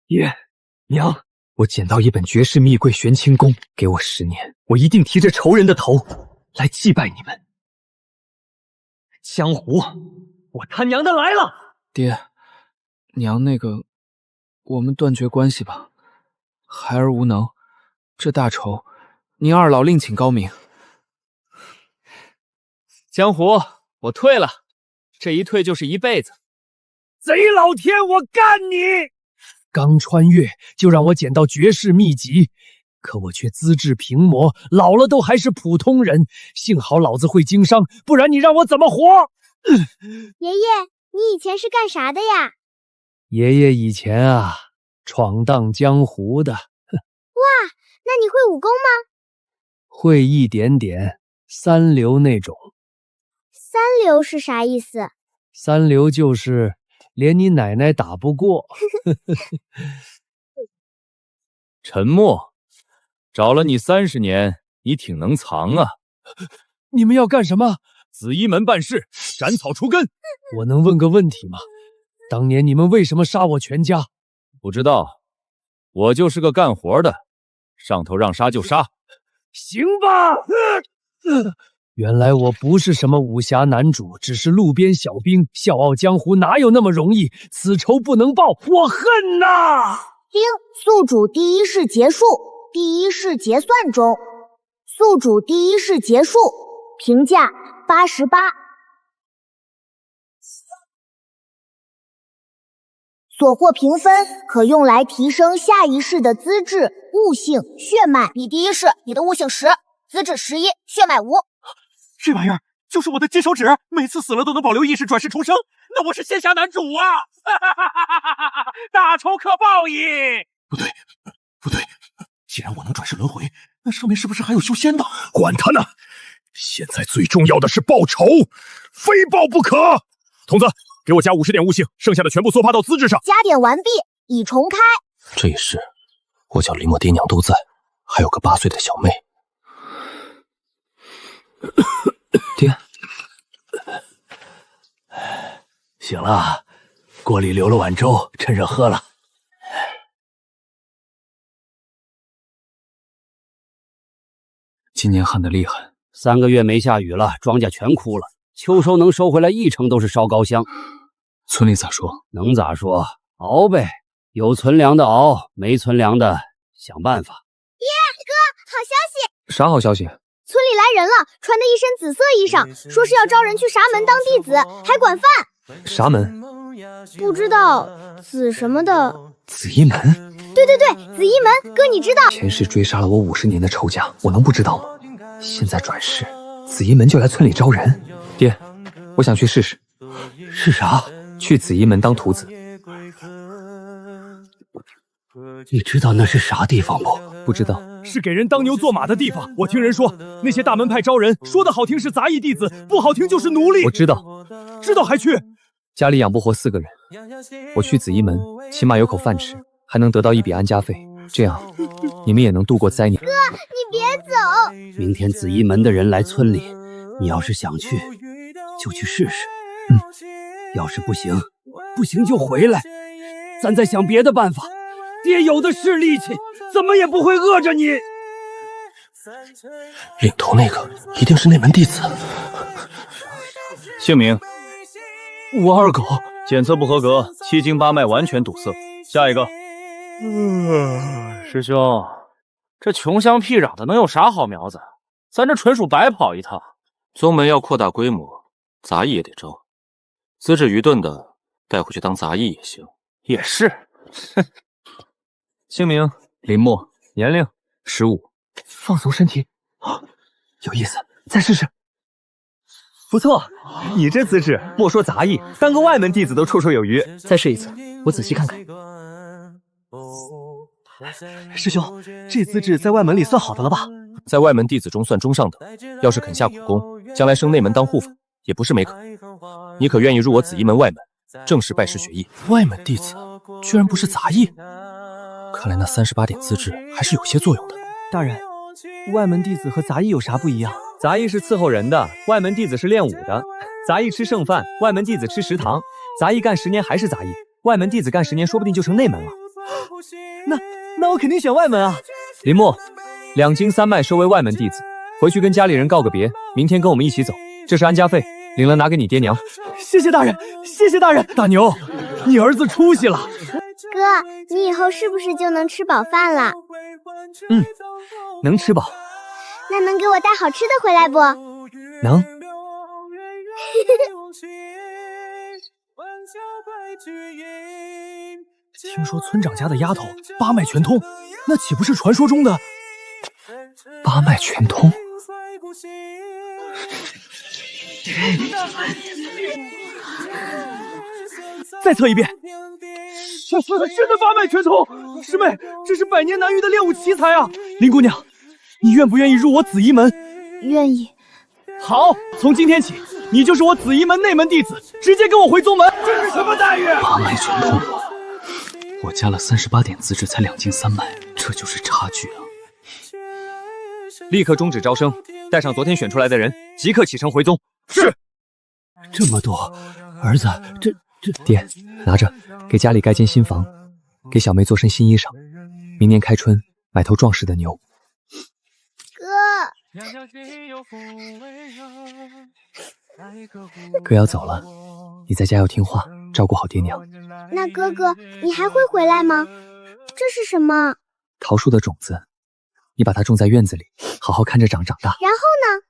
爷娘，我捡到一本绝世秘柜玄清宫，给我10年，我一定提着仇人的头来祭拜你们。江湖，我他娘的来了！爹，娘那个，我们断绝关系吧。孩儿无能，这大仇，您二老另请高明。江湖，我退了，这一退就是一辈子。贼老天，我干你！刚穿越就让我捡到绝世秘籍，可我却资质平魔，老了都还是普通人。幸好老子会经商，不然你让我怎么活？爷爷，你以前是干啥的呀？爷爷以前啊，闯荡江湖的。哇，那你会武功吗？会一点点，3流那种。3流是啥意思？3流就是连你奶奶打不过。沉默，找了你30年，你挺能藏啊。你们要干什么？紫衣门办事，斩草除根。我能问个问题吗？当年你们为什么杀我全家？不知道，我就是个干活的，上头让杀就杀。行吧。原来我不是什么武侠男主，只是路边小兵，笑傲江湖哪有那么容易？此仇不能报，我恨呐！丁，宿主第一式结束，第一式结算中。宿主第一式结束，评价88。所获评分可用来提升下一式的资质、悟性、血脉。你第一式，你的悟性10，资质11，血脉5。这玩意儿就是我的金手指，每次死了都能保留意识转世重生，那我是仙侠男主啊！大仇可报矣！不对，既然我能转世轮回，那上面是不是还有修仙的？管他呢！现在最重要的是报仇，非报不可。童子，给我加50点悟性，剩下的全部缩发到资质上。加点完毕，已重开。这一世，我叫林默爹娘都在，还有个8岁的小妹。爹，醒了，锅里留了碗粥，趁热喝了。今年旱得厉害，3个月没下雨了，庄稼全枯了，秋收能收回来1成都是烧高香。村里咋说？能咋说？熬呗，有存粮的熬，没存粮的想办法。耶，哥，好消息！啥好消息？村里来人了，穿的一身紫色衣裳，说是要招人去沙门当弟子，还管饭。啥门？不知道，紫什么的。紫衣门？对，紫衣门，哥你知道？前世追杀了我50年的仇家，我能不知道吗？现在转世，紫衣门就来村里招人。爹，我想去试试。是啥？去紫衣门当徒子。你知道那是啥地方不？不知道。是给人当牛做马的地方。我听人说，那些大门派招人，说的好听是杂役弟子，不好听就是奴隶。我知道还去？家里养不活4个人，我去紫衣门，起码有口饭吃，还能得到一笔安家费，这样你们也能度过灾年。哥，你别走。明天紫衣门的人来村里，你要是想去，就去试试。要是不行就回来，咱再想别的办法。爹有的是力气，怎么也不会饿着你。领头那个一定是那门弟子。姓名？我二狗。检测不合格，7经8脉完全堵塞。下一个。师兄，这穷乡僻壤的能有啥好苗子？咱这纯属白跑一趟。宗门要扩大规模，杂役也得招。资质愚钝的带回去当杂役也行。也是。姓名林默，年龄15。放松身体，有意思，再试试。不错，你这资质，莫说杂役，当个外门弟子都绰绰有余。再试一次，我仔细看看。师兄，这资质在外门里算好的了吧？在外门弟子中算中上等，要是肯下苦功，将来升内门当护法也不是没可能。你可愿意入我紫衣门外门，正式拜师学艺？外门弟子居然不是杂役，看来那38点资质还是有些作用的。大人，外门弟子和杂役有啥不一样？杂役是伺候人的，外门弟子是练武的。杂役吃剩饭，外门弟子吃食堂。杂役干10年还是杂役，外门弟子干10年说不定就成内门了。那我肯定选外门啊！林默，2经3脉收为外门弟子，回去跟家里人告个别，明天跟我们一起走。这是安家费，领了拿给你爹娘。谢谢大人，谢谢大人。大牛，你儿子出息了。哥，你以后是不是就能吃饱饭了？能吃饱。那能给我带好吃的回来不？能。听说村长家的丫头八脉全通，那岂不是传说中的八脉全通？再测一遍。真的八脉全通，师妹，这是百年难遇的练武奇才啊！林姑娘，你愿不愿意入我紫衣门？愿意。好，从今天起，你就是我紫衣门内门弟子，直接跟我回宗门。这是什么待遇？八脉全通，我加了38点资质才2经3脉，这就是差距啊！立刻终止招生，带上昨天选出来的人，即刻启程回宗。是。这么多，儿子，这爹，拿着，给家里盖间新房，给小妹做身新衣裳，明年开春买头壮实的牛。哥要走了，你在家要听话，照顾好爹娘。那哥哥，你还会回来吗？这是什么？桃树的种子，你把它种在院子里，好好看着长大。然后呢？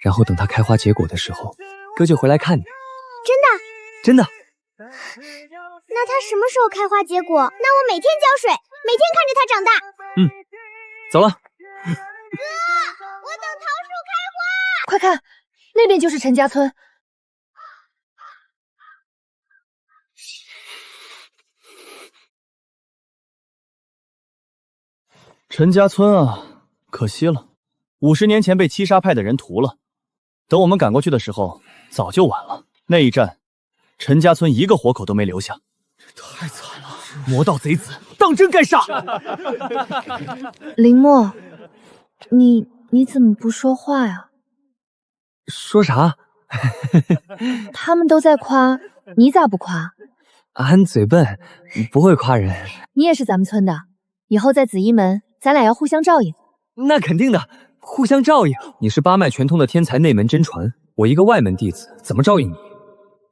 然后等它开花结果的时候，哥就回来看你。真的？真的。那它什么时候开花结果？那我每天浇水，每天看着它长大。走了。哥，我等桃树开花。快看，那边就是陈家村。陈家村啊，可惜了，50年前被七杀派的人屠了。等我们赶过去的时候，早就晚了。那一战，陈家村一个活口都没留下。太惨了！魔道贼子，当真该杀！林默，你怎么不说话呀？说啥？他们都在夸，你咋不夸？俺嘴笨，不会夸人。你也是咱们村的，以后在紫衣门，咱俩要互相照应。那肯定的，互相照应。你是八脉全通的天才内门真传，我一个外门弟子，怎么照应你？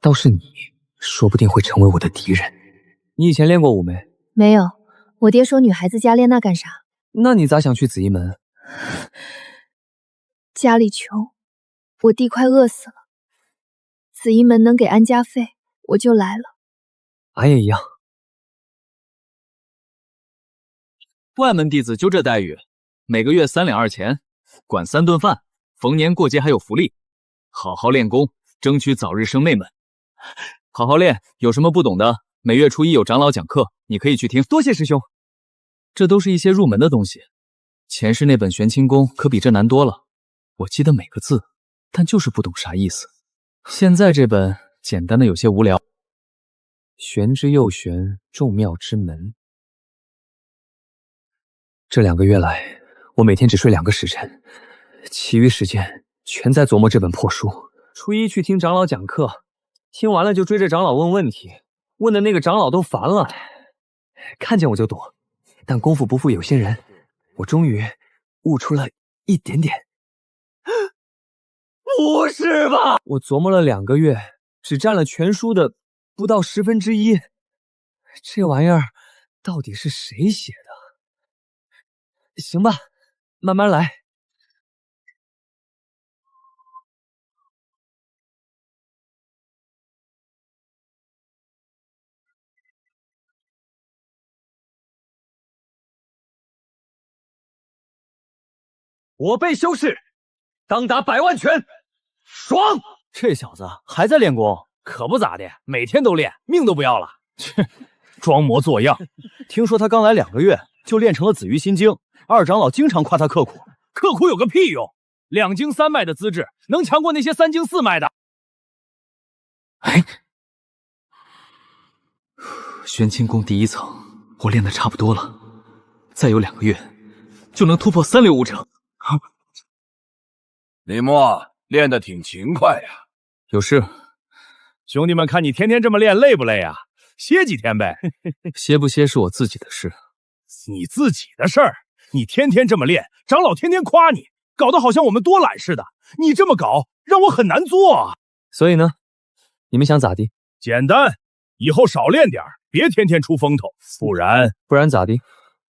倒是你，说不定会成为我的敌人。你以前练过武没？没有，我爹说女孩子家练那干啥？那你咋想去紫衣门？家里穷，我弟快饿死了，紫衣门能给安家费，我就来了。俺也一样。外门弟子就这待遇，每个月3两2钱，管3顿饭，逢年过节还有福利。好好练功，争取早日升内门。好好练，有什么不懂的，每月初1有长老讲课，你可以去听。多谢师兄。这都是一些入门的东西，前世那本玄清功可比这难多了。我记得每个字，但就是不懂啥意思。现在这本简单的有些无聊。玄之又玄，众妙之门。这2个月来，我每天只睡2个时辰，其余时间全在琢磨这本破书。初1去听长老讲课，听完了就追着长老问问题，问的那个长老都烦了，看见我就躲。但功夫不负有心人，我终于悟出了一点点。不是吧！我琢磨了2个月，只占了全书的不到1/10。这玩意儿到底是谁写的？行吧，慢慢来。我辈修士当打100万拳，爽！这小子还在练功，可不咋的，每天都练，命都不要了。切，装模作样。听说他刚来2个月就练成了紫鱼心经，二长老经常夸他刻苦。刻苦有个屁用！2经3脉的资质能强过那些3经4脉的？哎，玄清宫第1层，我练得差不多了，再有2个月就能突破3流5成。林默练得挺勤快呀。有事。兄弟们看你天天这么练，累不累啊？歇几天呗。歇不歇是我自己的事。你自己的事儿，你天天这么练，长老天天夸你，搞得好像我们多懒似的。你这么搞，让我很难做啊。所以呢，你们想咋地？简单，以后少练点，别天天出风头，不然咋地？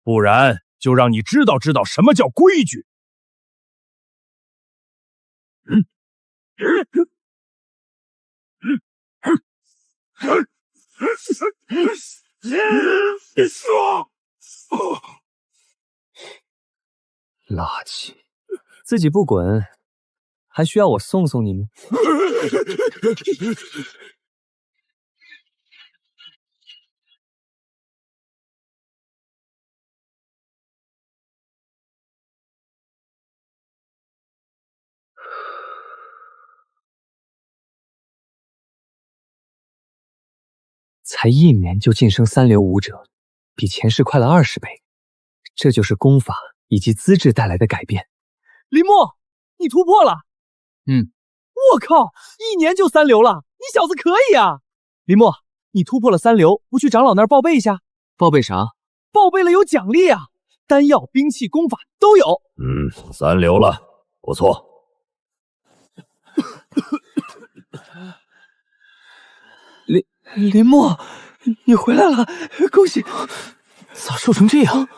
不然就让你知道什么叫规矩。垃圾，自己不滚，还需要我送送你吗？才1年就晋升3流武者，比前世快了20倍，这就是功法以及资质带来的改变。林墨，你突破了！我靠，1年就3流了，你小子可以啊！林墨，你突破了3流，不去长老那儿报备一下？报备啥？报备了有奖励啊，丹药、兵器、功法都有。3流了，不错。林墨，你回来了，恭喜！咋瘦成这样？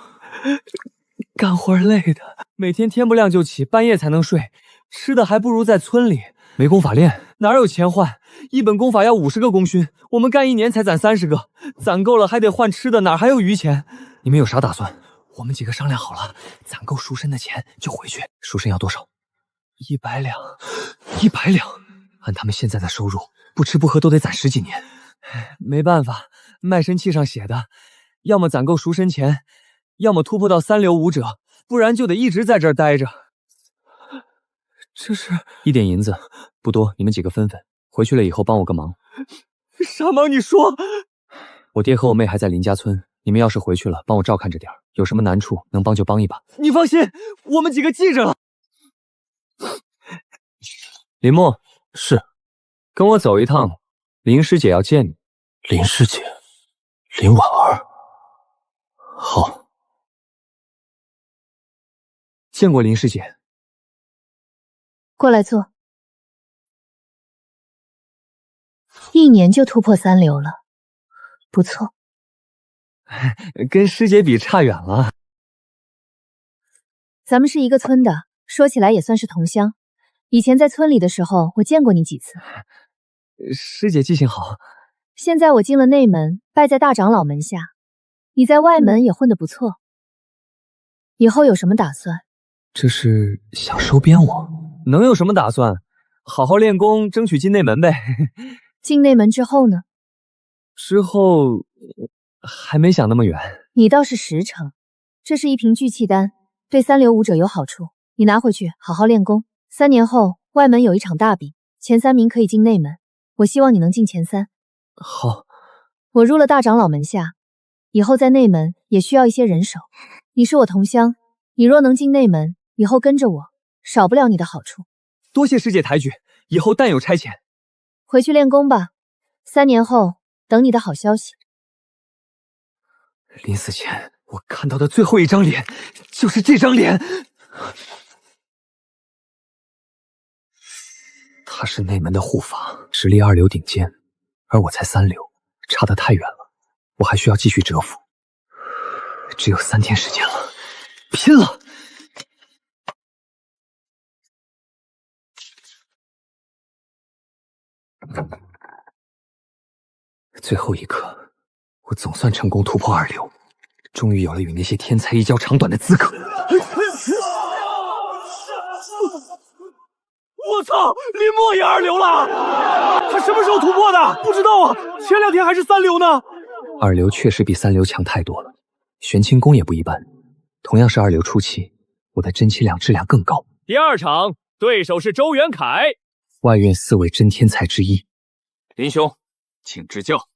干活累的，每天天不亮就起，半夜才能睡，吃的还不如在村里。没功法练，哪有钱换？一本功法要50个功勋，我们干1年才攒30个，攒够了还得换吃的，哪还有余钱？你们有啥打算？我们几个商量好了，攒够赎身的钱就回去。赎身要多少？100两。100两，按他们现在的收入，不吃不喝都得攒10几年。没办法，卖身契上写的，要么攒够赎身钱，要么突破到3流武者，不然就得一直在这儿待着。这是1点银子，不多，你们几个分分。回去了以后帮我个忙。啥忙？你说。我爹和我妹还在林家村，你们要是回去了，帮我照看着点，有什么难处能帮就帮一把。你放心，我们几个记着了。林墨，是，跟我走一趟，林师姐要见你。林师姐，林婉儿。好。见过林师姐。过来坐。1年就突破3流了，不错。跟师姐比差远了。咱们是一个村的，说起来也算是同乡。以前在村里的时候，我见过你几次。师姐记性好。现在我进了内门，拜在大长老门下。你在外门也混得不错，以后有什么打算？这是想收编我？能有什么打算？好好练功，争取进内门呗。进内门之后呢？之后还没想那么远。你倒是实诚。这是一瓶聚气丹，对3流武者有好处，你拿回去好好练功。3年后外门有一场大比，前3名可以进内门，我希望你能进前3。好。我入了大长老门下，以后在内门也需要一些人手。你是我同乡，你若能进内门，以后跟着我，少不了你的好处。多谢师姐抬举，以后但有差遣。回去练功吧，3年后等你的好消息。临死前，我看到的最后一张脸就是这张脸。他是内门的护法，实力2流顶尖，而我才3流，差得太远了。我还需要继续蛰伏。只有3天时间了，拼了！最后一刻，我总算成功突破2流，终于有了与那些天才一较长短的资格。我操，林墨也2流了！他什么时候突破的？不知道啊，前2天还是3流呢。2流确实比3流强太多了，玄清功也不一般。同样是2流初期，我的真气量质量更高。第2场，对手是周元凯，外院4位真天才之一。林兄，请指教。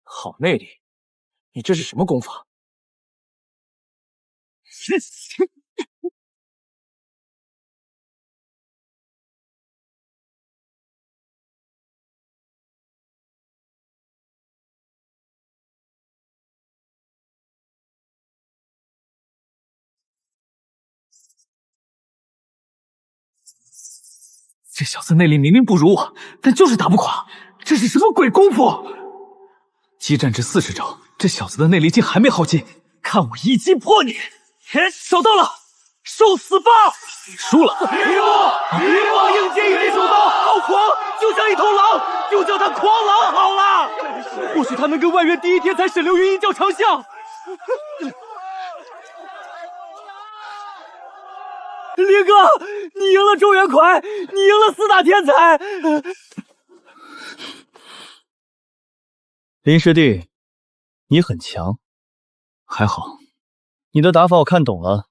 好内力，你这是什么功法？这小子内力明明不如我，但就是打不垮，这是什么鬼功夫？激战至40招，这小子的内力竟还没耗尽，看我一击破你！找到了，受死吧！输了。鱼王应接一手刀，好狂，就像一头狼，就叫他狂狼好了。或许他能跟外院第一天才沈流云一较长项。林哥，你赢了周元蒯，你赢了4大天才。林师弟，你很强，还好，你的打法我看懂了，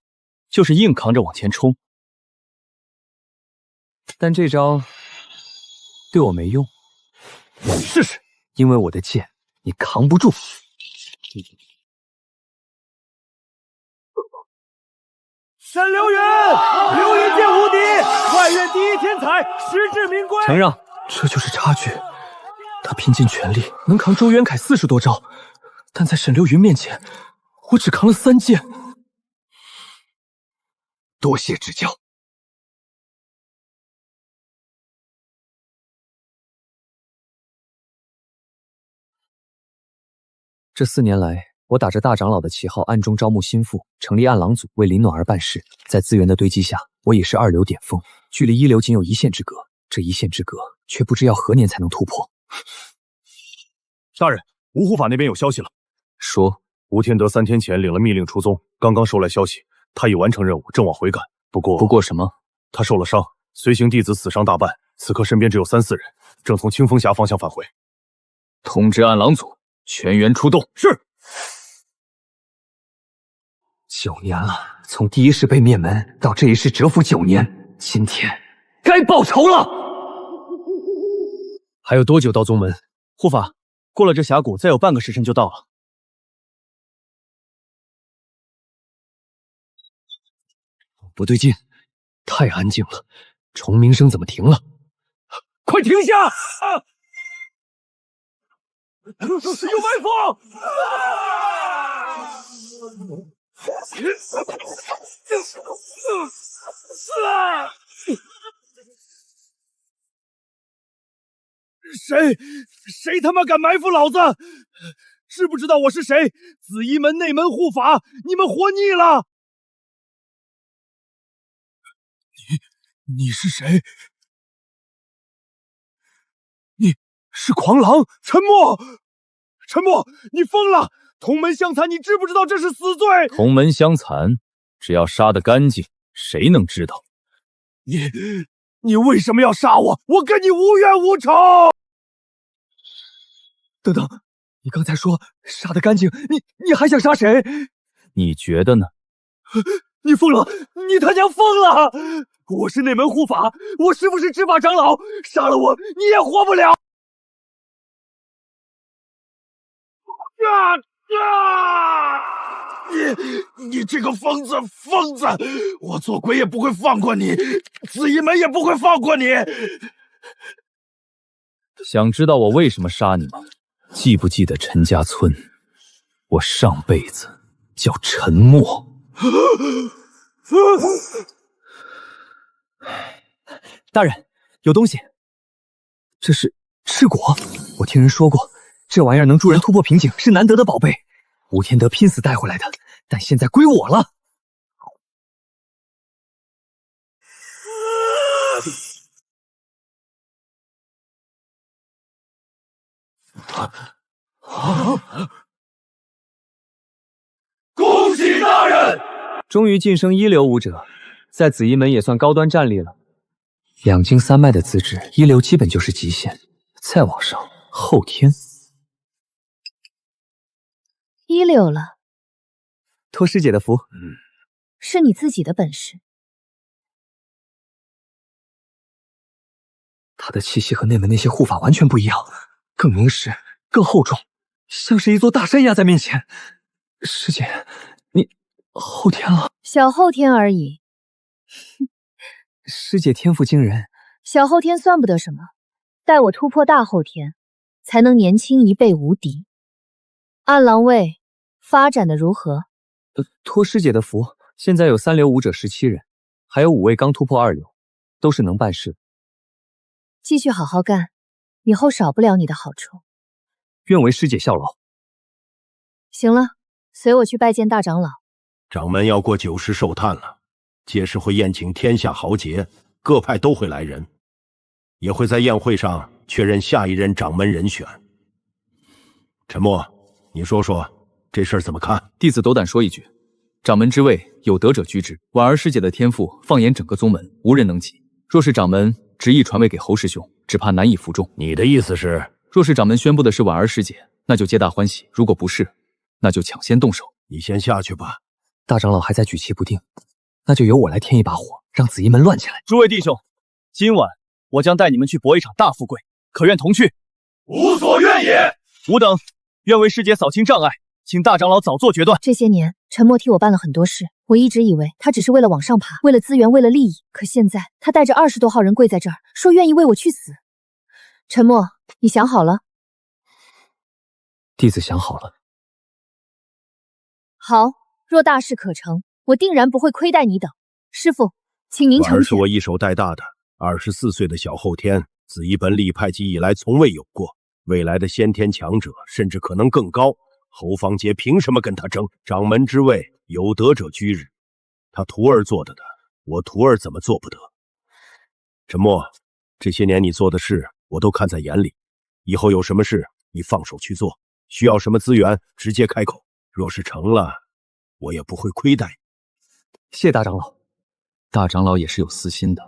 就是硬扛着往前冲。但这招对我没用，你试试，因为我的剑你扛不住。沈流云，流云剑无敌，外院第一天才，实至名归。承让，这就是差距。他拼尽全力能扛周元凯40多招，但在沈流云面前，我只扛了3剑。多谢指教。这4年来，我打着大长老的旗号，暗中招募心腹，成立暗狼组，为林暖儿办事。在资源的堆积下，我已是2流巅峰，距离1流仅有1线之隔。这1线之隔，却不知要何年才能突破。大人，吴护法那边有消息了。说，吴天德3天前领了密令出宗，刚刚收来消息，他已完成任务，正往回赶。不过什么？他受了伤，随行弟子死伤大半，此刻身边只有3、4人，正从清风峡方向返回。通知暗狼组全员出动。是。 9年了，从第一世被灭门到这一世蛰伏9年，今天该报仇了。还有多久到宗门？护法，过了这峡谷，再有半个时辰就到了。不对劲，太安静了，虫鸣声怎么停了？快停下！有埋伏！谁他妈敢埋伏老子？知不知道我是谁？紫衣门内门护法，你们活腻了！你是谁？你是狂狼沉默！沉默！你疯了！同门相残，你知不知道这是死罪？同门相残，只要杀得干净，谁能知道？你为什么要杀我？我跟你无冤无仇！等等，你刚才说杀得干净，你还想杀谁？你觉得呢？你疯了！你他娘疯了！我是内门护法，我师父是执法长老，杀了我你也活不了！你这个疯子！我做鬼也不会放过你，紫衣门也不会放过你！想知道我为什么杀你吗？记不记得陈家村？我上辈子叫陈默。大人，有东西。这是赤果，我听人说过，这玩意儿能助人突破瓶颈，是难得的宝贝。吴天德拼死带回来的，但现在归我了。恭喜大人！终于晋升1流武者，在紫衣门也算高端战力了。2经3脉的资质，1流基本就是极限，再往上后天。1流了，托师姐的福。是你自己的本事。他的气息和内门那些护法完全不一样，更凝实，更厚重，像是一座大山压在面前。师姐，你后天了？小后天而已。师姐天赋惊人，小后天算不得什么，待我突破大后天，才能年轻1倍无敌。暗狼卫发展的如何？托师姐的福，现在有3流武者17人，还有5位刚突破2流，都是能办事。继续好好干，以后少不了你的好处。愿为师姐效劳。行了，随我去拜见大长老。掌门要过90寿诞了，届时会宴请天下豪杰，各派都会来人，也会在宴会上确认下一任掌门人选。陈默，你说说这事儿怎么看？弟子斗胆说一句，掌门之位有德者居之，婉儿师姐的天赋，放眼整个宗门，无人能及。若是掌门执意传位给侯师兄，只怕难以服众。你的意思是，若是掌门宣布的是婉儿师姐，那就皆大欢喜；如果不是，那就抢先动手。你先下去吧。大长老还在举棋不定，那就由我来添一把火，让紫衣门乱起来。诸位弟兄，今晚我将带你们去搏一场大富贵，可愿同去？无所愿也。吾等愿为师姐扫清障碍，请大长老早做决断。这些年，陈默替我办了很多事，我一直以为他只是为了往上爬，为了资源，为了利益。可现在，他带着20多号人跪在这儿，说愿意为我去死。陈默，你想好了？弟子想好了。好，若大事可成，我定然不会亏待你等。师父，请您成全。婉儿是我一手带大的，24岁的小后天，紫衣门立派级以来从未有过。未来的先天强者，甚至可能更高。侯方杰凭什么跟他争？掌门之位，有德者居之。他徒儿做的，我徒儿怎么做不得？陈默，这些年你做的事，我都看在眼里。以后有什么事，你放手去做。需要什么资源，直接开口。若是成了，我也不会亏待你。谢大长老。大长老也是有私心的，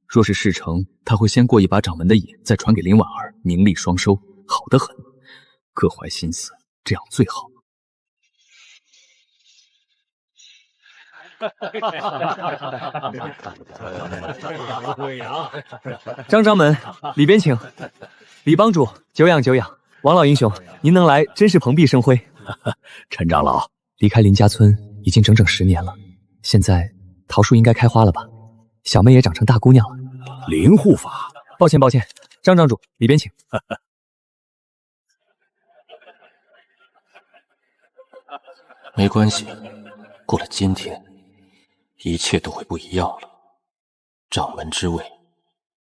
若是事成，他会先过一把掌门的瘾，再传给林婉儿，名利双收，好得很。各怀心思，这样最好。张掌门，里边请。李帮主，久仰久仰。王老英雄，您能来，真是蓬荜生辉。陈长老，离开林家村已经整整10年了，现在桃树应该开花了吧？小妹也长成大姑娘了。灵护法，抱歉抱歉，张掌主，里边请。没关系，过了今天，一切都会不一样了。掌门之位，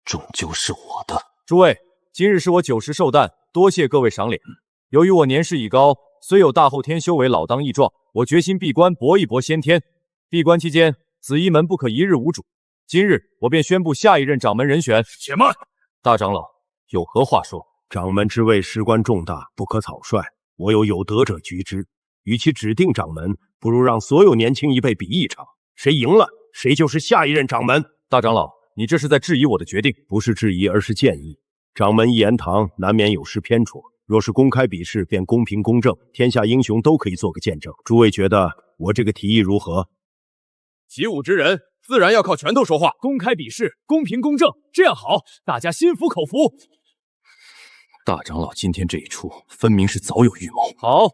终究是我的。诸位，今日是我90寿诞，多谢各位赏脸。由于我年事已高，虽有大后天修为老当益壮，我决心闭关搏一搏先天。闭关期间，紫衣门不可一日无主。今日我便宣布下一任掌门人选。且慢，大长老有何话说？掌门之位事关重大，不可草率。我有德者居之，与其指定掌门，不如让所有年轻一辈比一场，谁赢了，谁就是下一任掌门。大长老，你这是在质疑我的决定？不是质疑，而是建议。掌门一言堂，难免有失偏颇。若是公开比试，便公平公正，天下英雄都可以做个见证。诸位觉得我这个提议如何？习武之人自然要靠拳头说话。公开比试，公平公正，这样好，大家心服口服。大长老今天这一出，分明是早有预谋。好，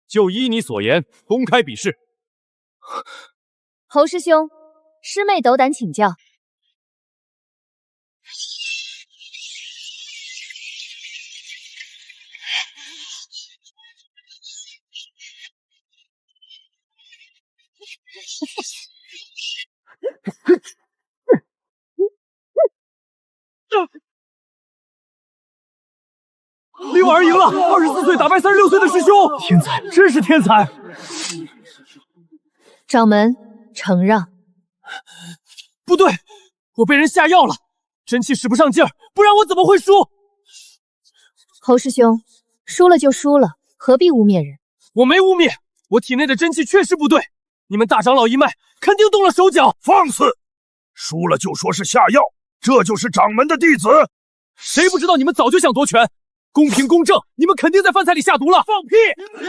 就依你所言，公开比试。侯师兄，师妹斗胆请教。林婉儿赢了，24岁打败36岁的师兄，天才，真是天才！掌门承让。不对，我被人下药了，真气使不上劲儿，不然我怎么会输？侯师兄，输了就输了，何必污蔑人？我没污蔑，我体内的真气确实不对，你们大长老一脉肯定动了手脚。放肆！输了就说是下药，这就是掌门的弟子。谁不知道你们早就想夺权？公平公正，你们肯定在饭菜里下毒了。放屁！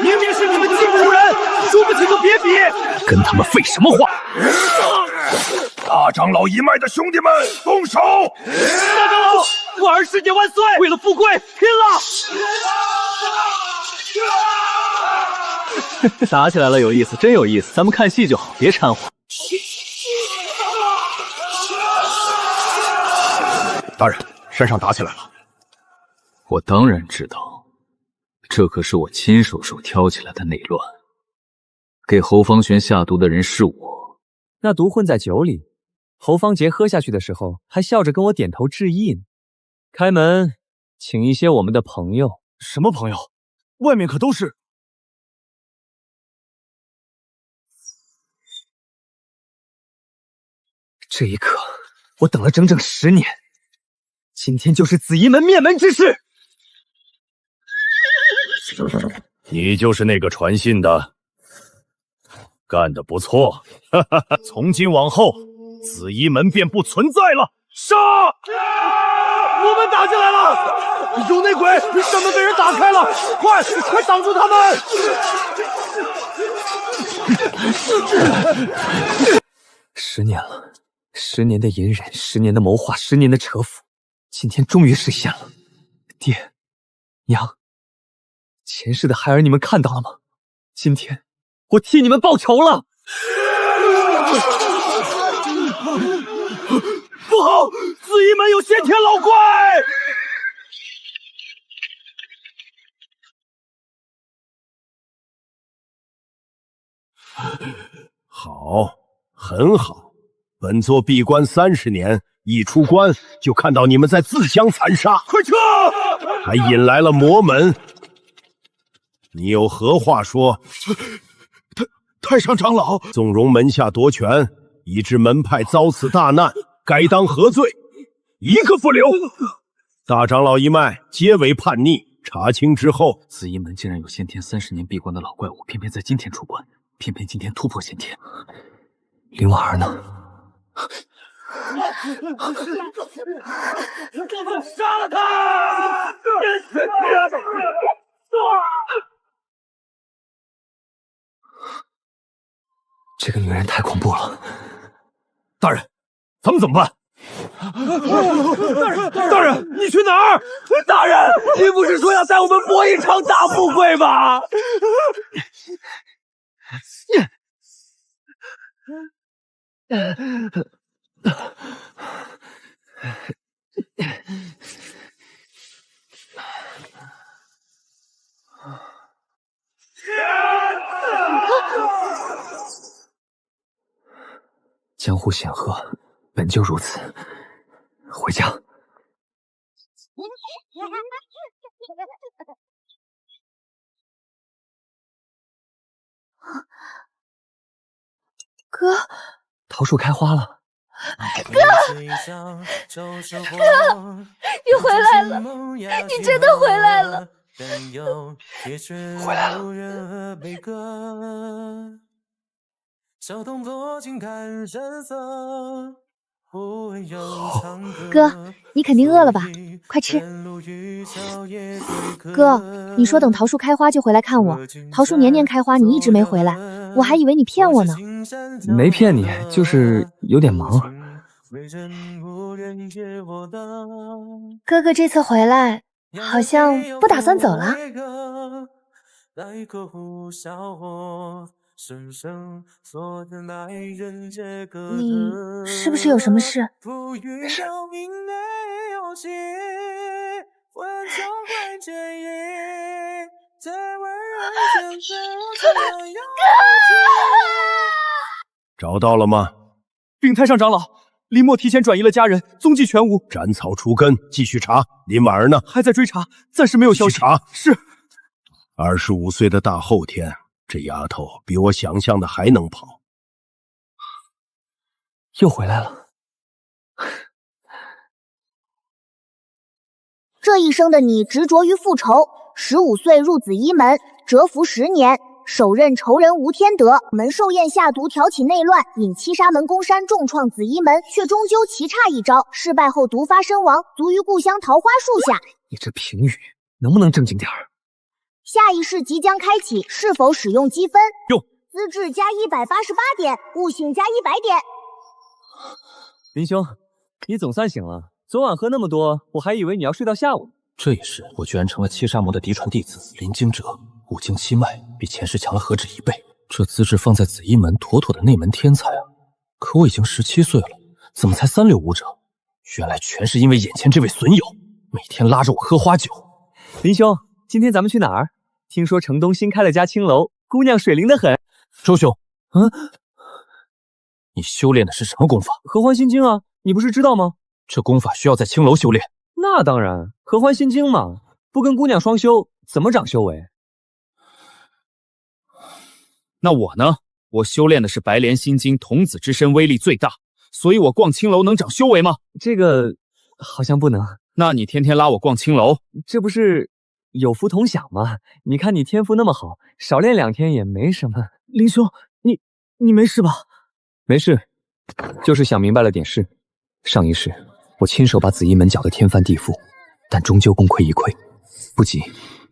明明是你们技不如人，输不起就别比。跟他们废什么话？大长老一脉的兄弟们，动手！大长老，婉儿师姐万岁！为了富贵，拼了！打起来了，有意思，真有意思。咱们看戏就好，别掺和。大人，山上打起来了。我当然知道，这可是我亲手挑起来的内乱。给侯方玄下毒的人是我。那毒混在酒里，侯方杰喝下去的时候，还笑着跟我点头致意呢。开门，请一些我们的朋友。什么朋友？外面可都是。这一刻，我等了整整10年，今天就是紫衣门灭门之事。你就是那个传信的，干得不错。从今往后，紫衣门便不存在了。杀！我们打进来了！有内鬼，山门被人打开了，快挡住他们！10年了，10年的隐忍，10年的谋划，10年的蛰伏，今天终于实现了。爹，娘，前世的孩儿你们看到了吗？今天我替你们报仇了！不好，紫衣门有先天老怪！好，很好。本座闭关30年，一出关就看到你们在自相残杀，快撤！还引来了魔门。你有何话说？太上长老，纵容门下夺权，以致门派遭此大难，该当何罪？一个不留！大长老一脉皆为叛逆，查清之后，紫衣门竟然有先天30年闭关的老怪物，偏偏在今天出关，偏偏今天突破先天。林婉儿呢？杀了他！这个女人太恐怖了。大人，咱们怎么办？大人，你去哪儿？大人，你不是说要带我们搏一场大富贵吗？江湖险恶，本就如此。回家。哥，桃树开花了。哥，你回来了，你真的回来了。回来了。哥，你肯定饿了吧？快吃。哥，你说等桃树开花就回来看我，桃树年年开花，你一直没回来，我还以为你骗我呢。没骗你，就是有点忙。哥哥这次回来，好像不打算走了。你是不是有什么事？没事。找到了吗？禀太上长老，林墨提前转移了家人，踪迹全无。斩草除根，继续查。林婉儿呢？还在追查，暂时没有消息。查。是。25岁的大后天，这丫头比我想象的还能跑。又回来了。这一生的你执着于复仇，15岁入紫衣门，蛰伏10年，首任仇人吴天德门寿宴下毒，挑起内乱，引七杀门攻山，重创紫衣门，却终究棋差一招，失败后毒发身亡，卒于故乡桃花树下。你这评语能不能正经点儿？下一世即将开启，是否使用积分？用。资质加188点，悟性加100点。林兄，你总算醒了。昨晚喝那么多，我还以为你要睡到下午。这一世，我居然成了七杀魔的嫡传弟子。林惊蛰，五经七脉比前世强了何止1倍。这资质放在紫衣门，妥妥的内门天才啊！可我已经17岁了，怎么才3流武者？原来全是因为眼前这位损友，每天拉着我喝花酒。林兄，今天咱们去哪儿？听说城东新开了家青楼，姑娘水灵得很。周兄，你修炼的是什么功法？合欢心经啊，你不是知道吗？这功法需要在青楼修炼。那当然，合欢心经嘛，不跟姑娘双修，怎么长修为？那我呢？我修炼的是白莲心经，童子之身威力最大，所以我逛青楼能长修为吗？这个好像不能。那你天天拉我逛青楼，这不是有福同享吗？你看你天赋那么好，少练2天也没什么。林兄，你没事吧？没事，就是想明白了点事。上一世我亲手把紫衣门搅得天翻地覆，但终究功亏一篑。不急，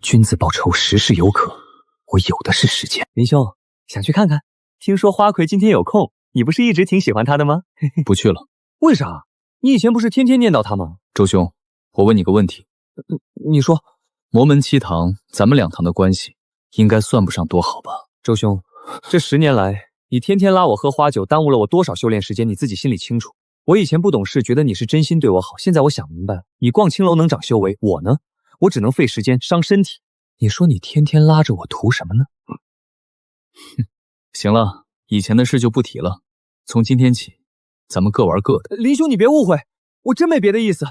君子报仇，时势有可，我有的是时间。林兄，想去看看？听说花魁今天有空，你不是一直挺喜欢他的吗？不去了。为啥？你以前不是天天念叨他吗？周兄，我问你个问题。你说。魔门7堂，咱们2堂的关系应该算不上多好吧？周兄，这10年来，你天天拉我喝花酒，耽误了我多少修炼时间，你自己心里清楚。我以前不懂事，觉得你是真心对我好，现在我想明白了，你逛青楼能长修为，我呢，我只能费时间伤身体。你说你天天拉着我图什么呢？行了，以前的事就不提了。从今天起，咱们各玩各的。林兄，你别误会，我真没别的意思，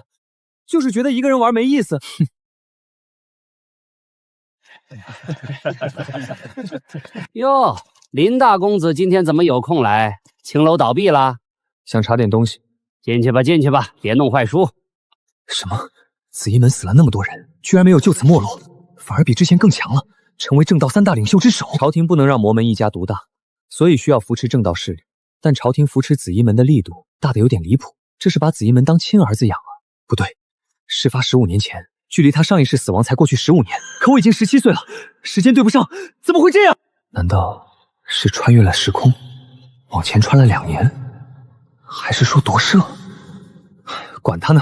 就是觉得一个人玩没意思。哟，林大公子今天怎么有空来？青楼倒闭了，想查点东西。进去吧，进去吧，别弄坏书。什么？紫衣门死了那么多人，居然没有就此没落，反而比之前更强了，成为正道3大领袖之首。朝廷不能让魔门一家独大，所以需要扶持正道势力。但朝廷扶持紫衣门的力度大得有点离谱，这是把紫衣门当亲儿子养啊？不对，事发15年前。距离他上一世死亡才过去15年，可我已经17岁了，时间对不上，怎么会这样？难道是穿越了时空，往前穿了2年？还是说夺舍？管他呢，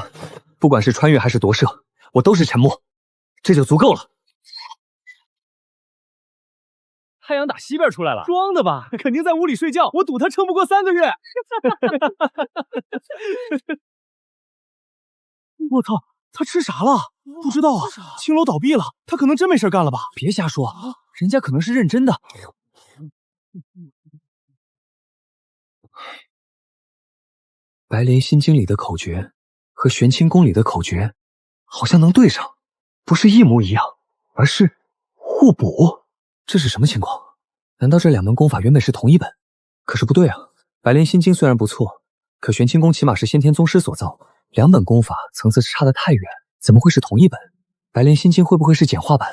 不管是穿越还是夺舍，我都是沉默，这就足够了。太阳打西边出来了，装的吧？肯定在屋里睡觉，我赌他撑不过3个月。我操，他吃啥了？不知道啊，青楼倒闭了，他可能真没事干了吧？别瞎说，人家可能是认真的。白莲心经里的口诀和玄清宫里的口诀好像能对上，不是一模一样，而是互补。这是什么情况？难道这2门功法原本是同一本？可是不对啊，白莲心经虽然不错，可玄清宫起码是先天宗师所造，2本功法层次差得太远。怎么会是同一本？白莲心经会不会是简化版？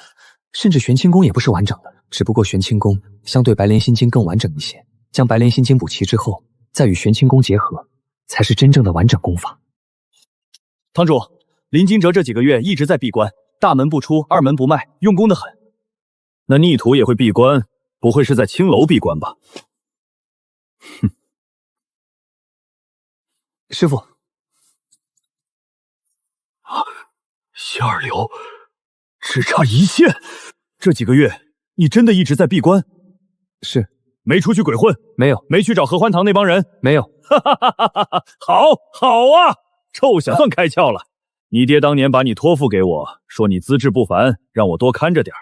甚至玄清宫也不是完整的，只不过玄清宫相对白莲心经更完整一些。将白莲心经补齐之后，再与玄清宫结合，才是真正的完整功法。堂主，林惊蛰这几个月一直在闭关，大门不出，二门不迈，用功得很。那逆徒也会闭关，不会是在青楼闭关吧？哼，师傅。夏二流，只差1线。这几个月，你真的一直在闭关？是。没出去鬼混？没有。没去找合欢堂那帮人？没有。哈哈哈哈哈！好啊，臭小算开窍了。你爹当年把你托付给我，说你资质不凡，让我多看着点。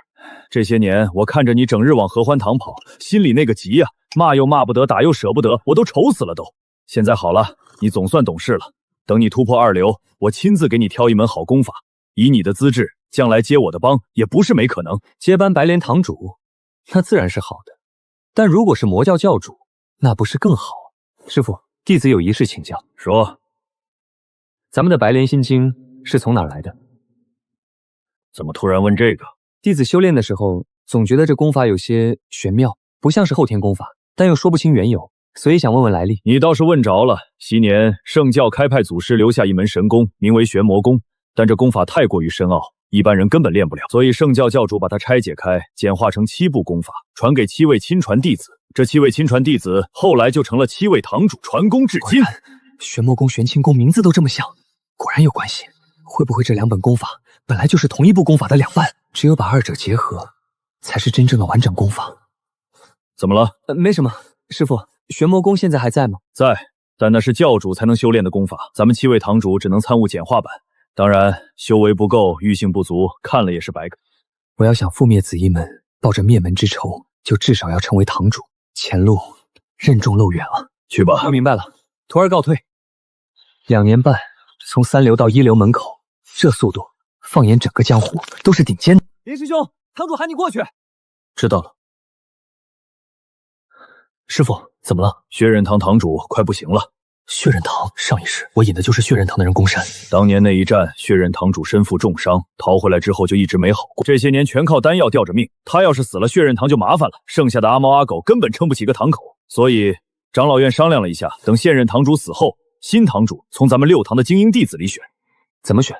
这些年，我看着你整日往合欢堂跑，心里那个急呀，骂又骂不得，打又舍不得，我都愁死了都。现在好了，你总算懂事了。等你突破2流，我亲自给你挑一门好功法。以你的资质，将来接我的帮也不是没可能。接班白莲堂主，那自然是好的。但如果是魔教教主，那不是更好？师傅，弟子有一事请教。说。咱们的白莲心经是从哪儿来的？怎么突然问这个？弟子修炼的时候，总觉得这功法有些玄妙，不像是后天功法，但又说不清缘由，所以想问问来历。你倒是问着了。昔年圣教开派祖师留下一门神功，名为玄魔功。但这功法太过于深奥，一般人根本练不了，所以圣教教主把它拆解开，简化成7部功法，传给7位亲传弟子。这7位亲传弟子后来就成了7位堂主，传功至今。玄魔功、玄清功名字都这么像，果然有关系。会不会这2本功法本来就是同一部功法的2半？只有把2者结合，才是真正的完整功法。怎么了？没什么。师傅，玄魔功现在还在吗？在，但那是教主才能修炼的功法，咱们7位堂主只能参悟简化版。当然，修为不够，玉性不足，看了也是白看。我要想覆灭紫衣门，抱着灭门之仇，就至少要成为堂主，前路任重漏远了。去吧。我明白了，徒儿告退。2年半，从3流到1流门口，这速度，放眼整个江湖都是顶尖的。林师兄，堂主喊你过去。知道了。师傅，怎么了？血刃堂堂主快不行了。血刃堂，上一世我引的就是血刃堂的人攻山。当年那一战，血刃堂主身负重伤，逃回来之后就一直没好过。这些年全靠丹药吊着命，他要是死了，血刃堂就麻烦了。剩下的阿猫阿狗根本撑不起个堂口。所以长老院商量了一下，等现任堂主死后，新堂主从咱们6堂的精英弟子里选。怎么选？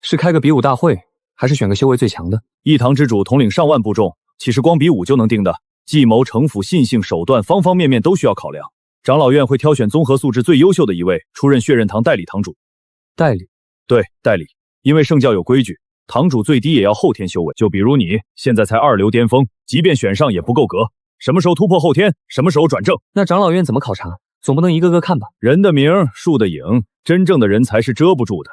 是开个比武大会，还是选个修为最强的？一堂之主统领上万部众，岂是光比武就能定的？计谋、城府、信性、手段，方方面面都需要考量。长老院会挑选综合素质最优秀的一位，出任血刃堂代理堂主。代理？对，代理。因为圣教有规矩，堂主最低也要后天修为。就比如你现在才2流巅峰，即便选上也不够格。什么时候突破后天，什么时候转正。那长老院怎么考察？总不能一个个看吧？人的名，树的影，真正的人才是遮不住的。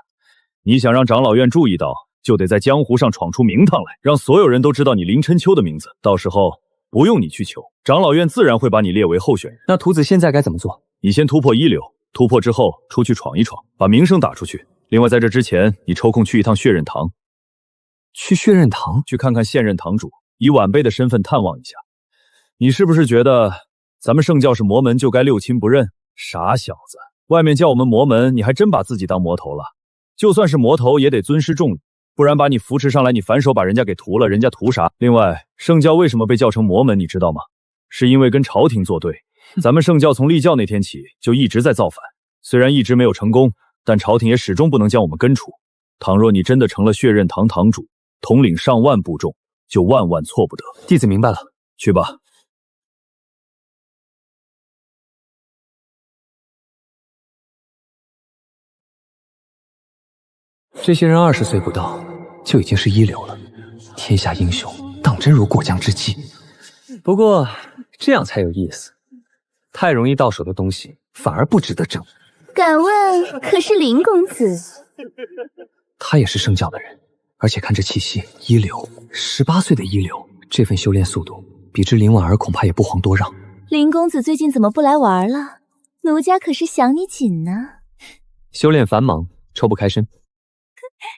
你想让长老院注意到，就得在江湖上闯出名堂来，让所有人都知道你林琛秋的名字。到时候不用你去求，长老院自然会把你列为候选人。那徒子现在该怎么做？你先突破1流，突破之后出去闯一闯，把名声打出去。另外，在这之前，你抽空去一趟血刃堂。去血刃堂？去看看现任堂主，以晚辈的身份探望一下。你是不是觉得咱们圣教是魔门就该六亲不认？傻小子，外面叫我们魔门，你还真把自己当魔头了。就算是魔头，也得尊师重礼，不然把你扶持上来，你反手把人家给屠了，人家图啥？另外，圣教为什么被叫成魔门，你知道吗？是因为跟朝廷作对。咱们圣教从立教那天起就一直在造反，虽然一直没有成功，但朝廷也始终不能将我们根除。倘若你真的成了血刃堂堂主，统领上万部众，就万万错不得。弟子明白了，去吧。这些人20岁不到就已经是1流了，天下英雄当真如过江之鲫。不过这样才有意思，太容易到手的东西反而不值得争。敢问可是林公子？他也是圣教的人，而且看这气息，1流，18岁的1流，这份修炼速度比之林婉儿恐怕也不遑多让。林公子最近怎么不来玩了？奴家可是想你紧呢。修炼繁忙，抽不开身。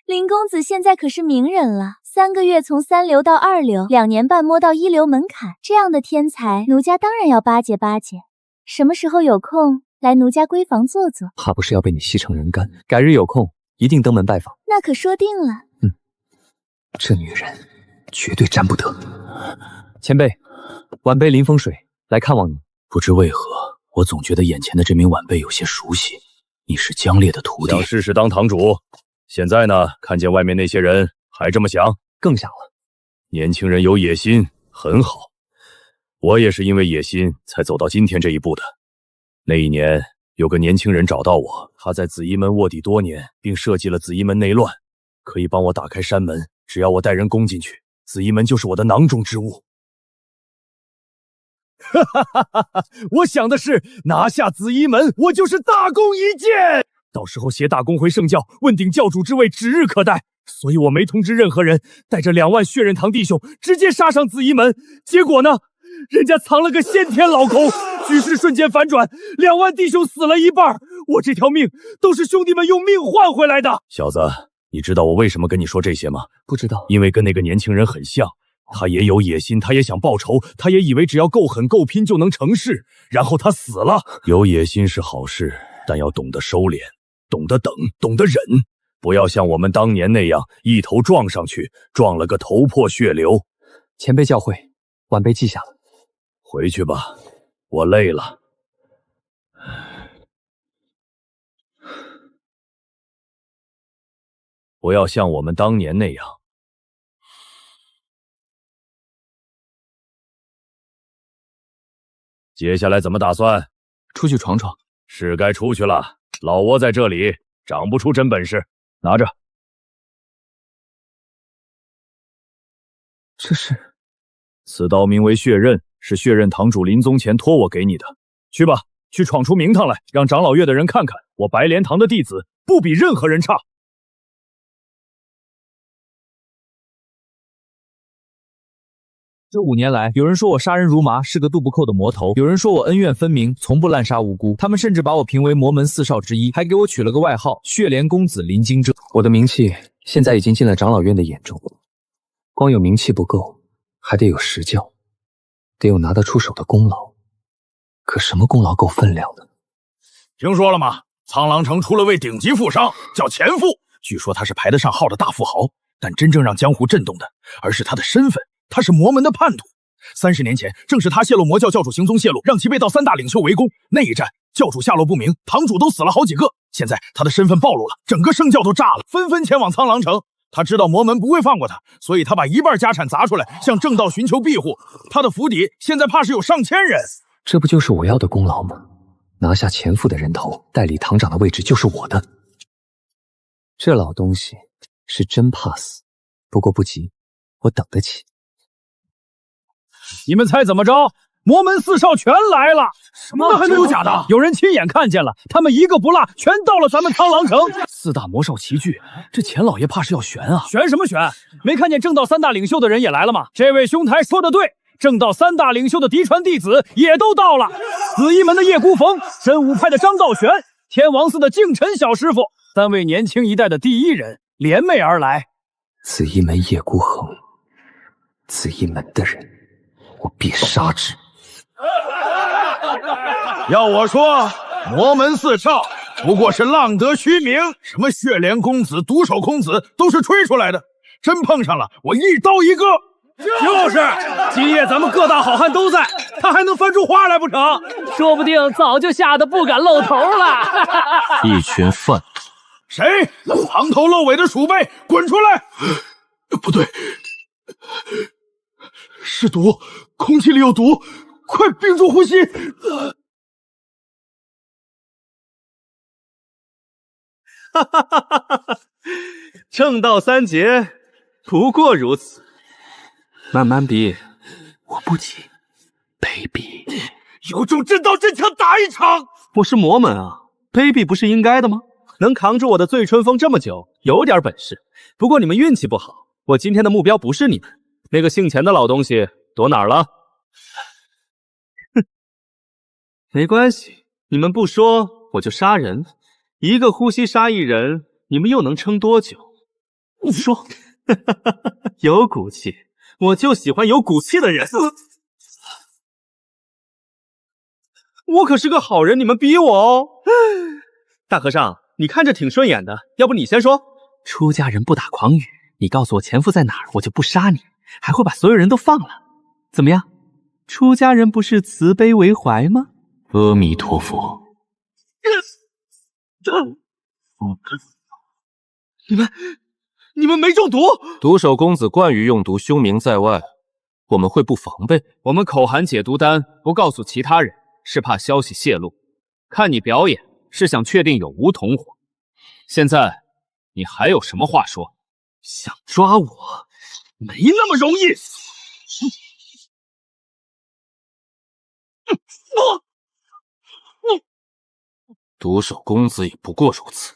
林公子现在可是名人了，3个月从3流到2流，2年半摸到1流门槛，这样的天才，奴家当然要巴结巴结。什么时候有空来奴家闺房坐坐？怕不是要被你吸成人干？改日有空一定登门拜访。那可说定了。这女人绝对沾不得。前辈，晚辈林风水来看望你。不知为何，我总觉得眼前的这名晚辈有些熟悉。你是江烈的徒弟？想试试当堂主。现在呢，看见外面那些人还这么想，更想了。年轻人有野心很好，我也是因为野心才走到今天这一步的。那一年有个年轻人找到我，他在紫衣门卧底多年，并设计了紫衣门内乱，可以帮我打开山门，只要我带人攻进去，紫衣门就是我的囊中之物。我想的是拿下紫衣门，我就是大功一件。到时候携大功回圣教，问鼎教主之位指日可待。所以我没通知任何人，带着2万血刃堂弟兄直接杀上紫衣门。结果呢，人家藏了个先天老孔，局势瞬间反转，2万弟兄死了一半，我这条命都是兄弟们用命换回来的。小子，你知道我为什么跟你说这些吗？不知道。因为跟那个年轻人很像，他也有野心，他也想报仇，他也以为只要够狠够拼就能成事，然后他死了。有野心是好事，但要懂得收敛，懂得等，懂得忍，不要像我们当年那样一头撞上去，撞了个头破血流。前辈教诲，晚辈记下了。回去吧，我累了。不要像我们当年那样。接下来怎么打算？出去闯闯。是该出去了，老窝在这里长不出真本事。拿着。这是？此刀名为血刃，是血刃堂主临终前托我给你的。去吧，去闯出名堂来，让长老院的人看看，我白莲堂的弟子不比任何人差。这5年来，有人说我杀人如麻，是个渡不扣的魔头；有人说我恩怨分明，从不滥杀无辜。他们甚至把我评为魔门4少之一，还给我取了个外号——血莲公子林惊蛰。我的名气现在已经进了长老院的眼中，光有名气不够，还得有实教，得有拿得出手的功劳。可什么功劳够分量呢？听说了吗？苍狼城出了位顶级富商，叫钱父。据说他是排得上号的大富豪，但真正让江湖震动的，而是他的身份。他是魔门的叛徒。30年前，正是他泄露魔教教主行踪泄露，让其被道3大领袖围攻。那一战，教主下落不明，堂主都死了好几个。现在他的身份暴露了，整个圣教都炸了，纷纷前往苍狼城。他知道魔门不会放过他，所以他把一半家产砸出来，向正道寻求庇护。他的府邸现在怕是有上千人。这不就是我要的功劳吗？拿下钱父的人头，代理堂长的位置就是我的。这老东西是真怕死，不过不急，我等得起。你们猜怎么着？魔门4少全来了！什么？那还能有假的？有人亲眼看见了，他们一个不落，全到了咱们苍狼城。4大魔少齐聚，这钱老爷怕是要悬啊！悬什么悬？没看见正道3大领袖的人也来了吗？这位兄台说的对，正道3大领袖的嫡传弟子也都到了。紫衣门的叶孤逢，真武派的张道玄，天王寺的敬晨小师傅，3位年轻一代的第一人联袂而来。紫衣门叶孤恒，紫衣门的人，我必杀之。要我说，魔门4少不过是浪得虚名，什么血莲公子、独守公子都是吹出来的。真碰上了，我一刀一个。就是，今夜咱们各大好汉都在，他还能翻出花来不成？说不定早就吓得不敢露头了。一群贩毒！谁？藏头露尾的鼠辈，滚出来！不对，是毒，空气里有毒，快屏住呼吸！哈哈哈哈哈！正道3劫，不过如此。慢慢比，我不急。卑鄙！有种真刀真枪打一场！我是魔门啊，卑鄙不是应该的吗？能扛住我的醉春风这么久，有点本事。不过你们运气不好，我今天的目标不是你们。那个姓钱的老东西躲哪儿了？哼，没关系，你们不说我就杀人。一个呼吸杀一人，你们又能撑多久？你说，有骨气，我就喜欢有骨气的人。我可是个好人，你们逼我哦。大和尚，你看着挺顺眼的，要不你先说。出家人不打诳语，你告诉我钱父在哪儿，我就不杀你，还会把所有人都放了。怎么样？出家人不是慈悲为怀吗？阿弥陀佛。你们没中毒？独守公子惯于用毒，凶名在外，我们会不防备？我们口含解毒丹，不告诉其他人，是怕消息泄露。看你表演，是想确定有无同伙。现在你还有什么话说？想抓我，没那么容易。独守公子也不过如此。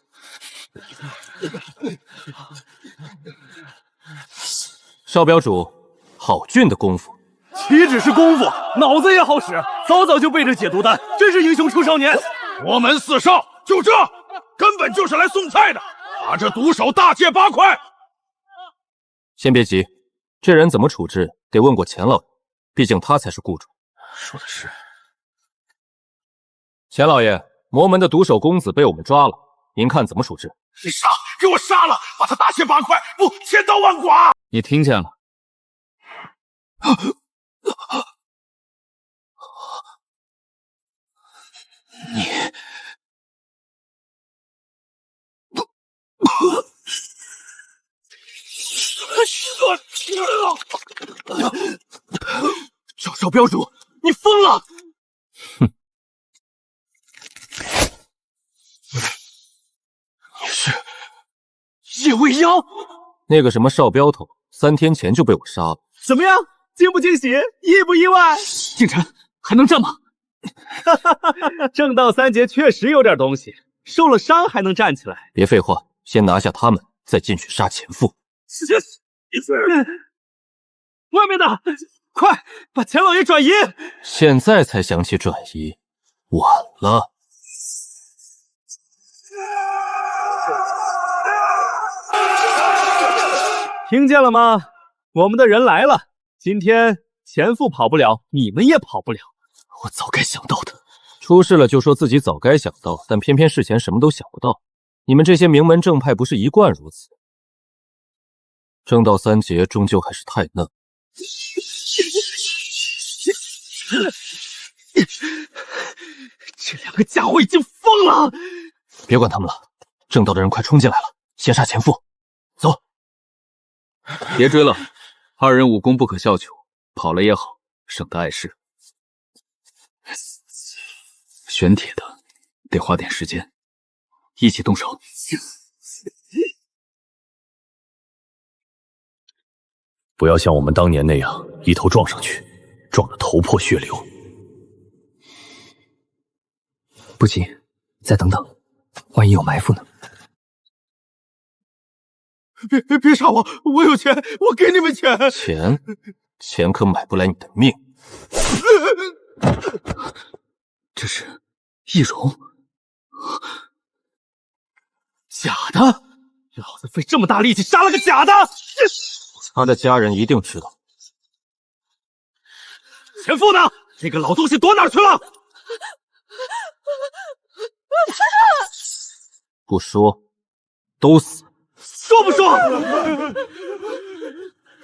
少镖主，好俊的功夫！岂止是功夫，脑子也好使，早早就背着解毒丹，真是英雄出少年。魔门4少就这，根本就是来送菜的，把这毒手大卸8块。先别急，这人怎么处置，得问过钱老爷，毕竟他才是雇主。说的是。钱老爷，魔门的独守公子被我们抓了，您看怎么处置？你杀，给我杀了，把他大卸8块，不，千刀万剐！你听见了？少镖主，你疯了！哼，你是叶未央？那个什么少镖头，3天前就被我杀了。怎么样？惊不惊喜？意不意外？敬晨还能这么？正道3劫确实有点东西，受了伤还能站起来。别废话，先拿下他们，再进去杀钱父。外面的，快把钱老爷转移！现在才想起转移，晚了。听见了吗？我们的人来了。今天前夫跑不了，你们也跑不了。我早该想到的。出事了就说自己早该想到，但偏偏事前什么都想不到。你们这些名门正派不是一贯如此？正道三杰终究还是太嫩。这两个家伙已经疯了！别管他们了，正道的人快冲进来了，先杀前夫。走，别追了，二人武功不可小觑，跑了也好，省得碍事。玄铁的得花点时间，一起动手。不要像我们当年那样一头撞上去，撞得头破血流。不急，再等等，万一有埋伏呢？别杀我！我有钱，我给你们钱。钱可买不来你的命。这是易容，假的！老子费这么大力气杀了个假的！他的家人一定知道。前夫呢？那个老东西躲哪去了？不说，都死。说不说？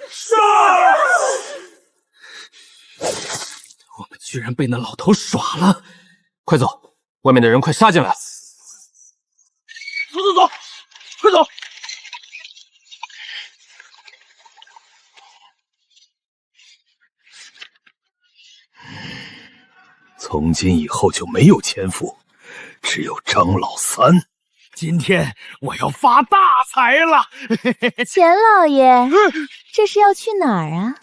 杀！我们居然被那老头耍了！快走，外面的人快杀进来！走，快走！从今以后就没有前夫，只有张老三。今天我要发大财了！钱老爷，这是要去哪儿啊？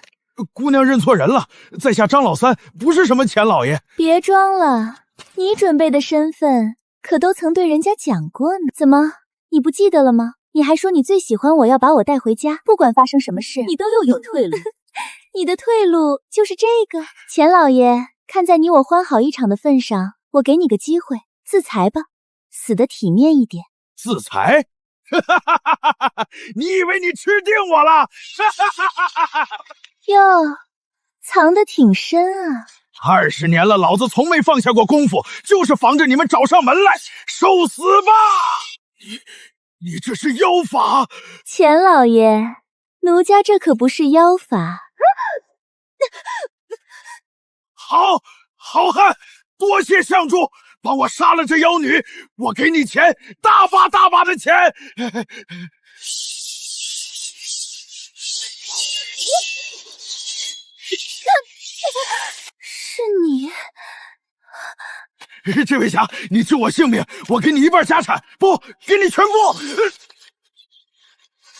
姑娘认错人了，在下张老三，不是什么钱老爷。别装了，你准备的身份可都曾对人家讲过呢。怎么，你不记得了吗？你还说你最喜欢我，要把我带回家，不管发生什么事，你都又有退路。你的退路就是这个。钱老爷，看在你我欢好一场的份上，我给你个机会，自裁吧，死得体面一点。自裁？你以为你吃定我了？哟，藏得挺深啊。20年了，老子从没放下过功夫，就是防着你们找上门来。受死吧！你这是妖法！钱老爷，奴家这可不是妖法。好汉，多谢相助，帮我杀了这妖女，我给你钱，大把大把的钱。是你。这位侠，你救我性命，我给你一半家产，不，给你全部。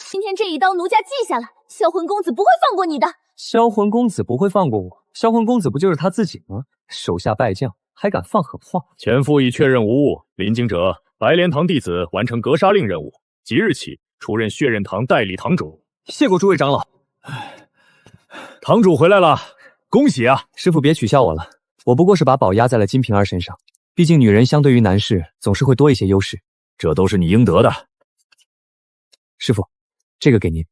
今天这一刀奴家记下了，销魂公子不会放过你的。销魂公子不会放过我？销魂公子不就是他自己吗？手下败将还敢放狠话？前夫已确认无误，临京者白莲堂弟子完成格杀令任务，即日起出任血刃堂代理堂主。谢过诸位长老。堂主回来了，恭喜啊！师父别取笑我了，我不过是把宝压在了金瓶儿身上，毕竟女人相对于男士总是会多一些优势。这都是你应得的。师父，这个给您。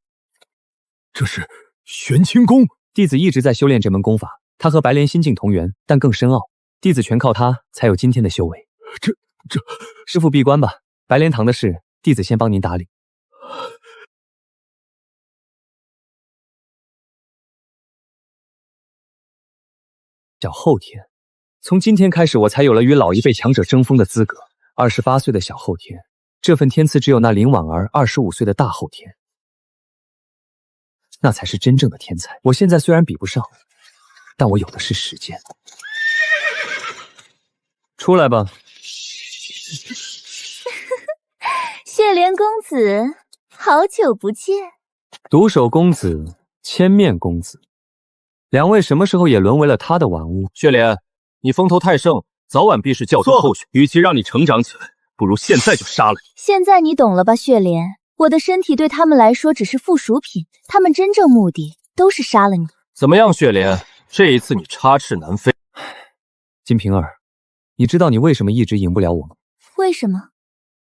这是玄清功，弟子一直在修炼这门功法，它和白莲心境同源，但更深奥。弟子全靠它才有今天的修为。这，师父闭关吧，白莲堂的事，弟子先帮您打理。小后天，从今天开始，我才有了与老一辈强者争锋的资格。28岁的小后天，这份天赐只有那林婉儿25岁的大后天。那才是真正的天才。我现在虽然比不上，但我有的是时间。出来吧。血莲公子，好久不见。独守公子，千面公子，两位什么时候也沦为了他的玩物？血莲，你风头太盛，早晚必是教中后学。与其让你成长起来，不如现在就杀了你。现在你懂了吧，血莲？我的身体对他们来说只是附属品，他们真正目的都是杀了你。怎么样，血莲？这一次你插翅难飞。金瓶儿，你知道你为什么一直赢不了我吗？为什么？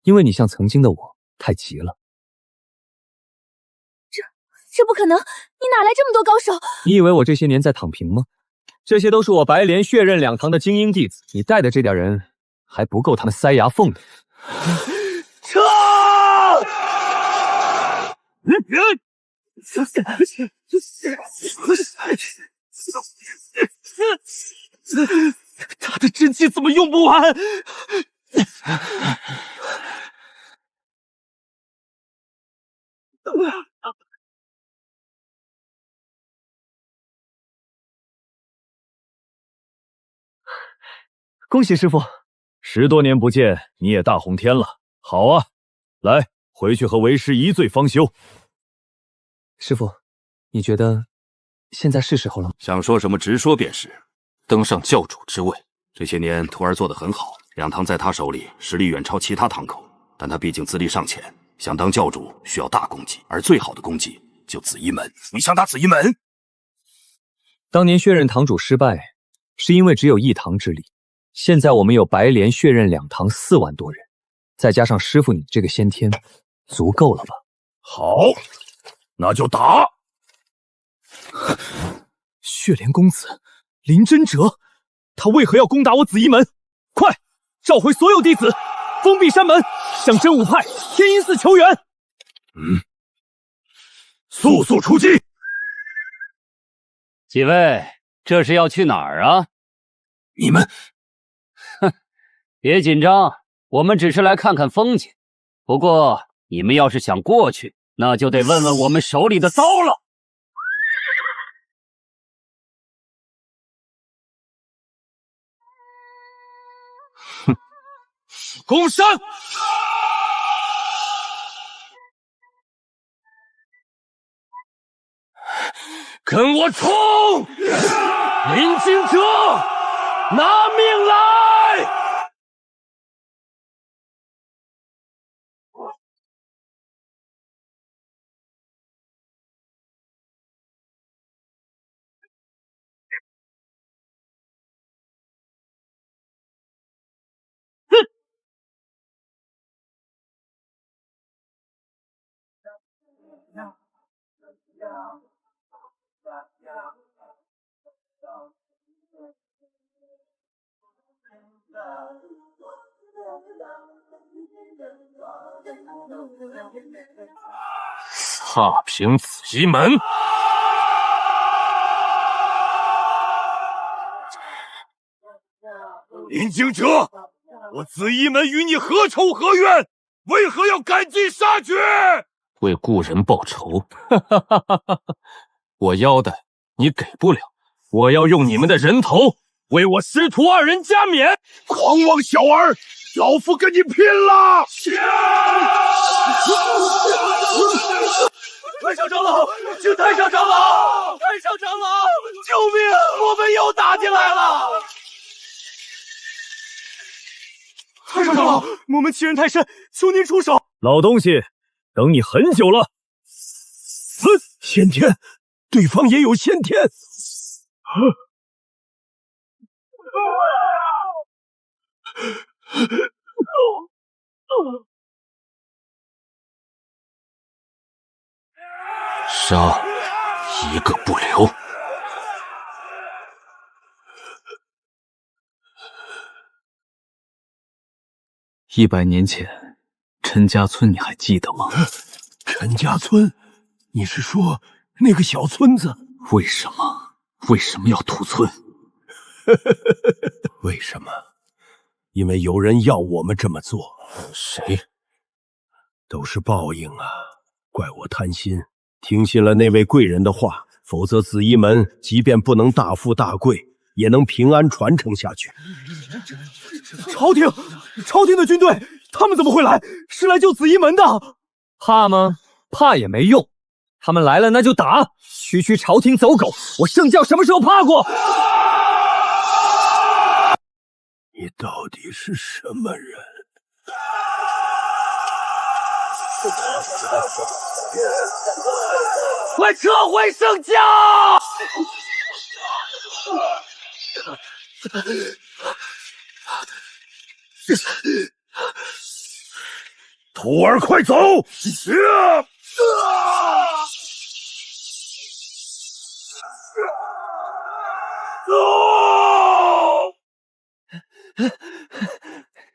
因为你像曾经的我，太急了。这不可能！你哪来这么多高手？你以为我这些年在躺平吗？这些都是我白莲血刃2堂的精英弟子，你带的这点人还不够他们塞牙缝的。撤！他的真气怎么用不完？恭喜师傅，10多年不见，你也大红天了。好啊，来，回去和为师一醉方休。师傅，你觉得现在是时候了吗？想说什么直说便是。登上教主之位，这些年徒儿做得很好，2堂在他手里实力远超其他堂口，但他毕竟资历尚浅，想当教主需要大功绩，而最好的功绩就紫衣门。你想打紫衣门？当年血刃堂主失败，是因为只有1堂之力。现在我们有白莲血刃2堂4万多人，再加上师傅你这个先天，足够了吧？好，那就打！血莲公子林真哲，他为何要攻打我紫衣门？快召回所有弟子，封闭山门，向真武派、天音寺求援。速速出击！几位，这是要去哪儿啊？你们，别紧张，我们只是来看看风景。不过，你们要是想过去，那就得问问我们手里的刀了。哼，攻山！跟我冲！林惊蛰，拿命来！哼！踏平紫衣门！林惊蛰，我紫衣门与你何仇何怨？为何要赶尽杀绝？为故人报仇。我要的你给不了，我要用你们的人头为我师徒2人加冕。狂妄小儿，老夫跟你拼了！太上长老，请太上长老！太上长老，救命！我们又打进来了！太上长老，我们欺人太甚，求您出手！老东西，等你很久了。先天，对方也有先天。杀一个不留。100年前，陈家村你还记得吗？陈家村？你是说那个小村子？为什么要屠村？为什么？因为有人要我们这么做。谁？都是报应啊！怪我贪心，听信了那位贵人的话，否则紫衣门即便不能大富大贵，也能平安传承下去。朝廷的军队，他们怎么会来？是来救紫衣门的。怕吗？怕也没用。他们来了，那就打！区朝廷走狗，我圣教什么时候怕过？你到底是什么人？快撤回圣教！徒儿，快走！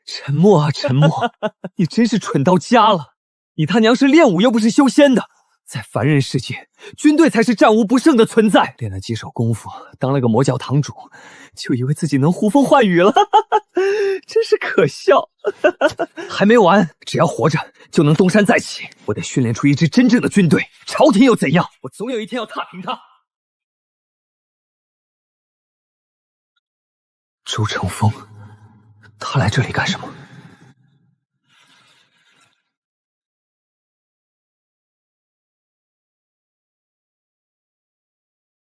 沉默啊，沉默！你真是蠢到家了。你他娘是练武又不是修仙的，在凡人世界，军队才是战无不胜的存在。练了几手功夫，当了个魔教堂主，就以为自己能呼风唤雨了，真是可笑。还没完，只要活着就能东山再起。我得训练出一支真正的军队，朝廷又怎样？我总有一天要踏平他。周成风，他来这里干什么？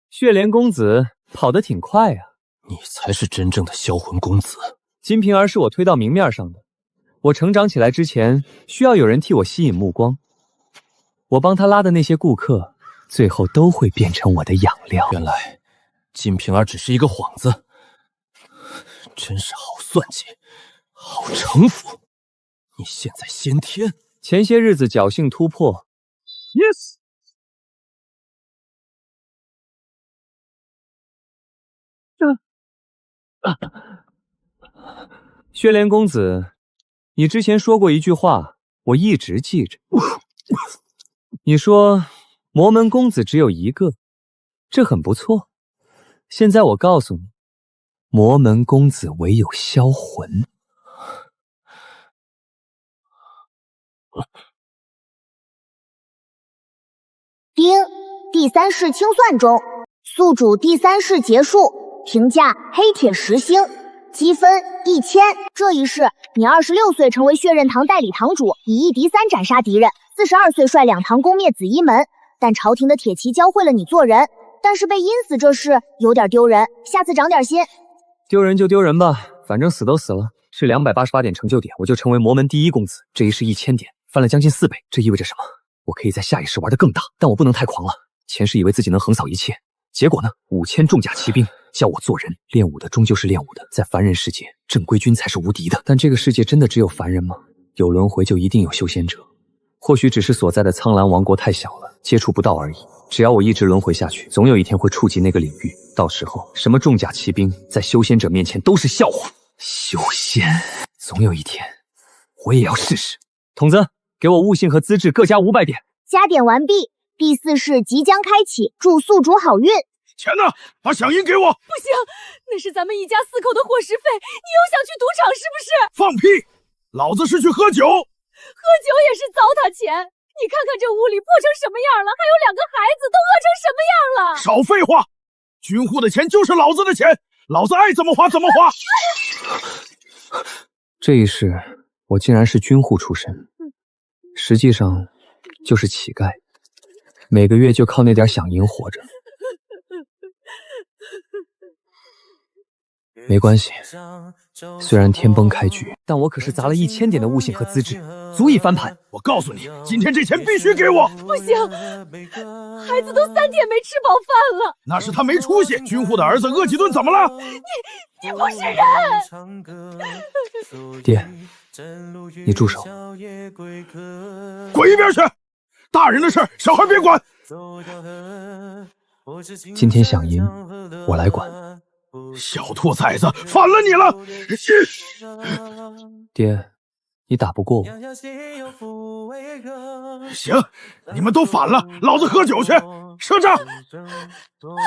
血莲公子跑得挺快啊！你才是真正的销魂公子。金瓶儿是我推到明面上的，我成长起来之前，需要有人替我吸引目光。我帮他拉的那些顾客，最后都会变成我的养料。原来金瓶儿只是一个幌子，真是好算计，好城府。你现在先天，前些日子侥幸突破 ，yes。血莲公子，你之前说过一句话，我一直记着。你说魔门公子只有一个，这很不错。现在我告诉你，魔门公子唯有销魂。丁，第3式清算中，宿主第3式结束，评价黑铁10星。积分1000。这一世，你26岁成为血刃堂代理堂主，以1敌3斩杀敌人；42岁率2堂攻灭紫衣门。但朝廷的铁骑教会了你做人，但是被阴死这事有点丢人，下次长点心。丢人就丢人吧，反正死都死了。是288点成就点，我就成为魔门第1公子。这一世1000点，翻了将近4倍。这意味着什么？我可以在下一世玩得更大，但我不能太狂了。前世以为自己能横扫一切，结果呢？5000重甲骑兵。教我做人，练武的终究是练武的，在凡人世界，正规军才是无敌的。但这个世界真的只有凡人吗？有轮回就一定有修仙者，或许只是所在的苍蓝王国太小了，接触不到而已。只要我一直轮回下去，总有一天会触及那个领域，到时候什么重甲骑兵在修仙者面前都是笑话。修仙，总有一天我也要试试。筒子，给我悟性和资质各加500点。加点完毕，第4式即将开启，祝宿主好运。钱呢？把响银给我！不行，那是咱们一家4口的伙食费，你又想去赌场是不是？放屁！老子是去喝酒。喝酒也是糟蹋钱。你看看这屋里破成什么样了，还有2个孩子都饿成什么样了。少废话！军户的钱就是老子的钱，老子爱怎么花怎么花。这一世我竟然是军户出身，实际上就是乞丐，每个月就靠那点响银活着。没关系，虽然天崩开局，但我可是砸了1000点的悟性和资质，足以翻盘。我告诉你，今天这钱必须给我！不行，孩子都3天没吃饱饭了。那是他没出息，军户的儿子饿几顿怎么了？你不是人！爹，你住手！滚一边去！大人的事小孩别管。今天响银我来管。小兔崽子，反了你了！爹，你打不过我。行，你们都反了，老子喝酒去，赊账。我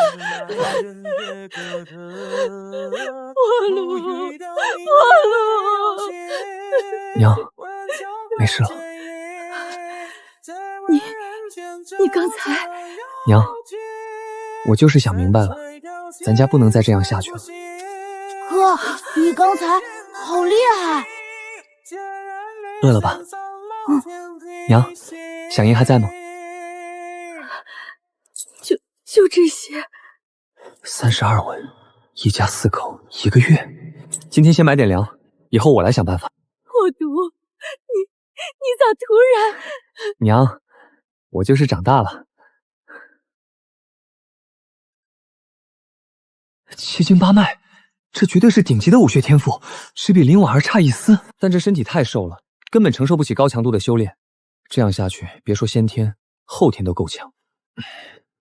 路，娘，没事了。你刚才……娘，我就是想明白了。咱家不能再这样下去了。哥，你刚才好厉害！饿了吧？娘，响银还在吗？就这些。32文，一家4口1个月。今天先买点粮，以后我来想办法。我毒，你咋突然？娘，我就是长大了。7经8脉，这绝对是顶级的武学天赋，只比林婉儿差一丝。但这身体太瘦了，根本承受不起高强度的修炼。这样下去，别说先天，后天都够呛。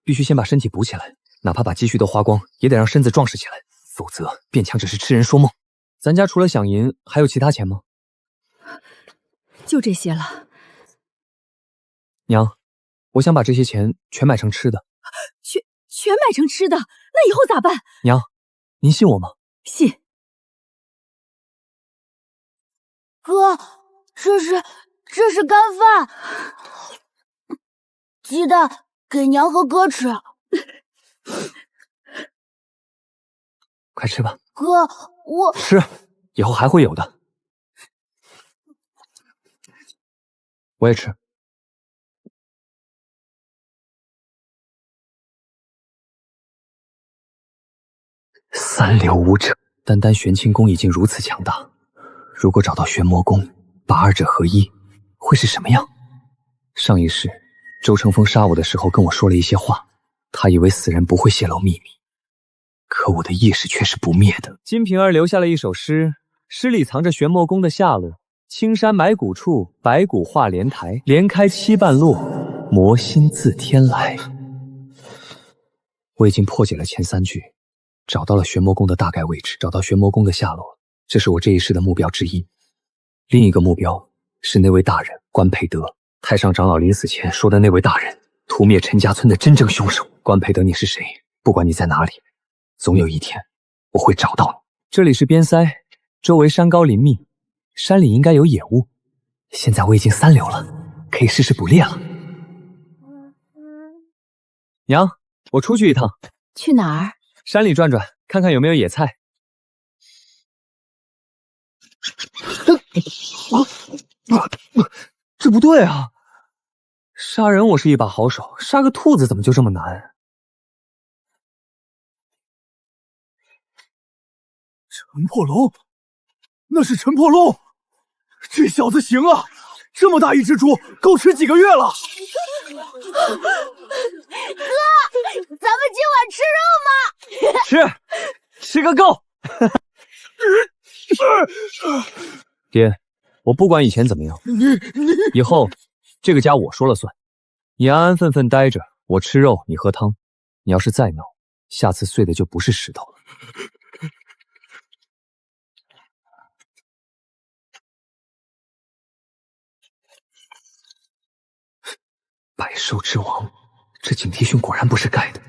必须先把身体补起来。哪怕把积蓄都花光，也得让身子壮实起来，否则变强只是痴人说梦。咱家除了饷银，还有其他钱吗？就这些了。娘，我想把这些钱全买成吃的。全买成吃的，那以后咋办？娘，您信我吗？信。哥，这是干饭，记得给娘和哥吃。快吃吧。哥，我吃，以后还会有的。我也吃。三流武者，单单玄清宫已经如此强大，如果找到玄魔宫，把二者合一，会是什么样？上一世，周成风杀我的时候跟我说了一些话，他以为死人不会泄露秘密，可我的意识却是不灭的。金瓶儿留下了一首诗，诗里藏着玄魔宫的下落：青山埋骨处，白骨化莲台，莲开七瓣落，魔心自天来。我已经破解了前3句，找到了玄魔宫的大概位置，找到玄魔宫的下落，这是我这一世的目标之一。另一个目标是那位大人关培德，太上长老临死前说的那位大人，屠灭陈家村的真正凶手。关培德，你是谁？不管你在哪里，总有一天我会找到你。这里是边塞，周围山高林密，山里应该有野物。现在我已经3流了，可以试试捕猎了。娘，我出去一趟。去哪儿？山里转转，看看有没有野菜。这不对啊！杀人我是一把好手，杀个兔子怎么就这么难？陈破龙，那是陈破龙，这小子行啊！这么大一只猪，够吃几个月了。哥，咱们今晚吃肉吗？吃个够！爹，我不管以前怎么样，以后这个家我说了算。你安安分分待着，我吃肉，你喝汤。你要是再闹，下次碎的就不是石头了。百兽之王，这警惕胸果然不是盖的。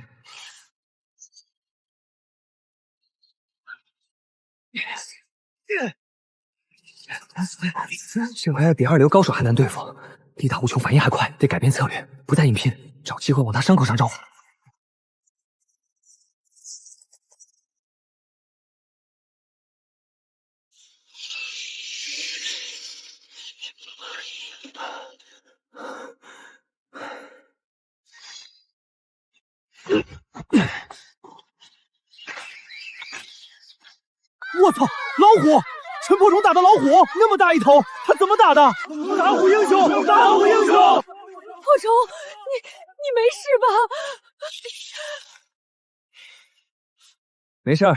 这玩意儿比2流高手还难对付，力大无穷，反应还快，得改变策略，不带硬拼，找机会往他伤口上招呼。我操，老虎！陈破虫打的老虎，那么大一头，他怎么打的？打虎英雄，打虎英雄！破虫，你没事吧？没事儿，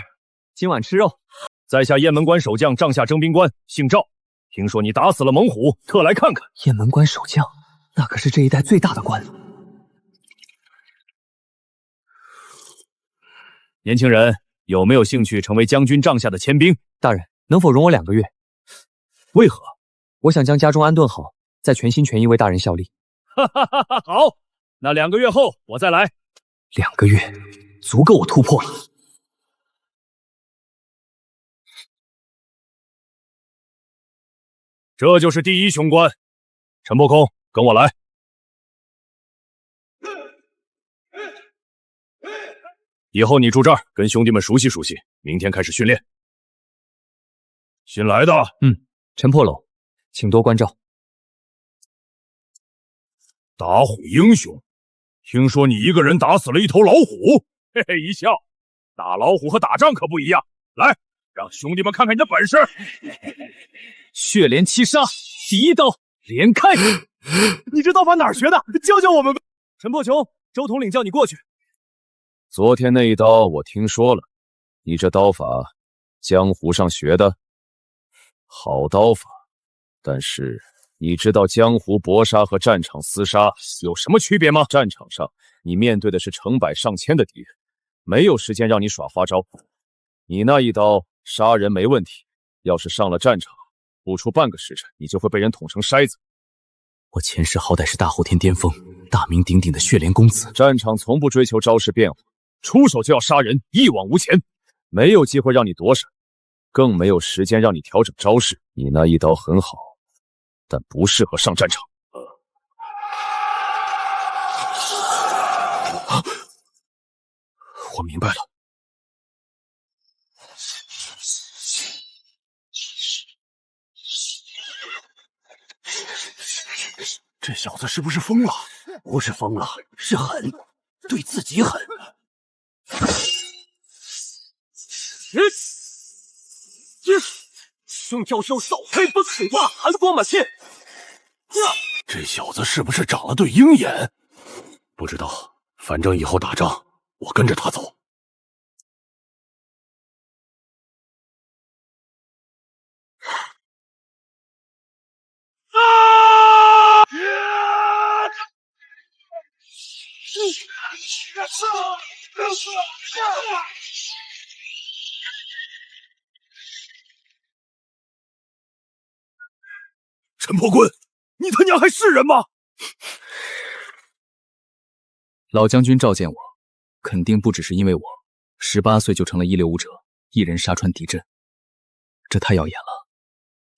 今晚吃肉。在下雁门关守将帐下征兵官，姓赵。听说你打死了猛虎，特来看看。雁门关守将，那可是这一带最大的官。年轻人，有没有兴趣成为将军帐下的签兵？大人，能否容我2个月？为何？我想将家中安顿好，再全心全意为大人效力。哈哈哈哈！好，那2个月后我再来。2个月足够我突破了。这就是第1雄关，陈破空，跟我来。以后你住这儿，跟兄弟们熟悉熟悉。明天开始训练。新来的，陈破楼，请多关照。打虎英雄，听说你一个人打死了一头老虎，嘿嘿一笑。打老虎和打仗可不一样，来，让兄弟们看看你的本事。血连七杀，第1刀连开。你这刀法哪儿学的？教教我们吧。陈破琼，周统领叫你过去。昨天那一刀我听说了，你这刀法江湖上学的？好刀法，但是你知道江湖搏杀和战场厮杀有什么区别吗？战场上你面对的是成百上千的敌人，没有时间让你耍花招。你那一刀杀人没问题，要是上了战场，不出半个时辰，你就会被人捅成筛子。我前世好歹是大后天巅峰，大名鼎鼎的血莲公子。战场从不追求招式变化，出手就要杀人，一往无前，没有机会让你躲闪，更没有时间让你调整招式。你那一刀很好，但不适合上战场。我明白了。这小子是不是疯了？不是疯了，是狠，对自己狠。胸挑手，扫开风水画，寒光满天。这小子是不是长了对鹰眼？不知道，反正以后打仗我跟着他走。陈破棍，你他娘还是人吗？老将军召见我，肯定不只是因为我18岁就成了165者，一人杀穿敌阵，这太耀眼了，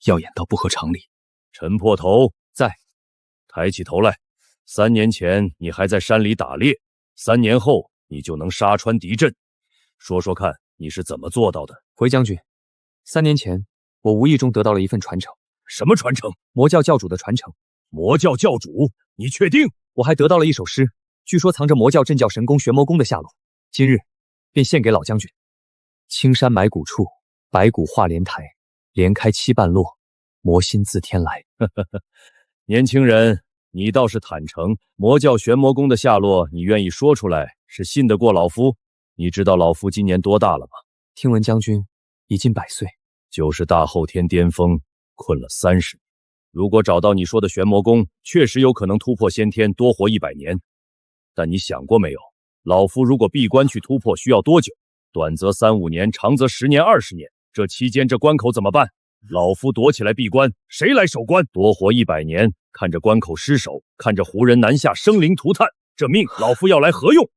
耀眼到不合常理。陈破头在，抬起头来。3年前你还在山里打猎，3年后你就能杀穿敌阵，说说看你是怎么做到的？回将军，3年前我无意中得到了一份传承。什么传承？魔教教主的传承。魔教教主？你确定？我还得到了一首诗，据说藏着魔教镇教神功玄魔功的下落，今日便献给老将军。青山埋骨处，白骨化莲台，莲开七瓣落，魔心自天来。年轻人，你倒是坦诚，魔教玄魔功的下落你愿意说出来，是信得过老夫？你知道老夫今年多大了吗？听闻将军已近100岁，就是大后天巅峰困了30年。如果找到你说的玄魔功，确实有可能突破先天，多活100年。但你想过没有，老夫如果闭关去突破需要多久？短则3、5年，长则10年、20年。这期间这关口怎么办？老夫躲起来闭关，谁来守关？多活100年，看着关口失守，看着胡人南下，生灵涂炭，这命老夫要来何用？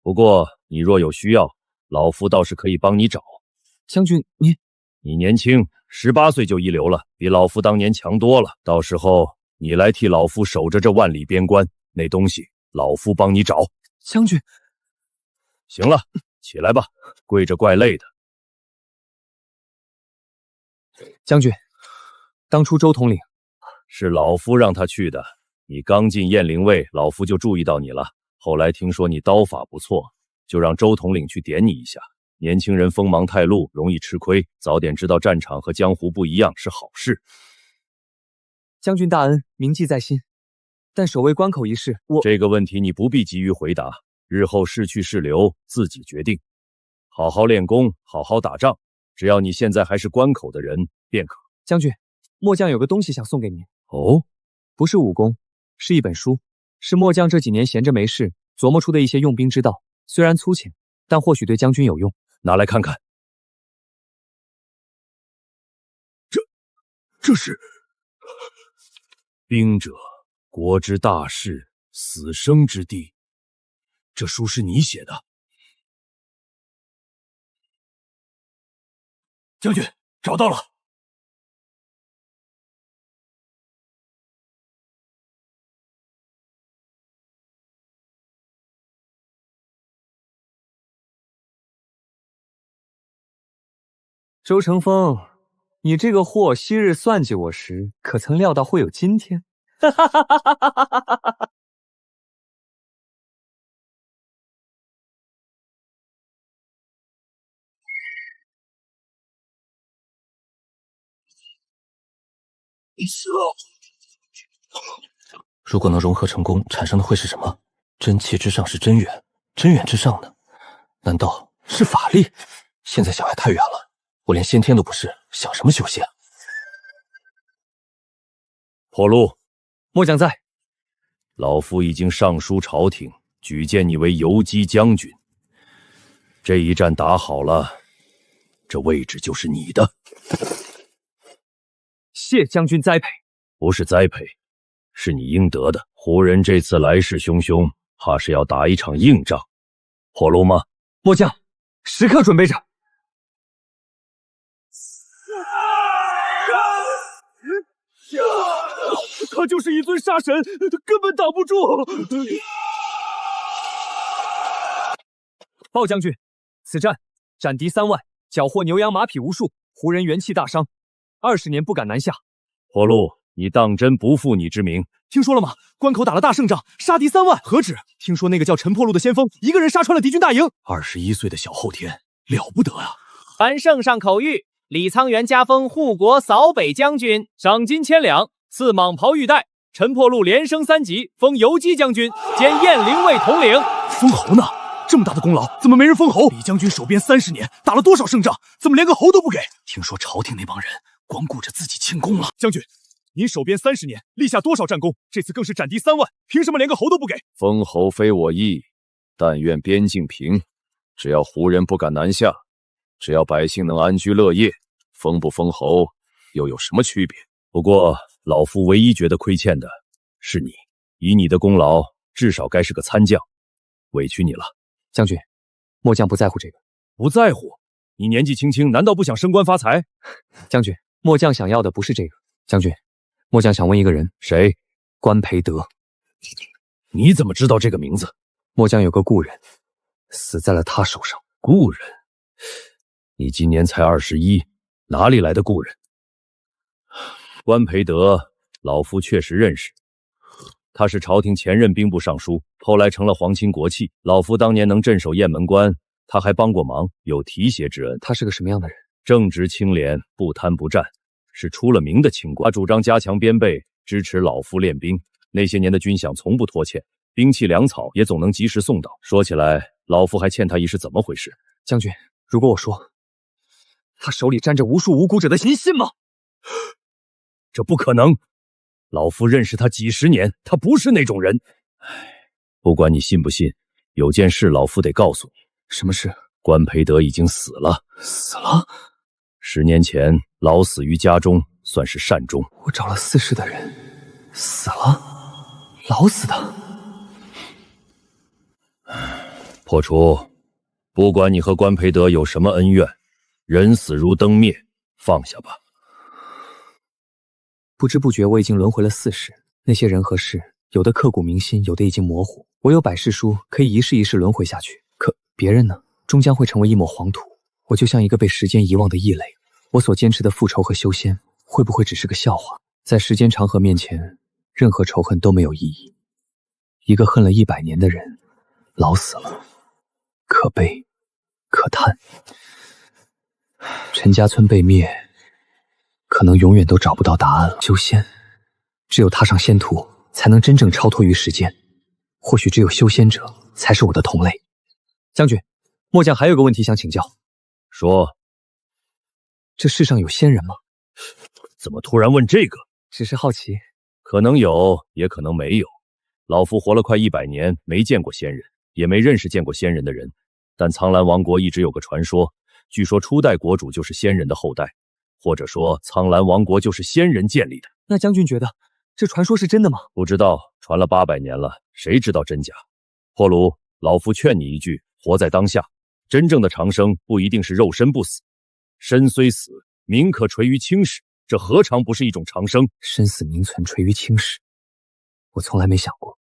不过你若有需要，老夫倒是可以帮你找。将军，你年轻，18岁就一流了，比老夫当年强多了。到时候你来替老夫守着这万里边关，那东西老夫帮你找。将军，行了，起来吧，跪着怪累的。将军，当初周统领是老夫让他去的。你刚进燕灵卫，老夫就注意到你了。后来听说你刀法不错，就让周统领去点你一下。年轻人锋芒太露，容易吃亏，早点知道战场和江湖不一样是好事。将军大恩，铭记在心。但守卫关口一事，这个问题你不必急于回答，日后是去是留自己决定。好好练功，好好打仗，只要你现在还是关口的人便可。将军，末将有个东西想送给您。哦，不是武功，是一本书，是末将这几年闲着没事琢磨出的一些用兵之道，虽然粗浅，但或许对将军有用。拿来看看。这是兵者，国之大事，死生之地。这书是你写的？将军，找到了。周成风，你这个货昔日算计我时，可曾料到会有今天？哈哈哈哈哈哈！如果能融合成功，产生的会是什么？真气之上是真元，真元之上呢？难道是法力？现在想还太远了。我连先天都不是，想什么修仙？破路，末将在。老夫已经上书朝廷，举荐你为游击将军。这一战打好了，这位置就是你的。谢将军栽培。不是栽培，是你应得的。胡人这次来势汹汹，怕是要打一场硬仗。破路吗？末将时刻准备着。他就是一尊杀神，他根本挡不住。鲍将军，此战斩敌3万，缴获牛羊马匹无数，胡人元气大伤，20年不敢南下。破路，你当真不负你之名？听说了吗？关口打了大胜仗，杀敌3万，何止？听说那个叫陈破路的先锋，一个人杀穿了敌军大营。21岁的小后天，了不得啊！凡圣上口谕，李沧源加封护国扫北将军，赏金1,000两，赐蟒袍玉带。陈破路连升3级，封游击将军兼雁翎卫统领。封侯呢？这么大的功劳，怎么没人封侯？李将军守边30年，打了多少胜仗，怎么连个侯都不给？听说朝廷那帮人光顾着自己庆功了。将军，您守边30年，立下多少战功？这次更是斩敌3万，凭什么连个侯都不给？封侯非我意，但愿边境平。只要胡人不敢南下，只要百姓能安居乐业，封不封侯又有什么区别？不过老夫唯一觉得亏欠的是你，以你的功劳，至少该是个参将，委屈你了。将军，末将不在乎这个。不在乎？你年纪轻轻，难道不想升官发财？将军，末将想要的不是这个。将军，末将想问一个人。谁？关培德。你怎么知道这个名字？末将有个故人，死在了他手上。故人？你今年才21，哪里来的故人？关培德，老夫确实认识。他是朝廷前任兵部尚书，后来成了皇亲国戚。老夫当年能镇守雁门关，他还帮过忙，有提携之恩。他是个什么样的人？正直清廉，不贪不占，是出了名的清官。他主张加强边备，支持老夫练兵。那些年的军饷从不拖欠，兵器粮草也总能及时送到。说起来，老夫还欠他一是怎么回事？将军，如果我说他手里沾着无数无辜者的血，您信吗？这不可能。老夫认识他几十年，他不是那种人。不管你信不信，有件事老夫得告诉你。什么事？关培德已经死了。死了？10年前老死于家中，算是善终。我找了4世的人，死了，老死的。破除，不管你和关培德有什么恩怨，人死如灯灭，放下吧。不知不觉我已经轮回了4世，那些人和事，有的刻骨铭心，有的已经模糊。我有百世书，可以一世一世轮回下去。可别人呢？终将会成为一抹黄土。我就像一个被时间遗忘的异类。我所坚持的复仇和修仙，会不会只是个笑话？在时间长河面前，任何仇恨都没有意义。一个恨了100年的人，老死了，可悲，可叹。陈家村被灭，可能永远都找不到答案了。修仙，只有踏上仙途，才能真正超脱于时间。或许只有修仙者才是我的同类。将军，末将还有个问题想请教。说。这世上有仙人吗？怎么突然问这个？只是好奇。可能有，也可能没有。老夫活了快100年，没见过仙人，也没认识见过仙人的人。但苍兰王国一直有个传说，据说初代国主就是仙人的后代。或者说，苍兰王国就是仙人建立的。那将军觉得这传说是真的吗？不知道，传了800年了，谁知道真假？破炉，老夫劝你一句，活在当下。真正的长生不一定是肉身不死，身虽死，名可垂于青史，这何尝不是一种长生？身死名存，垂于青史，我从来没想过。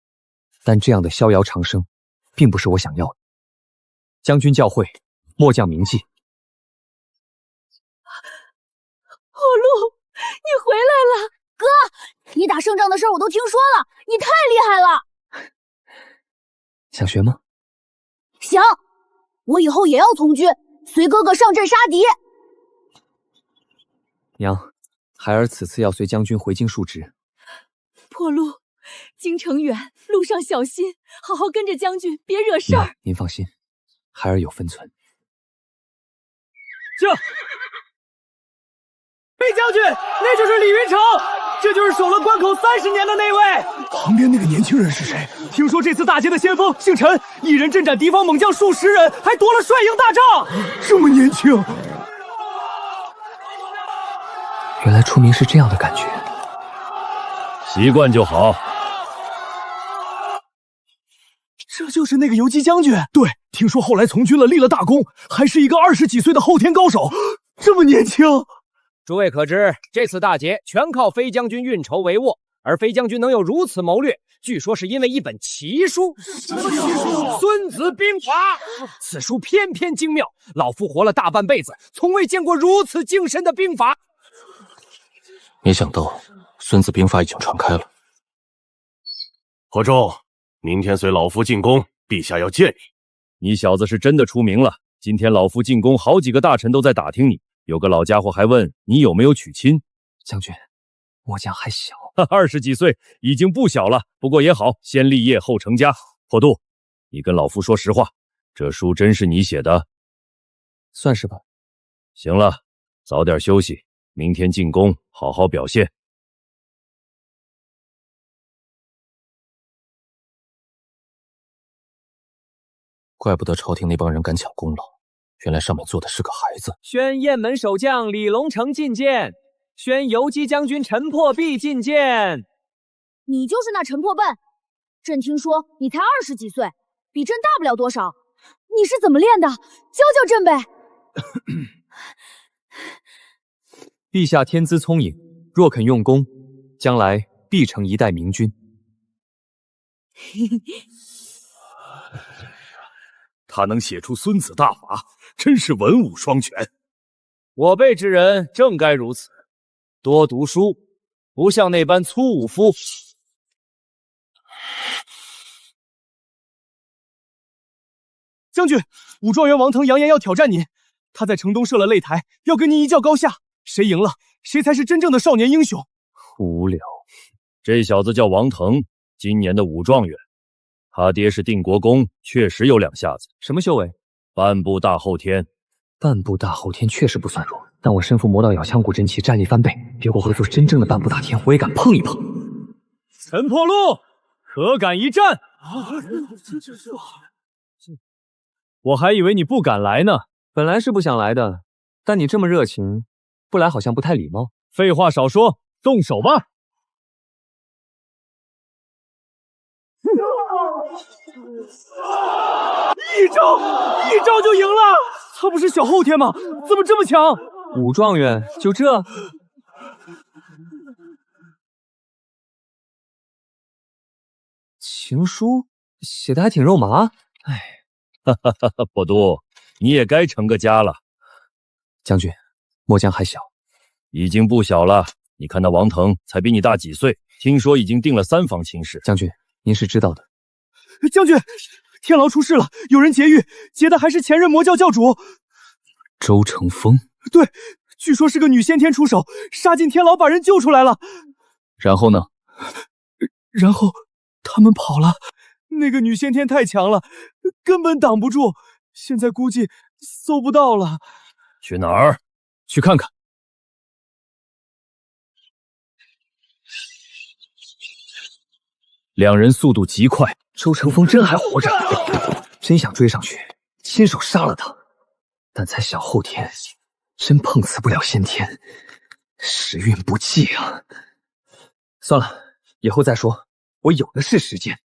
但这样的逍遥长生，并不是我想要的。将军教诲，末将铭记。火鹿，你回来了！哥，你打胜仗的事我都听说了，你太厉害了。想学吗？想，我以后也要从军，随哥哥上阵杀敌。娘，孩儿此次要随将军回京述职。破路，京城远，路上小心，好好跟着将军，别惹事儿。您放心，孩儿有分寸。这，魏将军，那就是李云城。这就是守了关口30年的那位。旁边那个年轻人是谁？听说这次大捷的先锋姓陈，一人阵斩敌方猛将数十人，还夺了帅营大帐。这么年轻，原来出名是这样的感觉。习惯就好。这就是那个游击将军。对，听说后来从军了，立了大功，还是一个20几岁的后天高手，这么年轻。诸位可知，这次大捷全靠飞将军运筹帷幄，而飞将军能有如此谋略，据说是因为一本奇书。什么奇书？《孙子兵法》。此书偏偏精妙，老夫活了大半辈子，从未见过如此精深的兵法。没想到《孙子兵法》已经传开了。火仲，明天随老夫进宫，陛下要见你。你小子是真的出名了。今天老夫进宫，好几个大臣都在打听你。有个老家伙还问你有没有娶亲。将军，末将还小，20几岁已经不小了。不过也好，先立业后成家。破度，你跟老夫说实话，这书真是你写的？算是吧。行了，早点休息，明天进宫好好表现。怪不得朝廷那帮人敢抢功劳，原来上面坐的是个孩子。宣雁门守将李隆成觐见，宣游击将军陈破壁觐见。你就是那陈破笨，朕听说你才20几岁，比朕大不了多少。你是怎么练的？教教朕呗。陛下天资聪颖，若肯用功，将来必成一代明君。他能写出孙子大法，真是文武双全。我辈之人正该如此，多读书，不像那般粗武夫。将军，武状元王腾扬言要挑战您，他在城东设了擂台，要跟您一较高下，谁赢了，谁才是真正的少年英雄。无聊，这小子叫王腾，今年的武状元。他爹是定国公，确实有两下子。什么修为？半步大后天。半步大后天确实不算弱，但我身负魔道咬枪骨真气，战力翻倍，别过会做真正的半步大天，我也敢碰一碰。陈破路，可敢一战？我还以为你不敢来呢。本来是不想来的，但你这么热情，不来好像不太礼貌。废话少说，动手吧。一招就赢了，他不是小后天吗？怎么这么强？武状元就这？情书写的还挺肉麻。哎，破度，你也该成个家了。将军，末将还小，已经不小了。你看那王腾才比你大几岁，听说已经定了3房亲事。将军，您是知道的。将军，天牢出事了，有人劫狱，劫的还是前任魔教教主周成风。对，据说是个女先天出手，杀进天牢把人救出来了。然后呢？然后他们跑了，那个女先天太强了，根本挡不住，现在估计搜不到了。去哪儿？去看看。两人速度极快，周成风真还活着，真想追上去亲手杀了他，但才小后天，真碰瓷不了先天，时运不济啊。算了，以后再说，我有的是时间。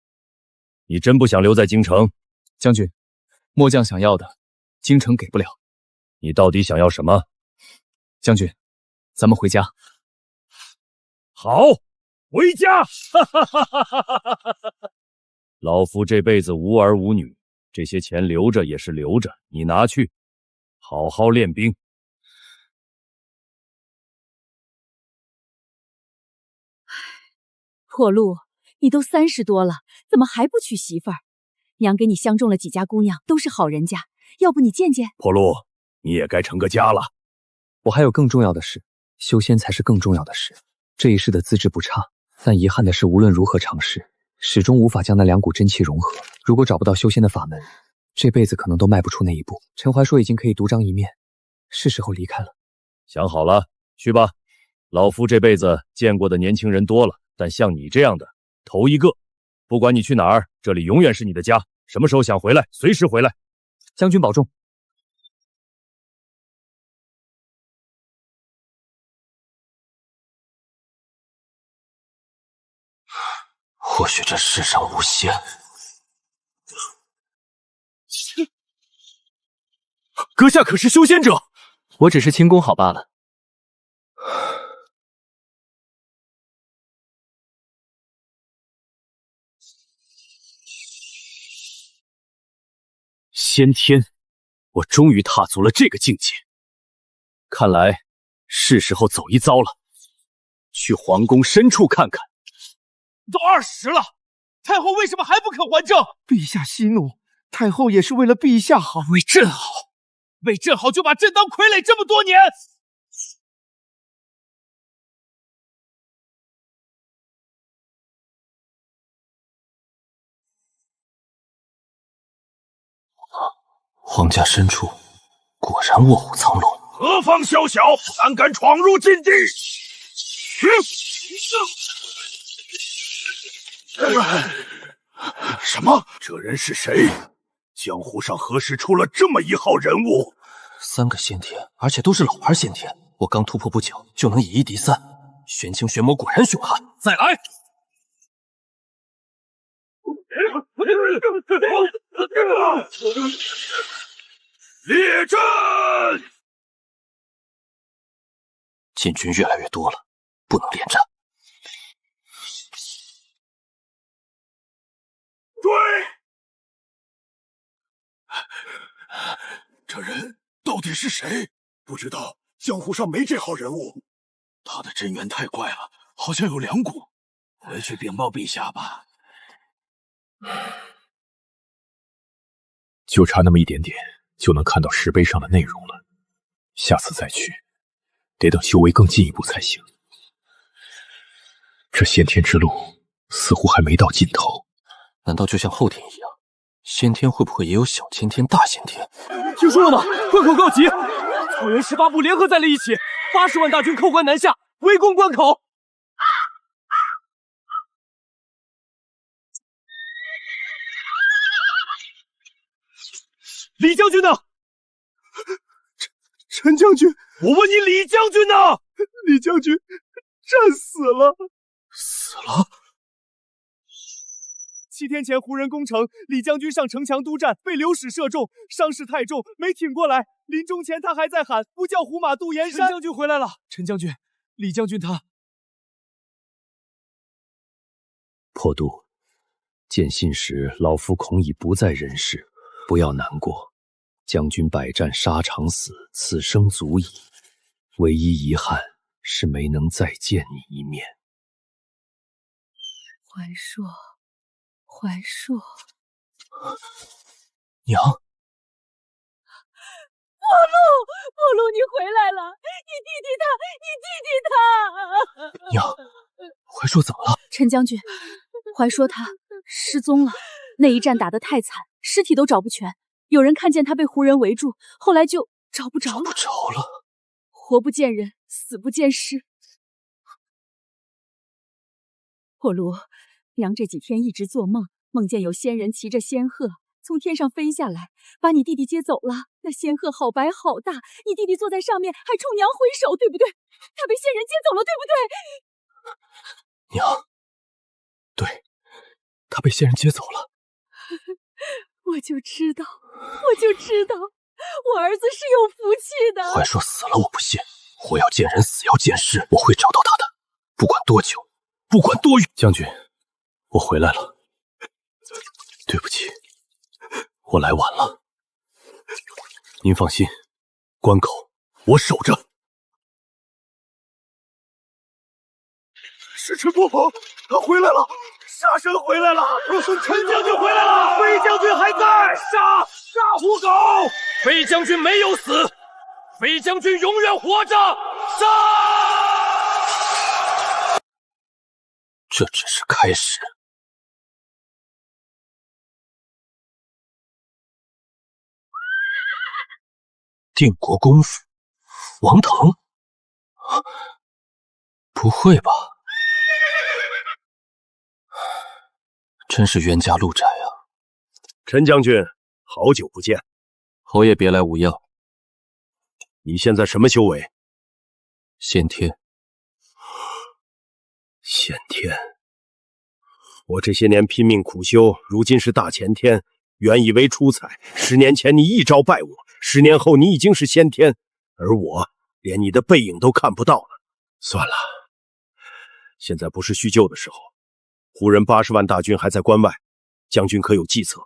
你真不想留在京城？将军，末将想要的，京城给不了。你到底想要什么？将军，咱们回家。好，回家！老夫这辈子无儿无女，这些钱留着也是留着，你拿去，好好练兵。破路，你都30多了，怎么还不娶媳妇儿？娘给你相中了几家姑娘，都是好人家，要不你见见？破路，你也该成个家了。我还有更重要的事，修仙才是更重要的事。这一世的资质不差，但遗憾的是，无论如何尝试，始终无法将那2股真气融合。如果找不到修仙的法门，这辈子可能都迈不出那一步。陈怀说已经可以独当一面，是时候离开了。想好了，去吧。老夫这辈子见过的年轻人多了，但像你这样的，头一个。不管你去哪儿，这里永远是你的家。什么时候想回来，随时回来。将军保重。或许这世上无仙。阁下可是修仙者？我只是轻功好罢了。先天，我终于踏足了这个境界。看来是时候走一遭了，去皇宫深处看看。都20了，太后为什么还不肯还政？陛下息怒，太后也是为了陛下好，为朕好，为朕好就把朕当傀儡这么多年。皇家深处果然卧虎藏龙。何方宵小，胆敢闯入禁地？什么？这人是谁？江湖上何时出了这么一号人物？3个先天，而且都是老牌先天。我刚突破不久，就能以1敌3，玄清玄魔果然凶悍。再来！列阵！禁军越来越多了，不能恋战。追！这人到底是谁？不知道，江湖上没这号人物。他的真元太怪了，好像有2股。回去禀报陛下吧。就差那么一点点，就能看到石碑上的内容了。下次再去，得等修为更进一步才行。这先天之路似乎还没到尽头。难道就像后天一样，先天会不会也有小先天、大先天？听说了吗？关口告急，草原18部联合在了一起，80万大军扣关南下，围攻关口。李将军呢？陈将军，我问你，李将军呢？李将军战死了。死了？7天前胡人攻城，李将军上城墙督战，被流矢射中，伤势太重，没挺过来。临终前他还在喊：“不叫胡马渡盐山。”陈将军回来了。陈将军，李将军他……破渡，见信时老夫恐已不在人世，不要难过。将军百战沙场死，此生足矣。唯一遗憾是没能再见你一面。怀硕，怀硕，娘，破路，你回来了！你弟弟他！娘，怀硕怎么了？陈将军，怀硕他失踪了。那一战打得太惨，尸体都找不全。有人看见他被胡人围住，后来就找不着了。活不见人，死不见尸。破卢，娘这几天一直做梦，梦见有仙人骑着仙鹤从天上飞下来，把你弟弟接走了。那仙鹤好白好大，你弟弟坐在上面，还冲娘挥手，对不对？他被仙人接走了，对不对？娘，对，他被仙人接走了。我就知道，我儿子是有福气的。怀硕死了，我不信。活要见人，死要见尸，我会找到他的，不管多久，不管多远。将军，我回来了。对不起，我来晚了。您放心，关口我守着。是陈伯鹏，他回来了。杀神回来了！陈将军回来了！飞将军还在！杀胡狗！飞将军没有死，飞将军永远活着！杀！这只是开始。定国公府，王腾。不会吧？真是冤家路窄啊！陈将军，好久不见。侯爷别来无恙。你现在什么修为？先天。先天。我这些年拼命苦修，如今是大前天，原以为出彩。10年前你一招败我，10年后你已经是先天，而我连你的背影都看不到了。算了，现在不是叙旧的时候。胡人80万大军还在关外，将军可有计策？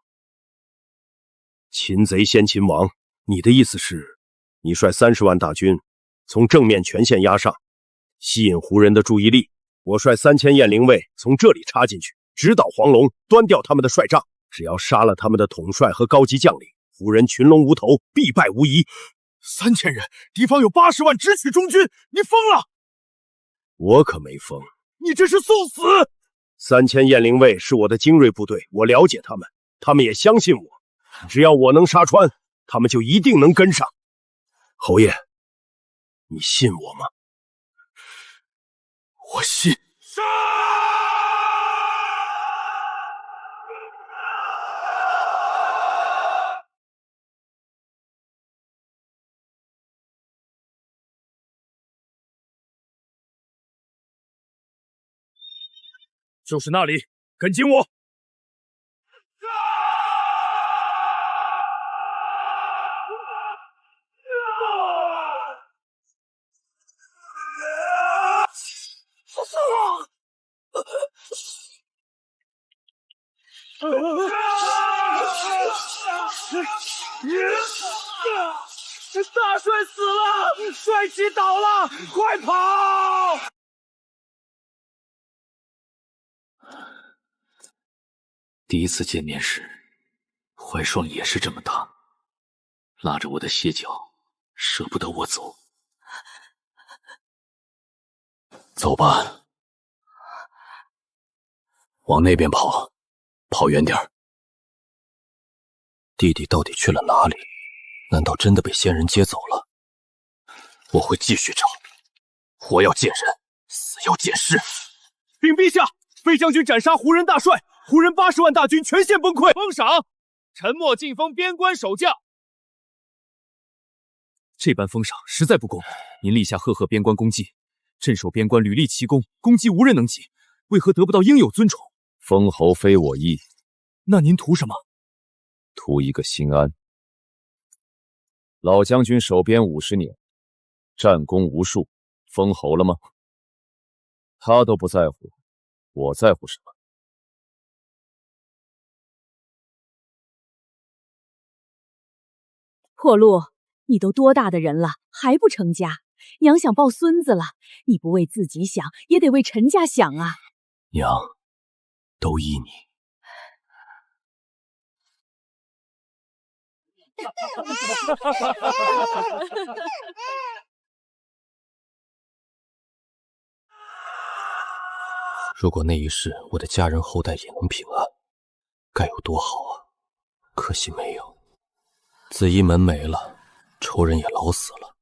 擒贼先擒王，你的意思是，你率30万大军从正面全线压上，吸引胡人的注意力，我率3000雁翎卫从这里插进去，直捣黄龙，端掉他们的帅帐。只要杀了他们的统帅和高级将领，胡人群龙无头，必败无疑。3000人，敌方有80万直取中军，你疯了！我可没疯，你这是送死！3000雁翎卫是我的精锐部队，我了解他们，他们也相信我。只要我能杀穿，他们就一定能跟上。侯爷，你信我吗？我信。杀！就是那里，跟紧我！大帅死了，帅旗倒了，快跑！第一次见面时，怀霜也是这么大，拉着我的鞋脚，舍不得我走。走吧，往那边跑，跑远点儿。弟弟到底去了哪里？难道真的被仙人接走了？我会继续找，活要见人，死要见尸。禀陛下，飞将军斩杀胡人大帅，胡人80万大军全线崩溃。封赏，陈默晋封边关守将。这般封赏实在不公。您立下赫赫边关功绩，镇守边关屡立奇功，功绩无人能及，为何得不到应有尊崇？封侯非我意。那您图什么？图一个心安。老将军守边50年，战功无数，封侯了吗？他都不在乎，我在乎什么？破路，你都多大的人了，还不成家？娘想抱孙子了，你不为自己想，也得为陈家想啊！娘，都依你。如果那一世我的家人后代也能平安，该有多好啊！可惜没有。紫衣门没了，仇人也老死了，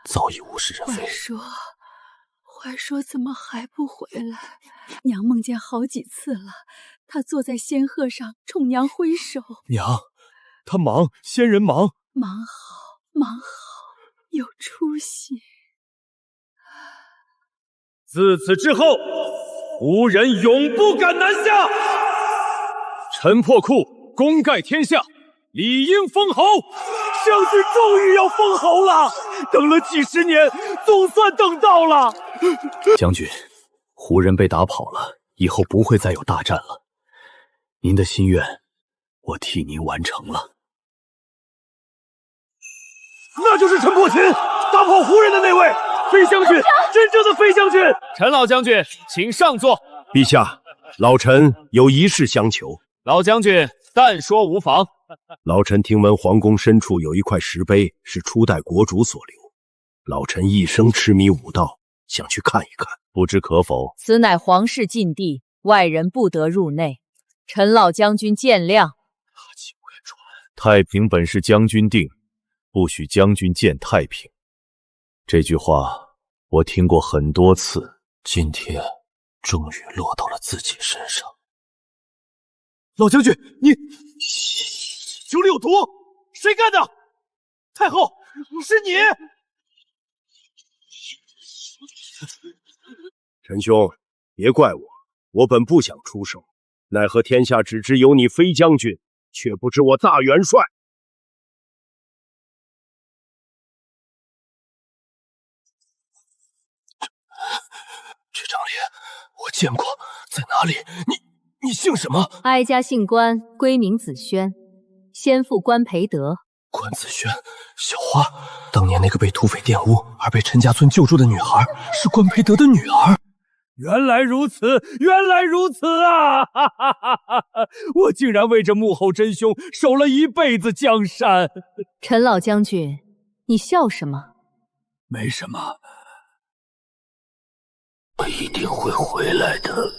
早已物是人非。怀说怎么还不回来？娘梦见好几次了，他坐在仙鹤上冲娘挥手。娘，他忙，仙人忙。忙好，忙好，有出息。自此之后，胡人永不敢南下。陈破库，功盖天下，理应封侯。将军终于要封侯了，等了几10年，总算等到了。将军，胡人被打跑了，以后不会再有大战了。您的心愿，我替您完成了。那就是陈破群打跑胡人的那位飞将军，真正的飞将军。陈老将军，请上座。陛下，老臣有一事相求。老将军，但说无妨。老臣听闻皇宫深处有一块石碑，是初代国主所留。老臣一生痴迷武道，想去看一看，不知可否？此乃皇室禁地，外人不得入内。陈老将军见谅。太平本是将军定，不许将军见太平。这句话我听过很多次，今天终于落到了自己身上。老将军，你酒里有毒，谁干的？太后，是你！陈兄，别怪我，我本不想出手，奈何天下只知有你飞将军，却不知我大元帅。这张脸我见过，在哪里？你姓什么？哀家姓关，闺名子轩，先父关培德。关子轩，小花，当年那个被土匪玷污而被陈家村救助的女孩，是关培德的女儿。原来如此，原来如此啊！哈哈哈哈！我竟然为这幕后真凶守了一辈子江山。陈老将军，你笑什么？没什么，我一定会回来的。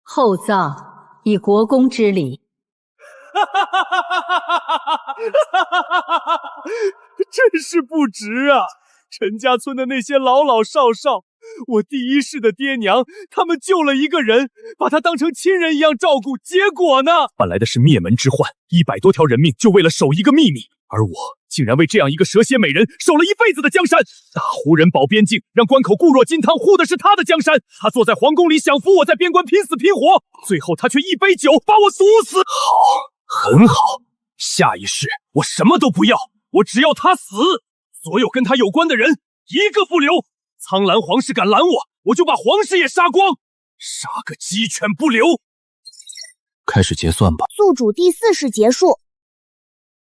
厚葬以国公之礼。真是不值啊！陈家村的那些老老少少，我第一世的爹娘，他们救了一个人，把他当成亲人一样照顾，结果呢？换来的是灭门之患，100多条人命就为了守一个秘密，而我竟然为这样一个蛇蝎美人守了一辈子的江山。大胡人保边境，让关口固若金汤，护的是他的江山。他坐在皇宫里享福，我在边关拼死拼活，最后他却一杯酒把我毒死。好，很好。下一世我什么都不要，我只要他死。所有跟他有关的人一个不留。苍兰皇室敢拦我，我就把皇室也杀光，杀个鸡犬不留。开始结算吧。宿主第4世结束。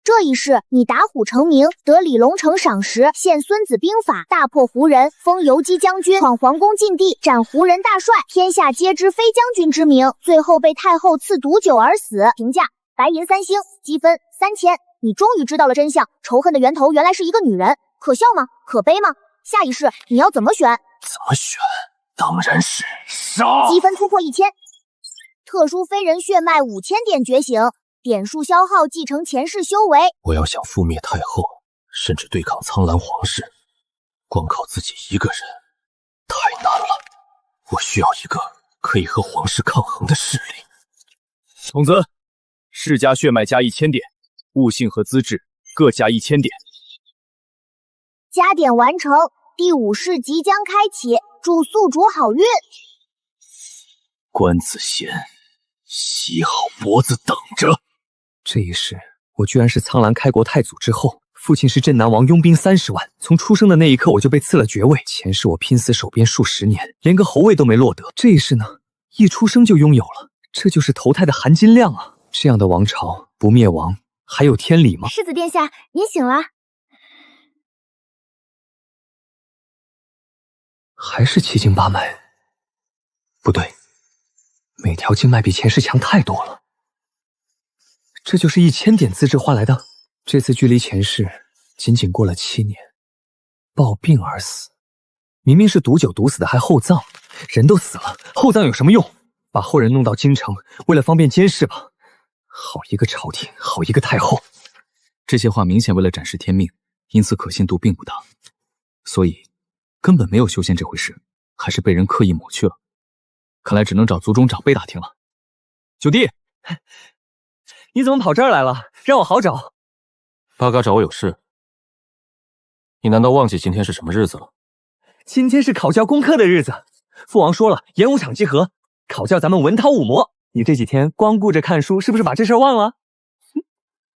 这一世你打虎成名，得李龙城赏识，献孙子兵法，大破胡人，封游击将军，闯皇宫禁地，斩胡人大帅，天下皆知飞将军之名，最后被太后赐毒酒而死。评价：白银3星，积分3000。你终于知道了真相，仇恨的源头原来是一个女人，可笑吗？可悲吗？下一世你要怎么选？怎么选？当然是杀。积分突破1000，特殊非人血脉5000点觉醒，点数消耗继承前世修为。我要想覆灭太后，甚至对抗苍兰皇室，光靠自己一个人太难了。我需要一个可以和皇室抗衡的势力。童子，世家血脉加1000点，悟性和资质各加1000点。加点完成，第5世即将开启，祝宿主好运。关子贤，洗好脖子等着。这一世，我居然是苍兰开国太祖之后，父亲是镇南王，拥兵30万。从出生的那一刻，我就被赐了爵位。前世我拼死守边数10年，连个侯位都没落得。这一世呢，一出生就拥有了，这就是投胎的含金量啊！这样的王朝不灭亡，还有天理吗？世子殿下，您醒了。还是7经8脉？不对，每条经脉比前世强太多了。这就是1000点资质换来的。这次距离前世仅仅过了7年，暴病而死。明明是毒酒毒死的，还厚葬，人都死了，厚葬有什么用？把后人弄到京城，为了方便监视吧。好一个朝廷，好一个太后！这些话明显为了展示天命，因此可信度并不大，所以根本没有修仙这回事，还是被人刻意抹去了。看来只能找族中长辈打听了。九弟，你怎么跑这儿来了？让我好找。八嘎找我有事。你难道忘记今天是什么日子了？今天是考教功课的日子。父王说了，演武场集合，考教咱们文韬武魔。你这几天光顾着看书，是不是把这事忘了？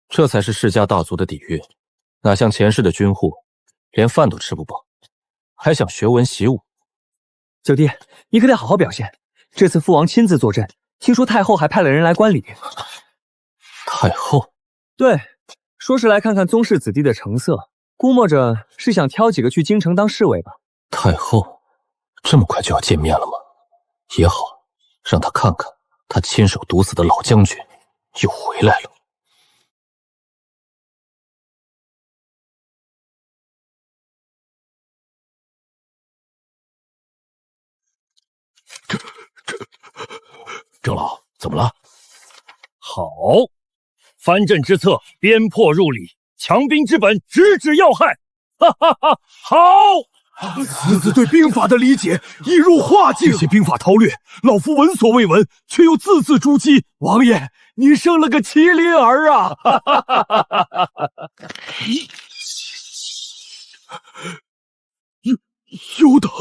这才是世家大族的底蕴，哪像前世的军户，连饭都吃不饱，还想学文习武。九弟，你可得好好表现。这次父王亲自坐镇，听说太后还派了人来观礼。太后？对，说是来看看宗室子弟的成色，估摸着是想挑几个去京城当侍卫吧。太后，这么快就要见面了吗？也好，让他看看他亲手毒死的老将军又回来了。郑老，怎么了？好，藩镇之策，鞭破入里，强兵之本，直指要害。哈哈哈！好。此子对兵法的理解已入化境，这些兵法韬略，老夫闻所未闻，却又字字珠玑。王爷，您生了个麒麟儿啊！哈哈哈哈哈哈！有等，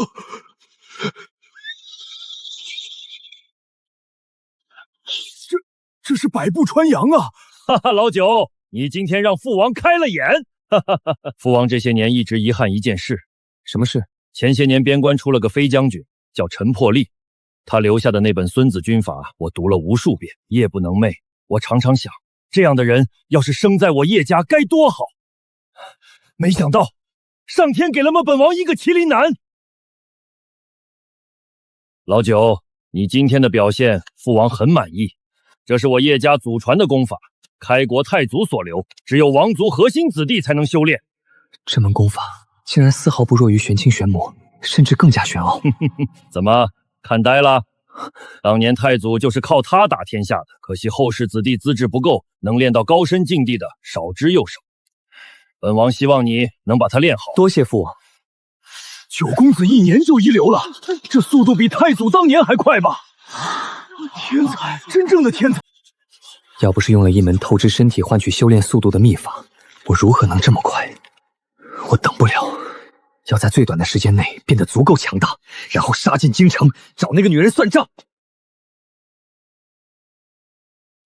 这是百步穿杨啊！哈哈，老九，你今天让父王开了眼。哈哈哈哈！父王这些年一直遗憾一件事。什么事？前些年边关出了个飞将军，叫陈破例，他留下的那本《孙子军法》，我读了无数遍，夜不能寐。我常常想，这样的人要是生在我叶家该多好。没想到，上天给了我本王一个麒麟男。老九，你今天的表现，父王很满意。这是我叶家祖传的功法，开国太祖所留，只有王族核心子弟才能修炼。这门功法竟然丝毫不弱于玄清玄魔，甚至更加玄奥。怎么看呆了？当年太祖就是靠他打天下的，可惜后世子弟资质不够，能练到高深境地的少之又少。本王希望你能把他练好。多谢父王。九公子1年就一流了，这速度比太祖当年还快吧？天才，真正的天才！要不是用了一门透支身体换取修炼速度的秘法，我如何能这么快？我等不了，要在最短的时间内变得足够强大，然后杀进京城找那个女人算账。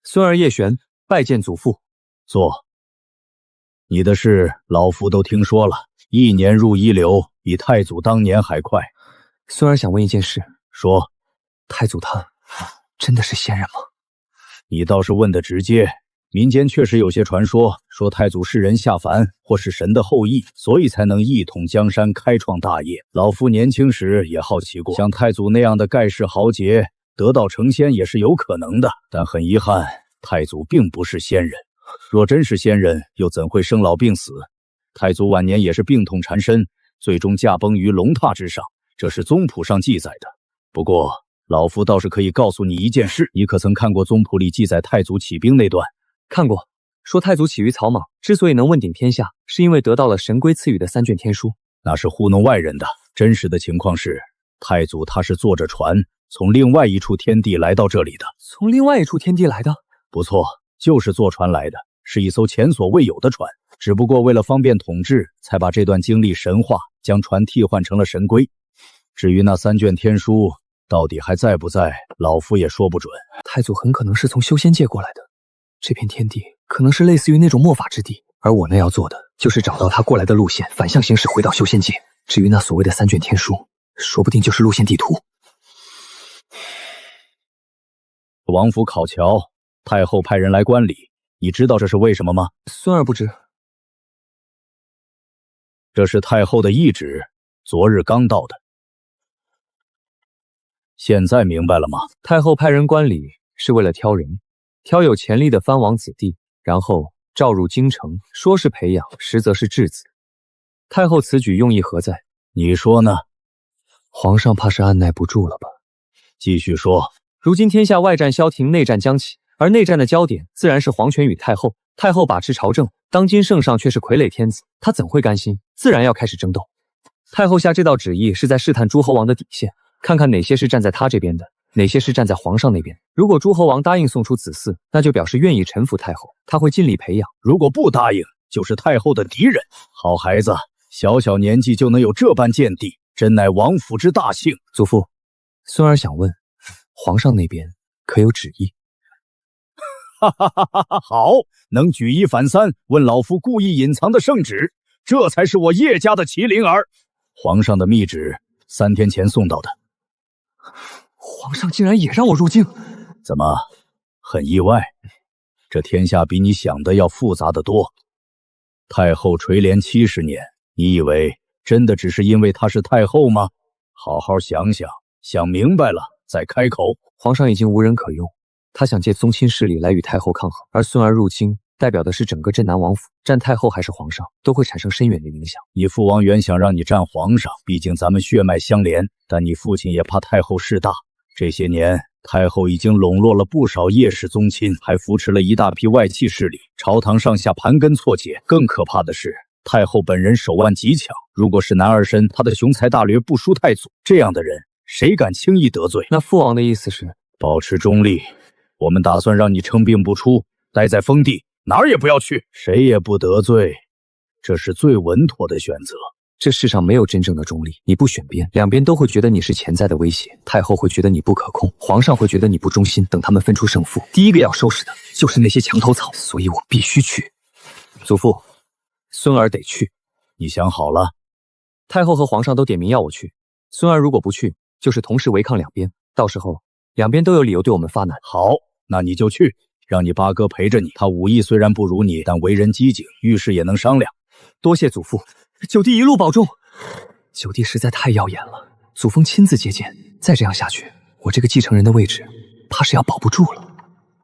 孙儿叶璇拜见祖父。坐。你的事老夫都听说了，1年入一流，比太祖当年还快。孙儿想问一件事。说。太祖他真的是仙人吗？你倒是问得直接。民间确实有些传说，说太祖是人下凡，或是神的后裔，所以才能一统江山，开创大业。老夫年轻时也好奇过，像太祖那样的盖世豪杰得道成仙也是有可能的。但很遗憾，太祖并不是仙人。若真是仙人，又怎会生老病死？太祖晚年也是病痛缠身，最终驾崩于龙榻之上，这是宗谱上记载的。不过，老夫倒是可以告诉你一件事，你可曾看过宗谱里记载太祖起兵那段？看过，说太祖起于草莽，之所以能问鼎天下，是因为得到了神龟赐予的3卷天书。那是糊弄外人的，真实的情况是，太祖他是坐着船从另外一处天地来到这里的。从另外一处天地来的？不错，就是坐船来的，是一艘前所未有的船。只不过为了方便统治，才把这段经历神化，将船替换成了神龟。至于那3卷天书到底还在不在，老夫也说不准。太祖很可能是从修仙界过来的。这片天地可能是类似于那种末法之地，而我那要做的就是找到他过来的路线，反向行驶回到修仙界。至于那所谓的3卷天书，说不定就是路线地图。王府考桥，太后派人来观礼，你知道这是为什么吗？孙儿不知。这是太后的懿旨，昨日刚到的。现在明白了吗？太后派人观礼是为了挑人，挑有潜力的藩王子弟，然后召入京城，说是培养，实则是质子。太后此举用意何在？你说呢？皇上怕是按耐不住了吧？继续说。如今天下外战消停，内战将起，而内战的焦点自然是皇权与太后。太后把持朝政，当今圣上却是傀儡天子，他怎会甘心？自然要开始争斗。太后下这道旨意是在试探诸侯王的底线，看看哪些是站在他这边的，哪些是站在皇上那边。如果诸侯王答应送出子嗣，那就表示愿意臣服太后，他会尽力培养；如果不答应，就是太后的敌人。好孩子，小小年纪就能有这般见地，真乃王府之大幸。祖父，孙儿想问，皇上那边可有旨意？哈哈哈哈哈！好，能举一反三，问老夫故意隐藏的圣旨，这才是我叶家的麒麟儿。皇上的密旨3天前送到的。皇上竟然也让我入京？怎么，很意外？这天下比你想的要复杂得多。太后垂帘70年，你以为真的只是因为她是太后吗？好好想想，想明白了再开口。皇上已经无人可用，他想借宗亲势力来与太后抗衡，而孙儿入京代表的是整个镇南王府，站太后还是皇上都会产生深远的影响。你父王原想让你站皇上，毕竟咱们血脉相连，但你父亲也怕太后势大，这些年太后已经笼络了不少叶氏宗亲，还扶持了一大批外戚势力，朝堂上下盘根错节。更可怕的是，太后本人手腕极强，如果是男儿身，她的雄才大略不输太祖。这样的人，谁敢轻易得罪？那父王的意思是保持中立。我们打算让你称病不出，待在封地，哪儿也不要去，谁也不得罪，这是最稳妥的选择。这世上没有真正的中立，你不选边，两边都会觉得你是潜在的威胁。太后会觉得你不可控，皇上会觉得你不忠心。等他们分出胜负，第一个要收拾的就是那些墙头草。所以我必须去。祖父，孙儿得去。你想好了？太后和皇上都点名要我去，孙儿如果不去，就是同时违抗两边，到时候两边都有理由对我们发难。好，那你就去，让你八哥陪着你。他武艺虽然不如你，但为人机警，遇事也能商量。多谢祖父。九弟一路保重。九弟实在太耀眼了，祖峰亲自接见，再这样下去，我这个继承人的位置怕是要保不住了。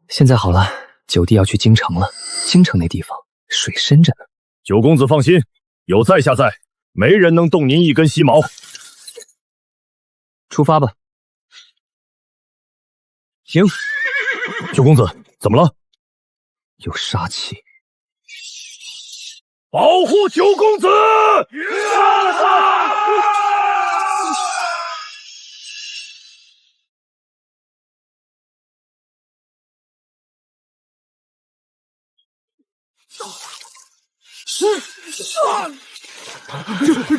现在好了，九弟要去京城了，京城那地方水深着呢。九公子放心，有在下在，没人能动您一根细毛。出发吧。行。九公子，怎么了？有杀气。保护九公子！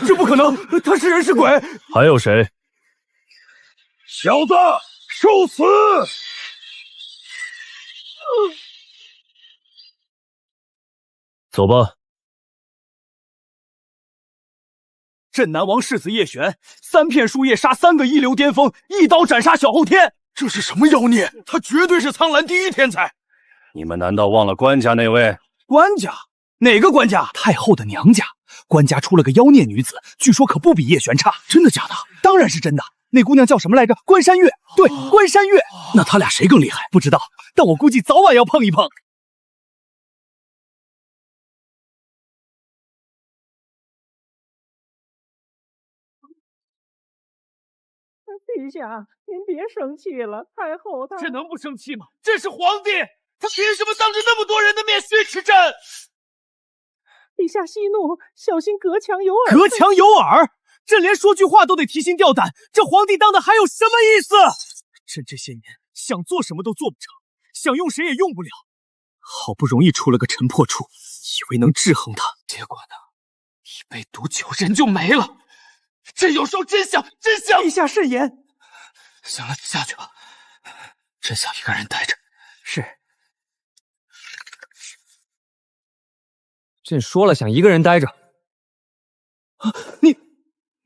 这不可能，他是人是鬼？还有谁？小子，受死！走吧。镇南王世子叶璇，3片树叶杀3个一流巅峰，一刀斩杀小后天。这是什么妖孽？他绝对是苍兰第一天才。你们难道忘了官家那位？官家？哪个官家？太后的娘家。官家出了个妖孽女子，据说可不比叶璇差。真的假的？当然是真的。那姑娘叫什么来着？关山月。对，关山月。那他俩谁更厉害？不知道，但我估计早晚要碰一碰。陛下，您别生气了，太后她……这能不生气吗？这是皇帝，他凭什么当着那么多人的面训斥朕？陛下息怒，小心隔墙有耳。隔墙有耳，朕连说句话都得提心吊胆，这皇帝当的还有什么意思？朕这些年想做什么都做不成，想用谁也用不了，好不容易出了个陈破处，以为能制衡他，结果呢？一杯毒酒，人就没了。朕有时候真想。陛下慎言。行了，下去吧。朕想一个人待着。是。朕说了，想一个人待着。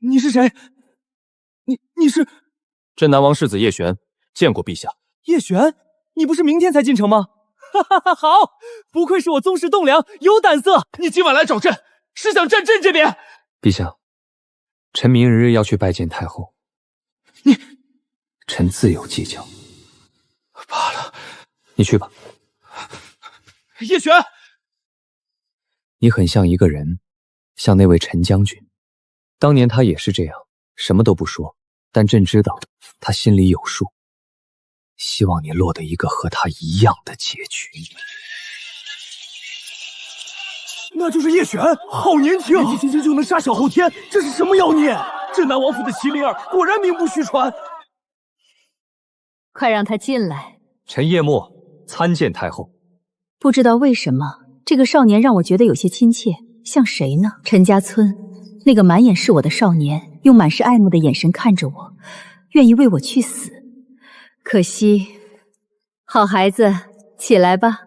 你是谁？你是？镇南王世子叶璇，见过陛下。叶璇，你不是明天才进城吗？哈哈哈，好，不愧是我宗室栋梁，有胆色。你今晚来找朕，是想站朕这边？陛下，臣明日要去拜见太后。臣自有计较。罢了，你去吧。叶璇，你很像一个人，像那位陈将军。当年他也是这样，什么都不说，但朕知道他心里有数。希望你落得一个和他一样的结局。那就是叶璇，好年轻，年纪轻轻就能杀小后天，这是什么妖孽？镇南王府的麒麟儿果然名不虚传。快让他进来。臣叶默参见太后。不知道为什么，这个少年让我觉得有些亲切，像谁呢？陈家村那个满眼是我的少年，用满是爱慕的眼神看着我，愿意为我去死。可惜，好孩子，起来吧。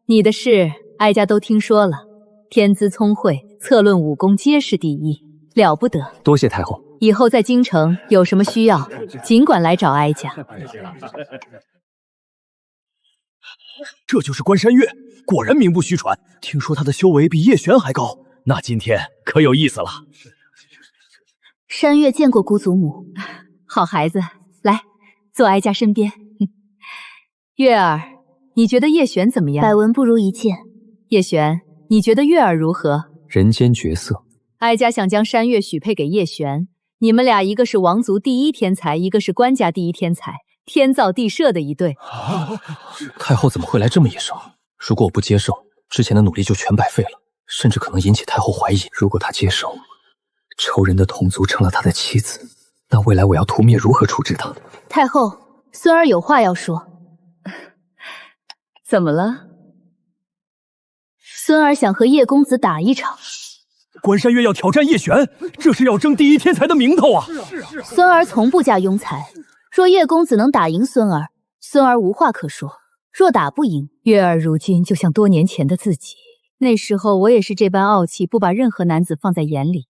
你的事，哀家都听说了。天资聪慧，策论武功皆是第一，了不得。多谢太后。以后在京城有什么需要，尽管来找哀家。这就是关山月，果然名不虚传。听说他的修为比叶璇还高，那今天可有意思了。山月见过姑祖母。好孩子，来坐哀家身边。月儿，你觉得叶璇怎么样？百闻不如一见。叶璇，你觉得月儿如何？人间绝色。哀家想将山月许配给叶璇，你们俩一个是王族第一天才，一个是官家第一天才，天造地设的一对。太后怎么会来这么一手？如果我不接受，之前的努力就全白费了，甚至可能引起太后怀疑。如果她接受，仇人的同族成了他的妻子，那未来我要屠灭如何处置他？太后，孙儿有话要说。怎么了？孙儿想和叶公子打一场。关山月要挑战叶璇，这是要争第一天才的名头啊！孙儿从不嫁庸才，若叶公子能打赢孙儿，孙儿无话可说；若打不赢，月儿如今就像多年前的自己，那时候我也是这般傲气，不把任何男子放在眼里。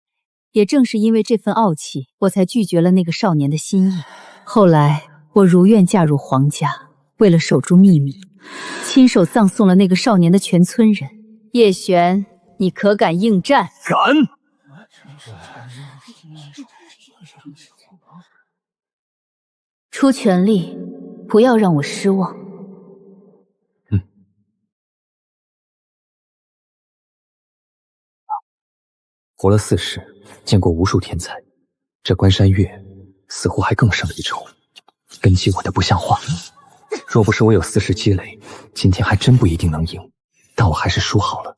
也正是因为这份傲气，我才拒绝了那个少年的心意。后来我如愿嫁入皇家，为了守住秘密，亲手葬送了那个少年的全村人。叶璇，你可敢应战？敢！出全力，不要让我失望。活了4世，见过无数天才，这关山月似乎还更胜一筹，根基稳得不像话。若不是我有4世积累，今天还真不一定能赢。但我还是输好了。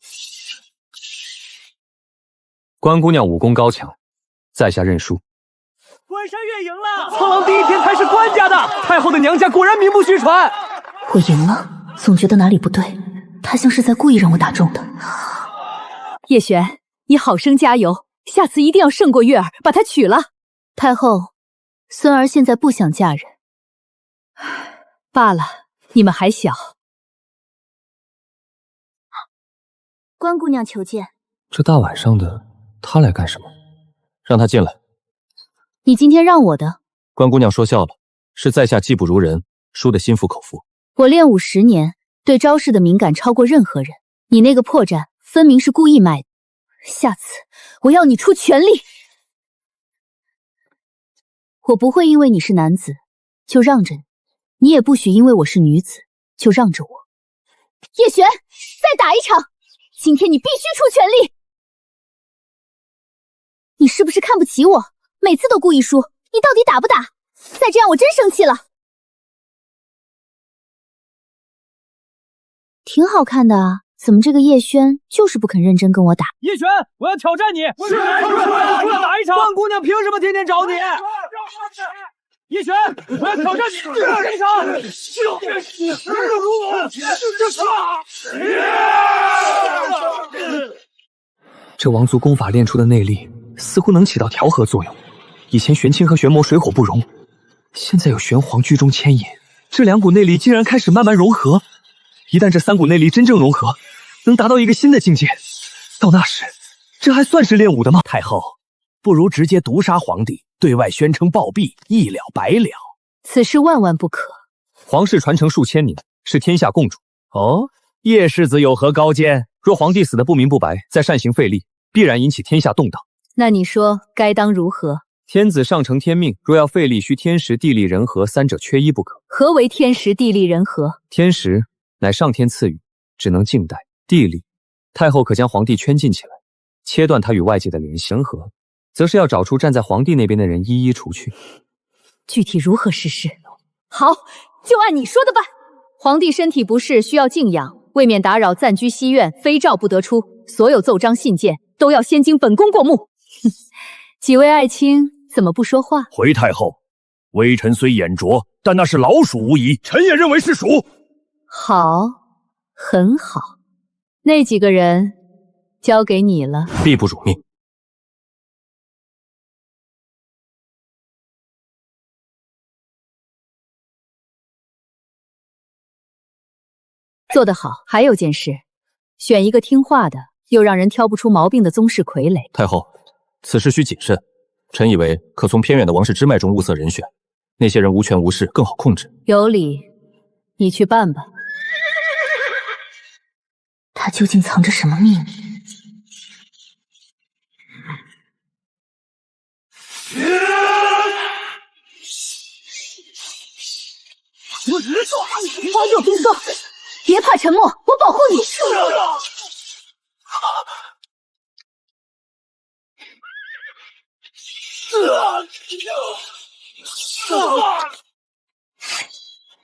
关姑娘武功高强，在下认输。关山月赢了，苍狼第一天才是关家的，太后的娘家果然名不虚传。我赢了，总觉得哪里不对，他像是在故意让我打中的。叶璇，你好生加油，下次一定要胜过月儿，把她娶了。太后，孙儿现在不想嫁人。罢了，你们还小。关姑娘求见。这大晚上的，她来干什么？让她进来。你今天让我的。关姑娘说笑了，是在下技不如人，输得心服口服。我练武10年，对招式的敏感超过任何人。你那个破绽，分明是故意卖的。下次我要你出全力。我不会因为你是男子就让着你，你也不许因为我是女子就让着我。叶璇，再打一场，今天你必须出全力。你是不是看不起我？每次都故意输，你到底打不打？再这样我真生气了。挺好看的啊，怎么这个叶轩就是不肯认真跟我打？叶璇，我要挑战你，我要打一场。关姑娘凭什么天天找你？叶璇，我要挑战你，打一场。这王族功法练出的内力，似乎能起到调和作用。以前玄清和玄魔水火不容，现在有玄黄居中牵引，这2股内力竟然开始慢慢融合。一旦这3股内力真正融合，能达到一个新的境界，到那时，这还算是练武的吗？太后，不如直接毒杀皇帝，对外宣称暴毙，一了百了。此事万万不可。皇室传承数千年，是天下共主。哦，叶世子有何高见？若皇帝死得不明不白，再擅行废立，必然引起天下动荡。那你说该当如何？天子上承天命，若要废立，需天时地利人和3者缺一不可。何为天时地利人和？天时乃上天赐予，只能静待；地利，太后可将皇帝圈禁起来，切断他与外界的联系；人和，则是要找出站在皇帝那边的人，一一除去。具体如何实施？好，就按你说的办。皇帝身体不适，需要静养，为免打扰暂居西院，非诏不得出。所有奏章信件都要先经本宫过目。几位爱卿怎么不说话？回太后，微臣虽眼拙，但那是老鼠无疑，臣也认为是鼠。好，很好，那几个人交给你了。必不辱命。做得好，还有件事，选一个听话的，又让人挑不出毛病的宗室傀儡。太后，此事需谨慎。臣以为可从偏远的王室支脉中物色人选，那些人无权无势，更好控制。有理，你去办吧。他究竟藏着什么秘密？皇有兵送，别怕沉默，我保护你。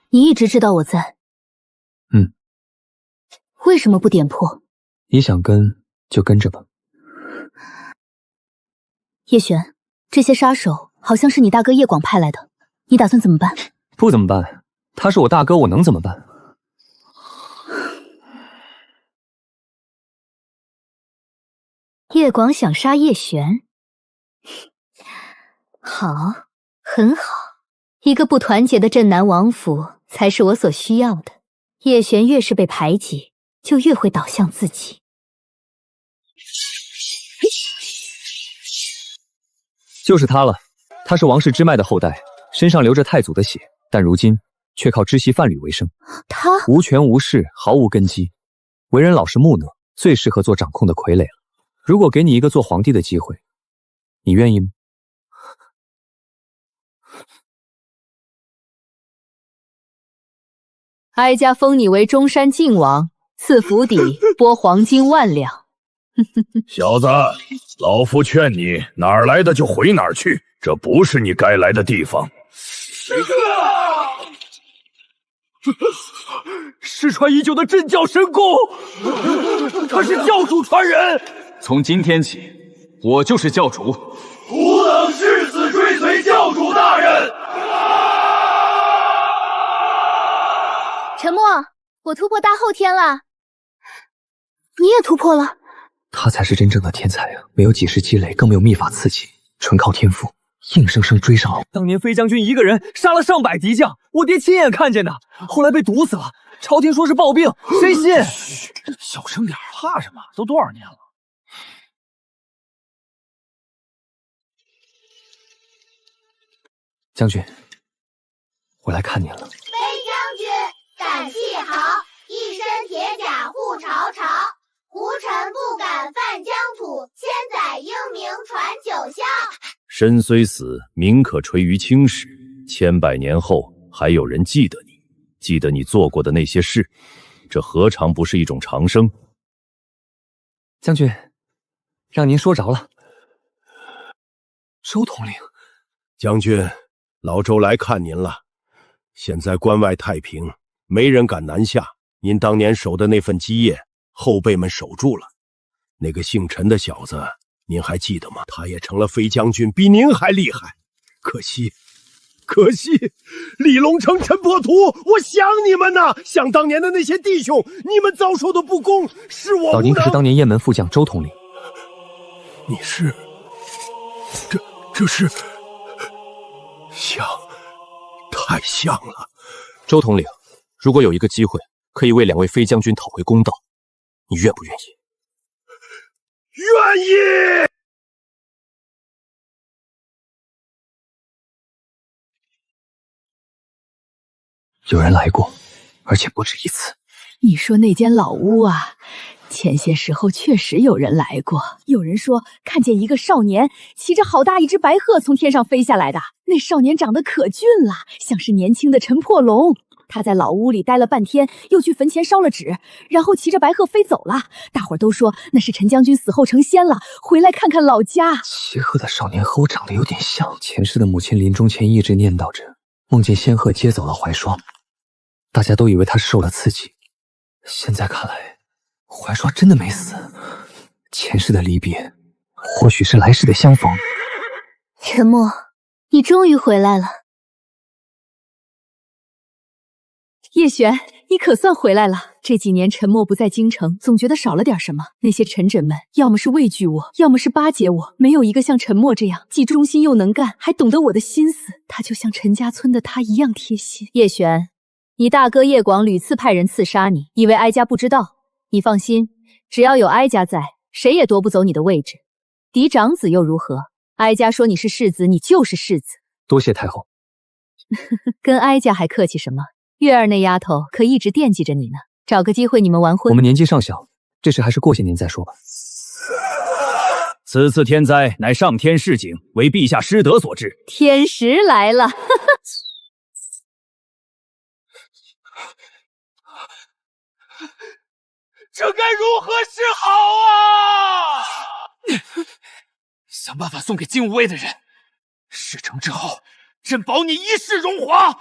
你一直知道我在。为什么不点破？你想跟就跟着吧。叶璇，这些杀手好像是你大哥叶广派来的，你打算怎么办？不怎么办？他是我大哥，我能怎么办？叶广想杀叶璇，好，很好。一个不团结的镇南王府才是我所需要的。叶璇越是被排挤，就越会倒向自己。就是他了，他是王氏支脉的后代，身上流着太祖的血，但如今却靠织席贩履为生。他无权无势，毫无根基，为人老实木讷，最适合做掌控的傀儡了。如果给你一个做皇帝的机会，你愿意吗？哀家封你为中山靖王，赐府邸，拨黄金10000两。小子，老夫劝你哪儿来的就回哪儿去，这不是你该来的地方。失传已久的镇教神功，他是教主传人。从今天起，我就是教主。吾等誓死追随教主大人。沉默，我突破大后天了。你也突破了？他才是真正的天才啊！没有几世积累，更没有秘法刺激，纯靠天赋，硬生生追上了。当年飞将军一个人杀了上百敌将，我爹亲眼看见的，后来被毒死了。朝廷说是暴病，谁信？小声点，怕什么？都多少年了？将军，我来看您了。飞将军胆气好，一身铁甲护朝朝。胡臣不敢犯疆土，千载英名传九霄。身虽死，名可垂于青史，千百年后还有人记得你，记得你做过的那些事，这何尝不是一种长生？将军，让您说着了。周统领，将军，老周来看您了。现在关外太平，没人敢南下，您当年守的那份基业，后辈们守住了。那个姓陈的小子，您还记得吗？他也成了飞将军，比您还厉害。可惜，李龙城、陈伯图，我想你们呐！想当年的那些弟兄，你们遭受的不公，是我无能。老您可是当年雁门副将周统领。你是？这是太像了。周统领，如果有一个机会，可以为2位飞将军讨回公道，你愿不愿意？愿意。有人来过，而且不止一次。你说那间老屋啊，前些时候确实有人来过。有人说看见一个少年骑着好大一只白鹤从天上飞下来的，那少年长得可俊了，像是年轻的陈破龙。他在老屋里待了半天，又去坟前烧了纸，然后骑着白鹤飞走了。大伙儿都说那是陈将军死后成仙了，回来看看老家。骑鹤的少年和我长得有点像。前世的母亲临终前一直念叨着，梦见仙鹤接走了怀霜，大家都以为他受了刺激。现在看来，怀霜真的没死。前世的离别，或许是来世的相逢。沉默，你终于回来了。叶璇，你可算回来了。这几年沉默不在京城，总觉得少了点什么。那些臣枕们，要么是畏惧我，要么是巴结我，没有一个像沉默这样既忠心又能干，还懂得我的心思。他就像陈家村的他一样贴心。叶璇，你大哥叶广屡次派人刺杀你，以为哀家不知道？你放心，只要有哀家在，谁也夺不走你的位置。嫡长子又如何？哀家说你是世子，你就是世子。多谢太后。跟哀家还客气什么？月儿那丫头可一直惦记着你呢，找个机会你们完婚。我们年纪尚小，这事还是过些年再说吧。此次天灾乃上天示警，为陛下失德所致。天时来了，这该如何是好啊？想办法送给金无畏的人，事成之后，朕保你一世荣华。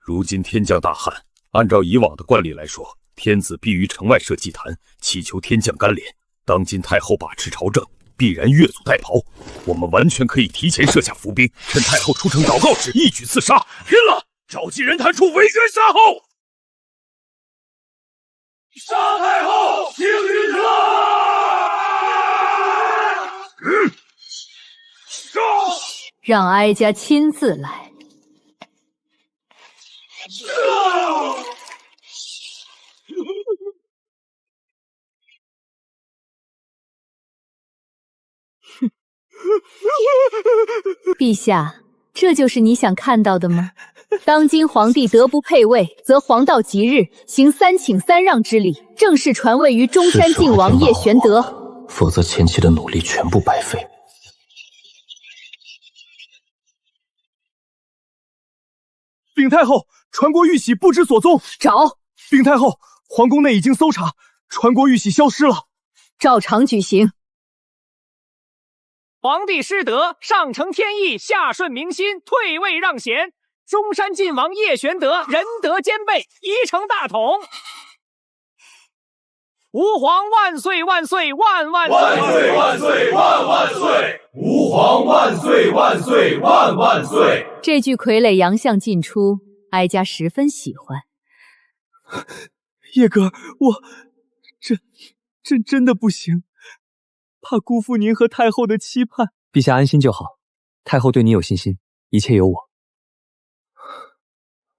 如今天降大旱，按照以往的惯例来说，天子必于城外设祭坛，祈求天降甘霖。当今太后把持朝政，必然越俎代庖，我们完全可以提前设下伏兵，趁太后出城祷告时一举刺杀。拼了！召集人坛处围追杀后。杀太后，听允旨！杀！让哀家亲自来。陛下，这就是你想看到的吗？当今皇帝德不配位，则黄道吉日，行3请3让之礼，正式传位于中山靖王叶玄德。否则前期的努力全部白费。禀太后，传国玉玺不知所踪。找！禀太后，皇宫内已经搜查，传国玉玺消失了。照常举行。皇帝失德，上承天意，下顺民心，退位让贤。中山靖王叶玄德仁德兼备，一成大统。吾皇万岁万岁万万岁！万岁万岁万万岁！吾皇万岁万岁万万岁！这句傀儡洋相进出，哀家十分喜欢。叶哥，我真的不行，怕辜负您和太后的期盼。陛下安心就好，太后对你有信心，一切有我。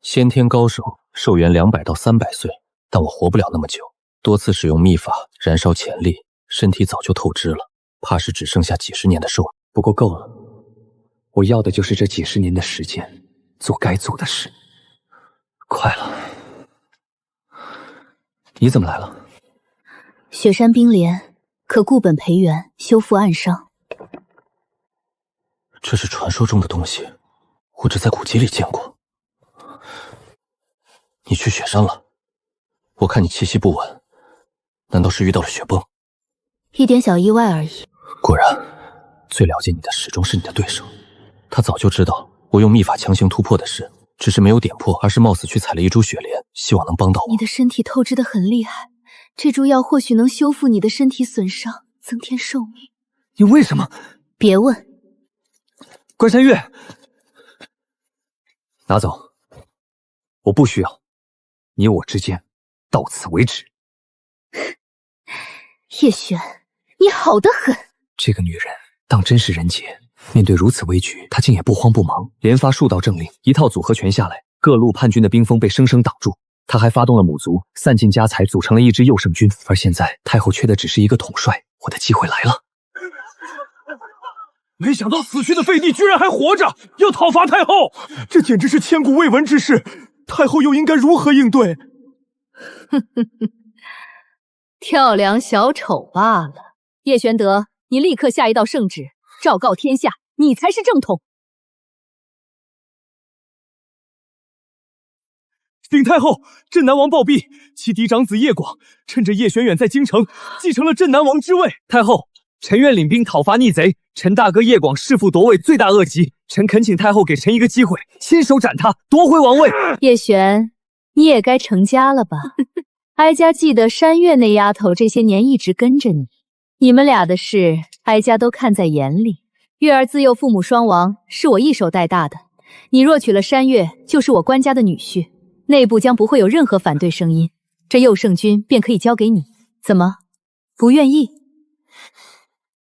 先天高手，寿元200到300岁，但我活不了那么久。多次使用秘法燃烧潜力，身体早就透支了，怕是只剩下几十年的寿。不过够了，我要的就是这几十年的时间，做该做的事。快了，你怎么来了？雪山冰莲，可固本培元，修复暗伤。这是传说中的东西，我只在古籍里见过。你去雪山了？我看你气息不稳，难道是遇到了雪崩？一点小意外而已。果然，最了解你的始终是你的对手。他早就知道我用秘法强行突破的事，只是没有点破，而是冒死去采了一株雪莲，希望能帮到我。你的身体透支得很厉害，这株药或许能修复你的身体损伤，增添寿命。你为什么？别问。关山月，拿走，我不需要。你我之间到此为止。叶璇，你好得很。这个女人当真是人杰，面对如此危局，她竟也不慌不忙，连发数道政令，一套组合拳下来，各路叛军的兵锋被生生挡住。她还发动了母族，散尽家财，组成了一支右圣军。而现在太后缺的只是一个统帅，我的机会来了。没想到死去的废帝居然还活着，要讨伐太后，这简直是千古未闻之事。太后又应该如何应对？跳梁小丑罢了。叶玄德，你立刻下一道圣旨，昭告天下，你才是正统。禀太后，镇南王暴毙，其嫡长子叶广趁着叶玄远在京城，继承了镇南王之位。太后，臣愿领兵讨伐逆贼。臣大哥叶广弑父夺位，罪大恶极。臣恳请太后给臣一个机会，亲手斩他，夺回王位。叶璇，你也该成家了吧？哀家记得山月那丫头这些年一直跟着你，你们俩的事，哀家都看在眼里。月儿自幼父母双亡，是我一手带大的。你若娶了山月，就是我关家的女婿，内部将不会有任何反对声音，这右圣军便可以交给你。怎么，不愿意？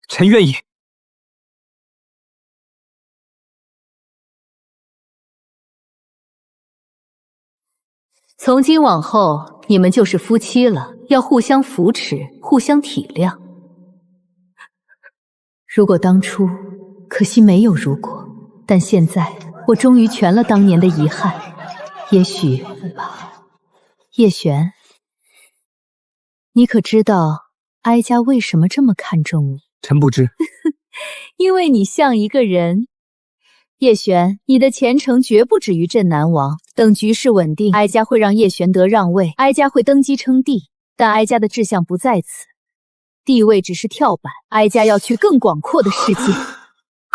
臣愿意。从今往后，你们就是夫妻了，要互相扶持，互相体谅。如果当初，可惜没有如果，但现在我终于全了当年的遗憾。也许，叶璇，你可知道哀家为什么这么看重你？臣不知。因为你像一个人。叶璇，你的前程绝不止于镇南王。等局势稳定，哀家会让叶玄德让位，哀家会登基称帝。但哀家的志向不在此，地位只是跳板，哀家要去更广阔的世界。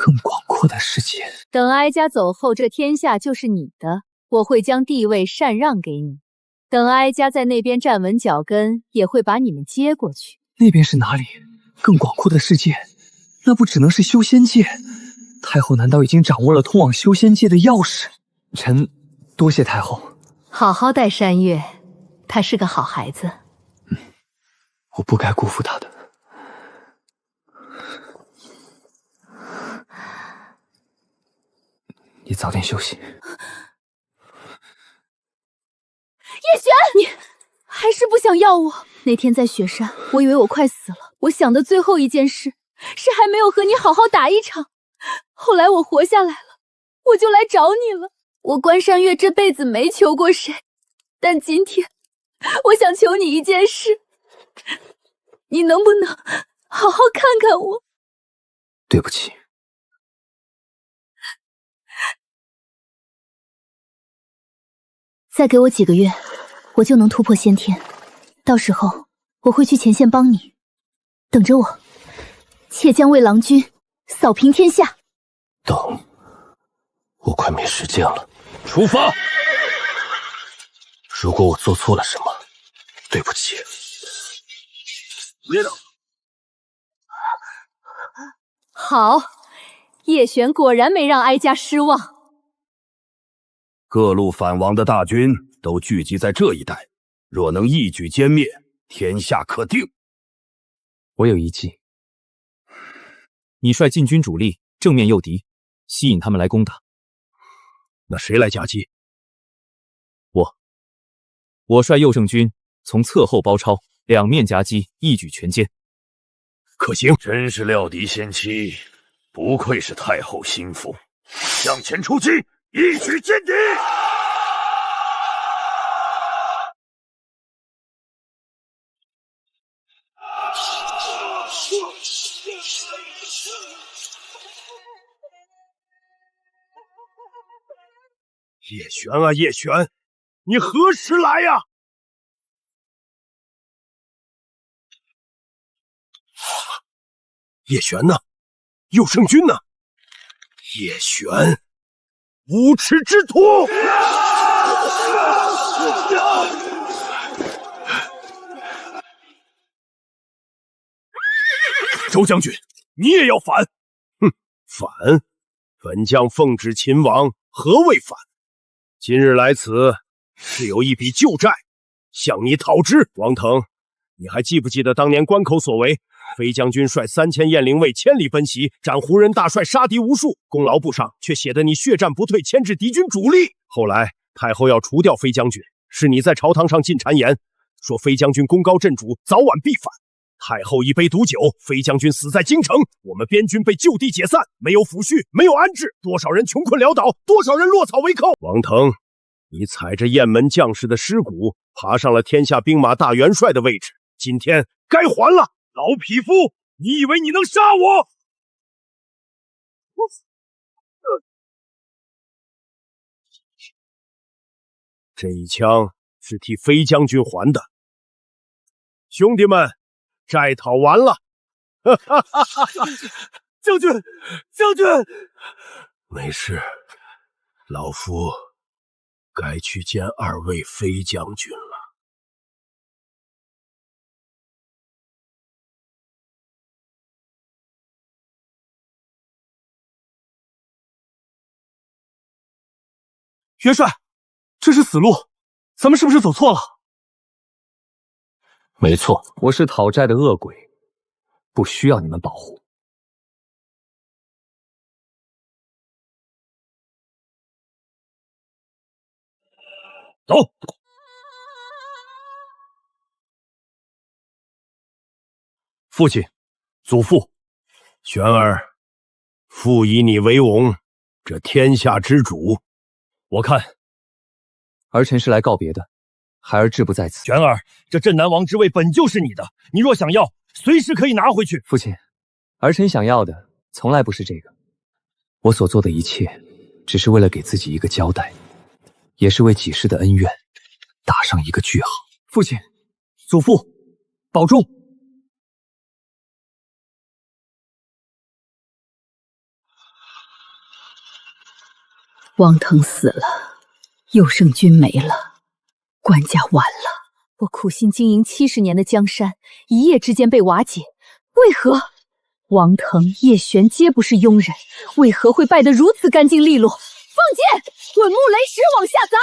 更广阔的世界。等哀家走后，这天下就是你的，我会将地位禅让给你。等哀家在那边站稳脚跟，也会把你们接过去。那边是哪里？更广阔的世界？那不只能是修仙界？太后难道已经掌握了通往修仙界的钥匙？臣多谢太后。好好待山月，他是个好孩子。我不该辜负他的。你早点休息。叶璇，你还是不想要我？那天在雪山，我以为我快死了。我想的最后一件事是还没有和你好好打一场。后来我活下来了，我就来找你了。我关山月这辈子没求过谁，但今天我想求你一件事，你能不能好好看看我？对不起。再给我几个月，我就能突破先天。到时候我会去前线帮你，等着我。妾将为郎君扫平天下。等，我快没时间了。出发！如果我做错了什么，对不起。好，叶璇果然没让哀家失望。各路反王的大军都聚集在这一带，若能一举歼灭，天下可定。我有一计，你率禁军主力正面诱敌，吸引他们来攻打。那谁来夹击？我率右圣军从侧后包抄，两面夹击，一举全歼。可行。真是料敌先期，不愧是太后心腹。向前出击，一举歼敌！叶璇啊，叶璇，你何时来呀？叶璇呢？右圣军呢？叶璇，无耻之徒！周将军，你也要反？哼，反！本将奉旨秦王，何谓反？今日来此，是有一笔旧债，向你讨之。王腾，你还记不记得当年关口所为？飞将军率3000雁翎卫千里奔袭，斩胡人大帅，杀敌无数，功劳簿上却写的你血战不退，牵制敌军主力。后来太后要除掉飞将军，是你在朝堂上进谗言，说飞将军功高震主，早晚必反。太后一杯毒酒，飞将军死在京城，我们边军被就地解散，没有抚恤，没有安置，多少人穷困潦倒，多少人落草为寇。王腾，你踩着雁门将士的尸骨，爬上了天下兵马大元帅的位置，今天该还了。老匹夫，你以为你能杀我？这一枪是替飞将军还的。兄弟们，债讨完了。将军，将军，没事，老夫该去见二位飞将军了。元帅，这是死路，咱们是不是走错了？没错，我是讨债的恶鬼，不需要你们保护。走。父亲，祖父，玄儿，父以你为王，这天下之主。我看，儿臣是来告别的，孩儿志不在此。玄儿，这镇南王之位本就是你的，你若想要，随时可以拿回去。父亲，儿臣想要的从来不是这个，我所做的一切，只是为了给自己一个交代，也是为几世的恩怨打上一个句号。父亲，祖父，保重。王腾死了，右圣君没了，关家完了。我苦心经营70年的江山，一夜之间被瓦解，为何？王腾、叶璇皆不是庸人，为何会败得如此干净利落？放箭，滚木雷石往下砸，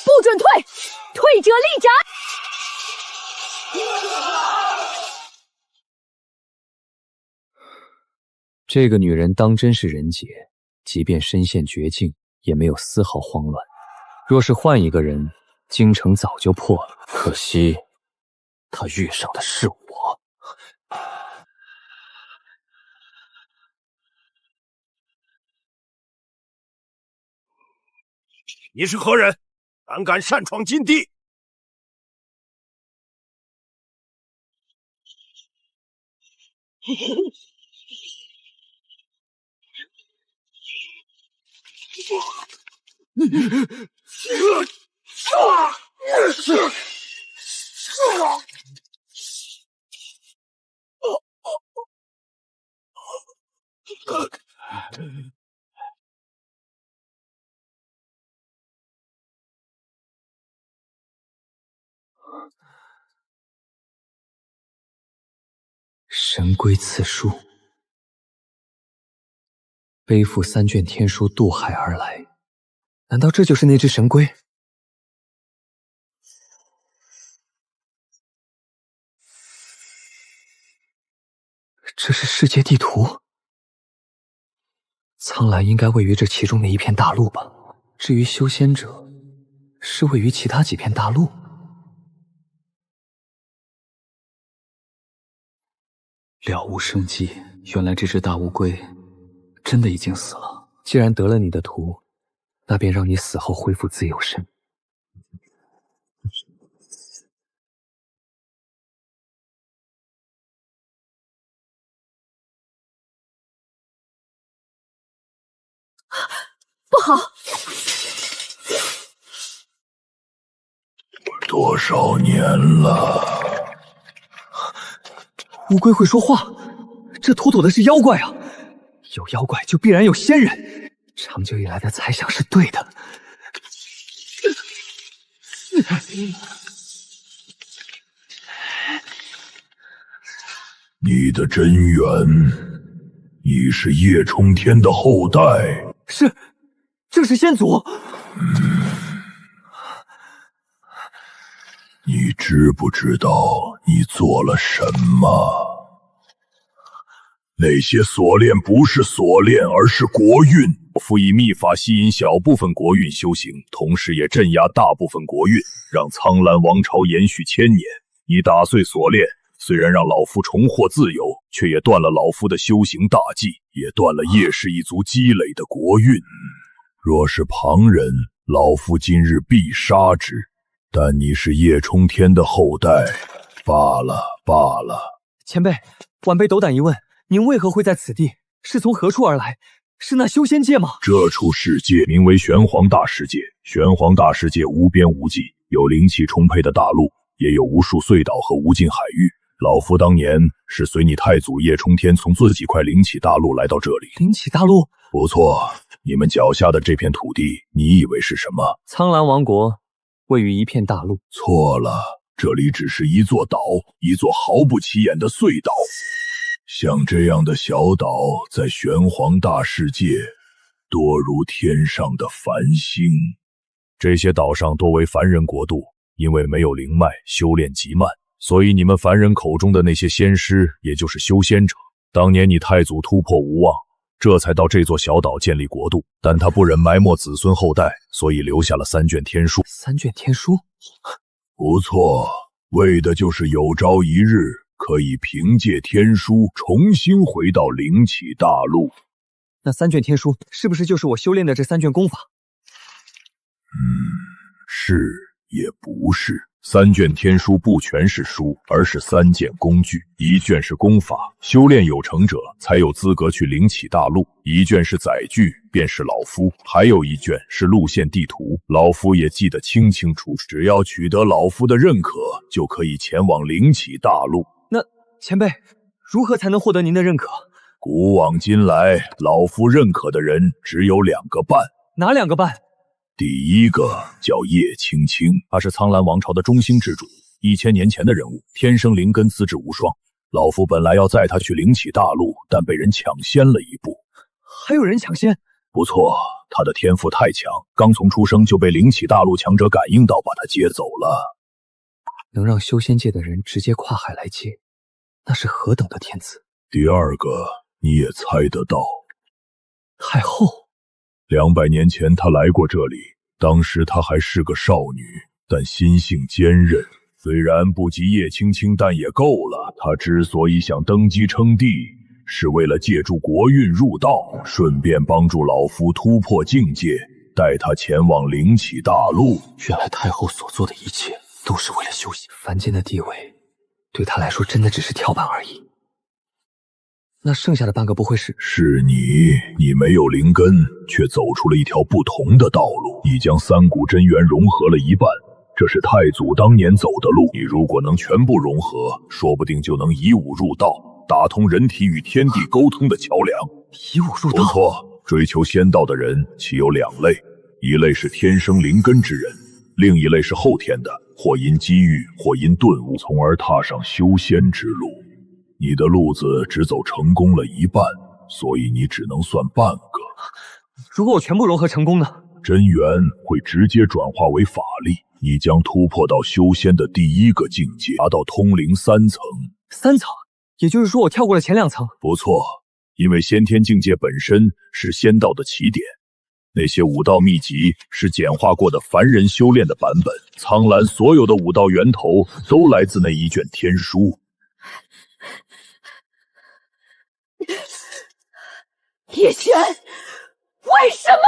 不准退，退者立斩。这个女人当真是人杰，即便身陷绝境，也没有丝毫慌乱。若是换一个人，京城早就破了。可惜，她遇上的是我。你是何人？胆敢擅闯禁地！神龟刺书，背负3卷天书渡海而来，难道这就是那只神龟？这是世界地图，苍兰应该位于这其中的一片大陆吧？至于修仙者，是位于其他几片大陆。了无生机，原来这只大乌龟真的已经死了。既然得了你的图，那便让你死后恢复自由身。不好！多少年了？乌龟会说话，这妥妥的是妖怪啊！有妖怪就必然有仙人，长久以来的猜想是对的。你的真源，你是叶冲天的后代。是，正是先祖。你知不知道你做了什么？那些锁链不是锁链，而是国运。父以秘法吸引小部分国运修行，同时也镇压大部分国运，让苍兰王朝延续1000年。你打碎锁链，虽然让老夫重获自由，却也断了老夫的修行大计，也断了叶氏一族积累的国运。若是旁人，老夫今日必杀之。但你是叶冲天的后代，罢了罢了。前辈，晚辈斗胆一问，您为何会在此地？是从何处而来？是那修仙界吗？这处世界名为玄黄大世界，玄黄大世界无边无际，有灵气充沛的大陆，也有无数隧道和无尽海域。老夫当年是随你太祖叶冲天从自己块灵起大陆来到这里。灵起大陆？不错，你们脚下的这片土地，你以为是什么？苍兰王国位于一片大陆。错了，这里只是一座岛，一座毫不起眼的隧道。像这样的小岛，在玄黄大世界，多如天上的繁星。这些岛上多为凡人国度，因为没有灵脉，修炼极慢，所以你们凡人口中的那些仙师，也就是修仙者。当年你太祖突破无望，这才到这座小岛建立国度，但他不忍埋没子孙后代，所以留下了3卷天书。3卷天书？不错，为的就是有朝一日可以凭借天书重新回到灵起大陆。那3卷天书是不是就是我修炼的这3卷功法？是也不是。3卷天书不全是书，而是3件工具。一卷是功法，修炼有成者才有资格去灵起大陆；一卷是载具，便是老夫；还有一卷是路线地图，老夫也记得清清楚楚。只要取得老夫的认可，就可以前往灵起大陆。那前辈，如何才能获得您的认可？古往今来，老夫认可的人只有2个半，哪2个半？第一个叫叶青青，她是苍兰王朝的中兴之主，1000年前的人物，天生灵根，资质无双。老夫本来要载她去灵起大陆，但被人抢先了一步。还有人抢先？不错，她的天赋太强，刚从出生就被灵起大陆强者感应到，把她接走了。能让修仙界的人直接跨海来接，那是何等的天资！第二个你也猜得到，太后。200年前她来过这里，当时她还是个少女，但心性坚韧，虽然不及叶青青，但也够了。她之所以想登基称帝，是为了借助国运入道，顺便帮助老夫突破境界，带她前往灵起大陆。原来太后所做的一切都是为了修行，凡间的地位对她来说真的只是跳板而已。那剩下的半个不会是？是你没有灵根，却走出了一条不同的道路。你将3股真元融合了一半，这是太祖当年走的路。你如果能全部融合，说不定就能以武入道，打通人体与天地沟通的桥梁。以武入道？不错，追求仙道的人其有2类，一类是天生灵根之人，另一类是后天的，或因机遇，或因顿悟，从而踏上修仙之路。你的路子只走成功了一半，所以你只能算半个。如果我全部融合成功呢？真元会直接转化为法力，你将突破到修仙的第1个境界，达到通灵3层。3层？也就是说我跳过了前2层？不错，因为先天境界本身是仙道的起点，那些武道秘籍是简化过的凡人修炼的版本。苍兰所有的武道源头都来自那一卷天书。叶璇，为什么？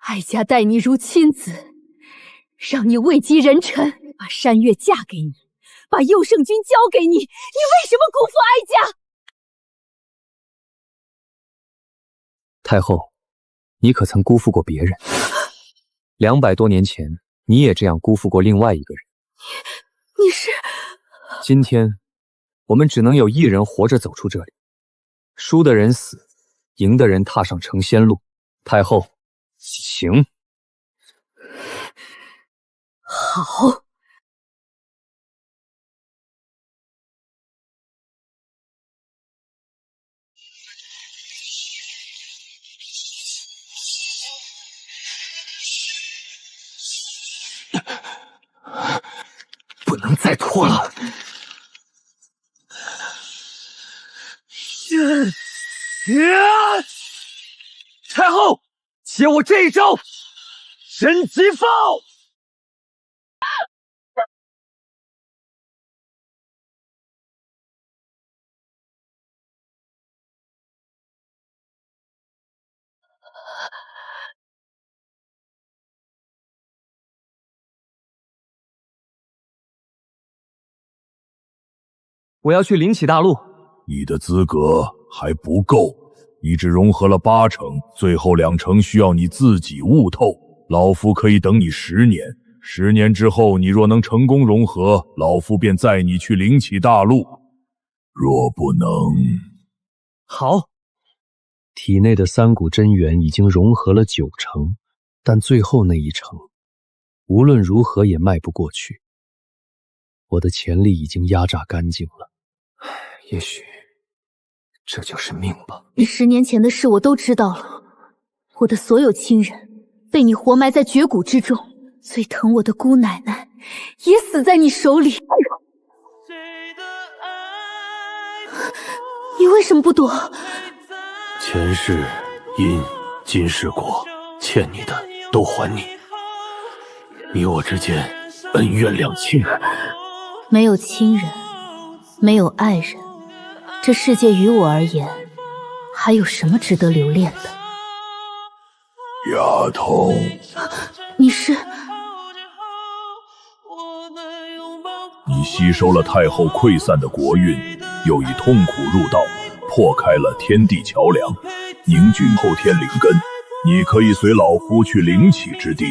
哀家待你如亲子，让你位极人臣，把山月嫁给你，把佑圣君交给你，你为什么辜负哀家？太后，你可曾辜负过别人？200多年前，你也这样辜负过另外一个人。你是？今天我们只能有1人活着走出这里，输的人死，赢的人踏上成仙路。太后，请。好。不能再拖了。太后，接我这一招，神级放！我要去灵起大陆。你的资格还不够，你只融合了8成，最后2成需要你自己悟透。老夫可以等你10年，10年之后，你若能成功融合，老夫便载你去灵起大陆。若不能，好。体内的3股真元已经融合了9成，但最后那1成，无论如何也迈不过去。我的潜力已经压榨干净了。也许这就是命吧。你10年前的事我都知道了，我的所有亲人被你活埋在绝谷之中，最疼我的姑奶奶也死在你手里。你为什么不躲？前世因，今世果，欠你的都还你。你我之间恩怨两清。没有亲人，没有爱人，这世界于我而言，还有什么值得留恋的？丫头，你是？你吸收了太后溃散的国运，又以痛苦入道，破开了天地桥梁，凝聚后天灵根。你可以随老夫去灵起之地，